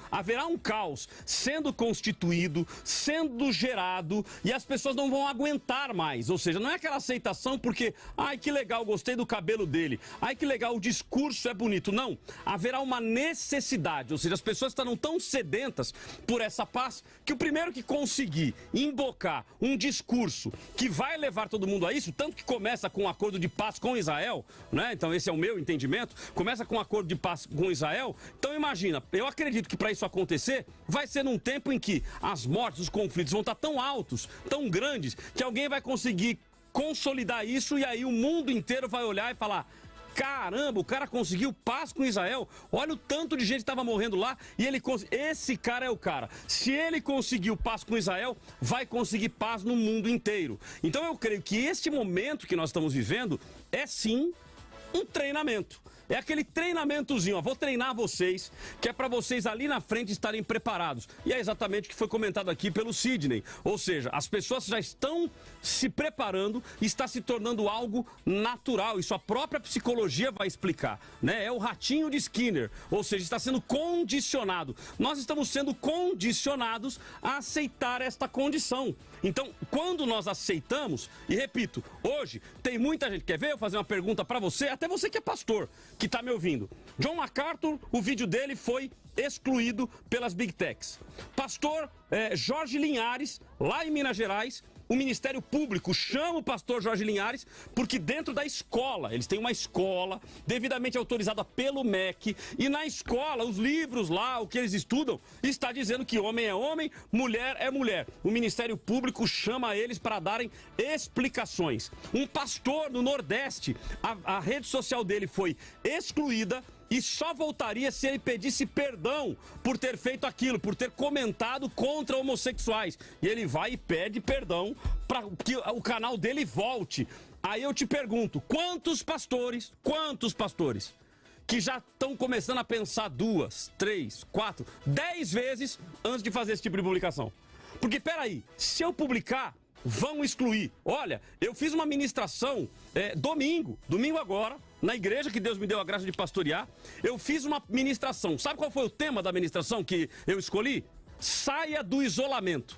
[SPEAKER 4] haverá um caos sendo constituído, sendo gerado, e as pessoas não vão aguentar mais. Ou seja, não é aquela aceitação porque, ai que legal, gostei do cabelo dele, ai que legal, o discurso é bonito. Não, haverá uma necessidade, ou seja, as pessoas estarão tão sedentas por essa paz, que o primeiro que conseguir embocar um discurso que vai levar todo mundo a isso, tanto que começa com um acordo de paz com Israel, né? Então esse é o meu entendimento, começa com um acordo de paz com Israel. Então imagina, eu acredito que para isso acontecer, vai ser num tempo em que as mortes, os conflitos vão estar tão altos, tão grandes, que alguém vai conseguir consolidar isso e aí o mundo inteiro vai olhar e falar: caramba, o cara conseguiu paz com Israel. Olha o tanto de gente que estava morrendo lá e esse cara é o cara. Se ele conseguiu paz com Israel, vai conseguir paz no mundo inteiro. Então eu creio que este momento que nós estamos vivendo é sim um treinamento. É aquele treinamentozinho, ó, vou treinar vocês, que é para vocês ali na frente estarem preparados. E é exatamente o que foi comentado aqui pelo Sidney. Ou seja, as pessoas já estão se preparando e está se tornando algo natural. Isso a própria psicologia vai explicar, né? É o ratinho de Skinner, ou seja, está sendo condicionado. Nós estamos sendo condicionados a aceitar esta condição. Então, quando nós aceitamos, e repito, hoje tem muita gente, quer ver eu fazer uma pergunta para você, até você que é pastor, que está me ouvindo. John MacArthur, o vídeo dele foi excluído pelas Big Techs. Pastor Jorge Linhares, lá em Minas Gerais, o Ministério Público chama o pastor Jorge Linhares porque dentro da escola, eles têm uma escola devidamente autorizada pelo MEC, e na escola, os livros lá, o que eles estudam, está dizendo que homem é homem, mulher é mulher. O Ministério Público chama eles para darem explicações. Um pastor no Nordeste, a rede social dele foi excluída e só voltaria se ele pedisse perdão por ter feito aquilo, por ter comentado contra homossexuais. E ele vai e pede perdão para que o canal dele volte. Aí eu te pergunto, quantos pastores que já estão começando a pensar 2, 3, 4, 10 vezes antes de fazer esse tipo de publicação? Porque, peraí, se eu publicar, vão excluir. Olha, eu fiz uma ministração domingo agora, na igreja que Deus me deu a graça de pastorear, eu fiz uma ministração. Sabe qual foi o tema da ministração que eu escolhi? Saia do isolamento.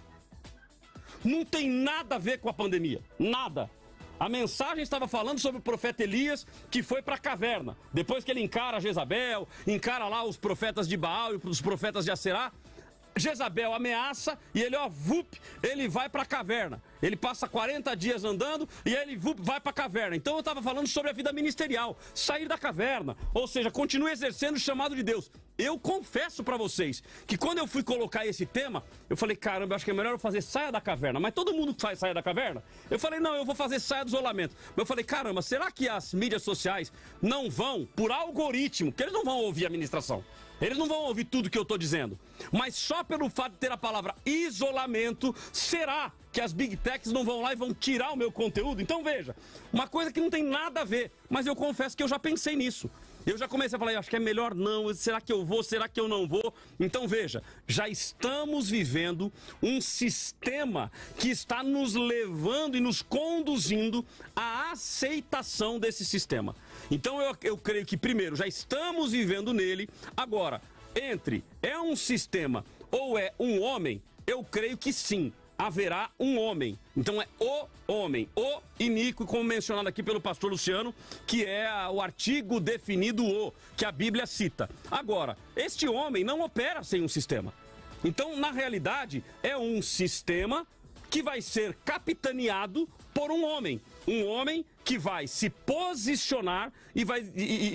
[SPEAKER 4] Não tem nada a ver com a pandemia, nada. A mensagem estava falando sobre o profeta Elias, que foi para a caverna. Depois que ele encara Jezabel, encara lá os profetas de Baal e os profetas de Aserá, Jezabel ameaça e ele, ele vai para a caverna. Ele passa 40 dias andando e ele vai para a caverna. Então eu estava falando sobre a vida ministerial, sair da caverna, ou seja, continue exercendo o chamado de Deus. Eu confesso para vocês que quando eu fui colocar esse tema, eu falei, caramba, eu acho que é melhor eu fazer saia da caverna. Mas todo mundo faz saia da caverna? Eu falei, não, eu vou fazer saia do isolamento. Mas eu falei, caramba, será que as mídias sociais não vão, por algoritmo, porque eles não vão ouvir a ministração, eles não vão ouvir tudo que eu estou dizendo, mas só pelo fato de ter a palavra isolamento, será que as Big Techs não vão lá e vão tirar o meu conteúdo? Então veja, uma coisa que não tem nada a ver, mas eu confesso que eu já pensei nisso. Eu já comecei a falar, acho que é melhor não, será que eu vou, será que eu não vou? Então veja, já estamos vivendo um sistema que está nos levando e nos conduzindo à aceitação desse sistema. Então eu creio que primeiro já estamos vivendo nele, agora entre é um sistema ou é um homem, eu creio que sim, haverá um homem. Então é o homem, o iníquo, como mencionado aqui pelo pastor Luciano, que é o artigo definido o, que a Bíblia cita. Agora, este homem não opera sem um sistema. Então, na realidade, é um sistema que vai ser capitaneado por um homem. Um homem que vai se posicionar e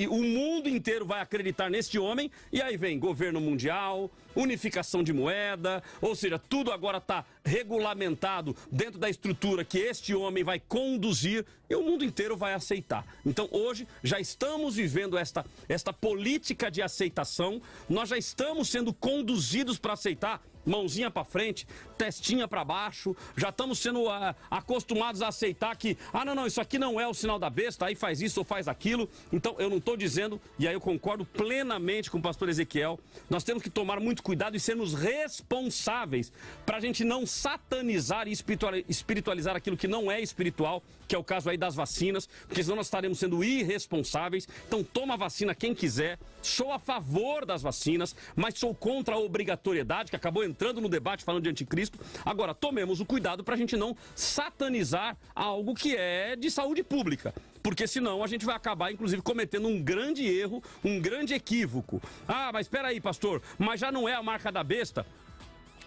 [SPEAKER 4] o mundo inteiro vai acreditar neste homem. E aí vem governo mundial, unificação de moeda, ou seja, tudo agora está regulamentado dentro da estrutura que este homem vai conduzir e o mundo inteiro vai aceitar. Então hoje já estamos vivendo esta política de aceitação, nós já estamos sendo conduzidos para aceitar. Mãozinha para frente, testinha para baixo, já estamos sendo acostumados a aceitar que, não, isso aqui não é o sinal da besta, aí faz isso ou faz aquilo. Então eu não estou dizendo, e aí eu concordo plenamente com o pastor Ezequiel, nós temos que tomar muito cuidado e sermos responsáveis para a gente não satanizar e espiritualizar aquilo que não é espiritual, que é o caso aí das vacinas, porque senão nós estaremos sendo irresponsáveis. Então toma a vacina quem quiser, sou a favor das vacinas, mas sou contra a obrigatoriedade, que acabou entrando no debate falando de anticristo. Agora, tomemos o cuidado para a gente não satanizar algo que é de saúde pública, porque senão a gente vai acabar, inclusive, cometendo um grande erro, um grande equívoco. Mas espera aí, pastor, mas já não é a marca da besta?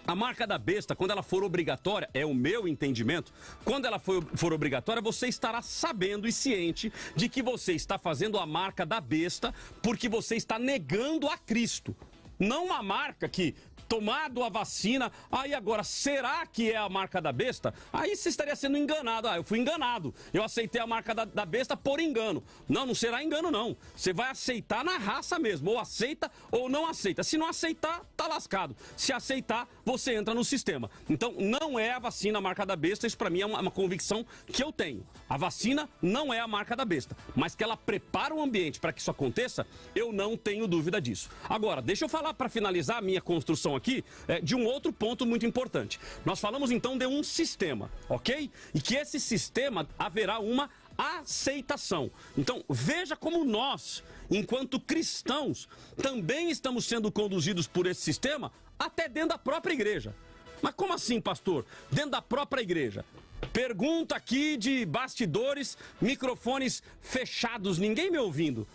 [SPEAKER 4] A marca da besta, quando ela for obrigatória, é o meu entendimento, quando ela for obrigatória, você estará sabendo e ciente de que você está fazendo a marca da besta porque você está negando a Cristo. Não uma marca que, tomado a vacina, aí agora, será que é a marca da besta? Aí você estaria sendo enganado. Eu fui enganado. Eu aceitei a marca da besta por engano. Não será engano, não. Você vai aceitar na raça mesmo. Ou aceita ou não aceita. Se não aceitar, tá lascado. Se aceitar, você entra no sistema. Então, não é a vacina a marca da besta. Isso pra mim é uma convicção que eu tenho. A vacina não é a marca da besta. Mas que ela prepara o ambiente para que isso aconteça, eu não tenho dúvida disso. Agora, deixa eu falar para finalizar a minha construção aqui de um outro ponto muito importante. Nós falamos então de um sistema, ok? E que esse sistema haverá uma aceitação. Então, veja como nós, enquanto cristãos, também estamos sendo conduzidos por esse sistema até dentro da própria igreja. Mas como assim, pastor? Dentro da própria igreja? Pergunta aqui de bastidores, microfones fechados, ninguém me ouvindo.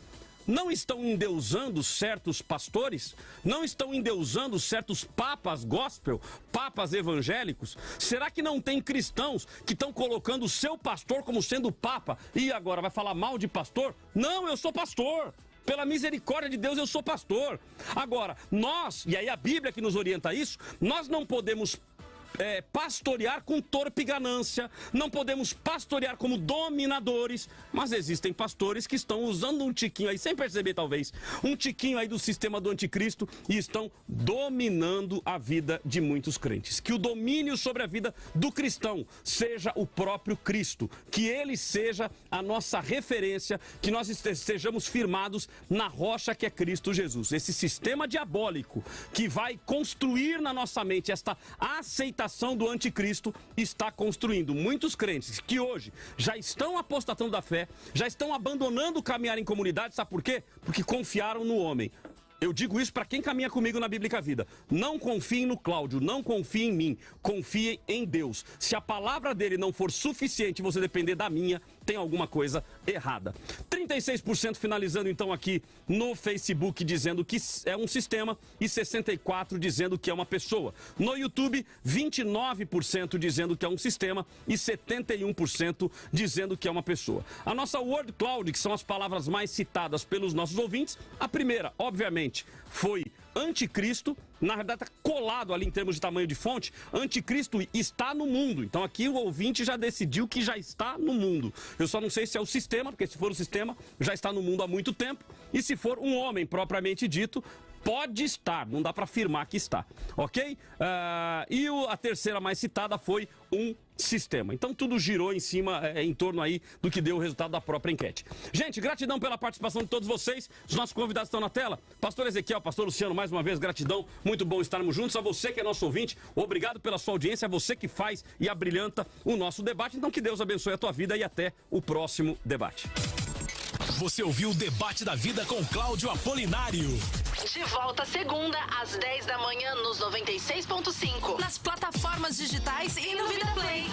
[SPEAKER 4] Não estão endeusando certos pastores? Não estão endeusando certos papas gospel, papas evangélicos? Será que não tem cristãos que estão colocando o seu pastor como sendo papa? E agora vai falar mal de pastor? Não, eu sou pastor. Pela misericórdia de Deus, eu sou pastor. Agora, nós, e aí a Bíblia que nos orienta a isso, nós não podemos pastorear com torpe e ganância, não podemos pastorear como dominadores, mas existem pastores que estão usando um tiquinho aí, sem perceber talvez, um tiquinho aí do sistema do anticristo e estão dominando a vida de muitos crentes. Que o domínio sobre a vida do cristão seja o próprio Cristo, que ele seja a nossa referência, que nós estejamos firmados na rocha que é Cristo Jesus. Esse sistema diabólico que vai construir na nossa mente esta aceitação do anticristo está construindo muitos crentes que hoje já estão apostatando da fé, já estão abandonando o caminhar em comunidade. Sabe por quê? Porque confiaram no homem. Eu digo isso para quem caminha comigo na Bíblica Vida. Não confiem no Cláudio, não confiem em mim, confiem em Deus. Se a palavra dele não for suficiente e você depender da minha, tem alguma coisa errada. 36% finalizando então aqui no Facebook dizendo que é um sistema e 64% dizendo que é uma pessoa. No YouTube, 29% dizendo que é um sistema e 71% dizendo que é uma pessoa. A nossa Word Cloud, que são as palavras mais citadas pelos nossos ouvintes, a primeira, obviamente, foi anticristo. Na verdade, está colado ali em termos de tamanho de fonte. Anticristo está no mundo. Então aqui o ouvinte já decidiu que já está no mundo. Eu só não sei se é o sistema, porque se for o sistema, já está no mundo há muito tempo. E se for um homem propriamente dito, pode estar, não dá para afirmar que está, ok? E a terceira mais citada foi um sistema. Então tudo girou em torno aí do que deu o resultado da própria enquete. Gente, gratidão pela participação de todos vocês. Os nossos convidados estão na tela. Pastor Ezequiel, pastor Luciano, mais uma vez, gratidão. Muito bom estarmos juntos. A você que é nosso ouvinte, obrigado pela sua audiência. A você que faz e abrilhanta o nosso debate. Então que Deus abençoe a tua vida e até o próximo debate.
[SPEAKER 20] Você ouviu o Debate da Vida com Cláudio Apolinário.
[SPEAKER 2] De volta segunda, às 10 da manhã, nos 96.5. Nas plataformas digitais e no Vida Play.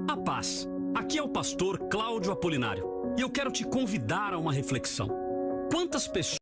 [SPEAKER 4] A paz. Aqui é o pastor Cláudio Apolinário e eu quero te convidar a uma reflexão. Quantas pessoas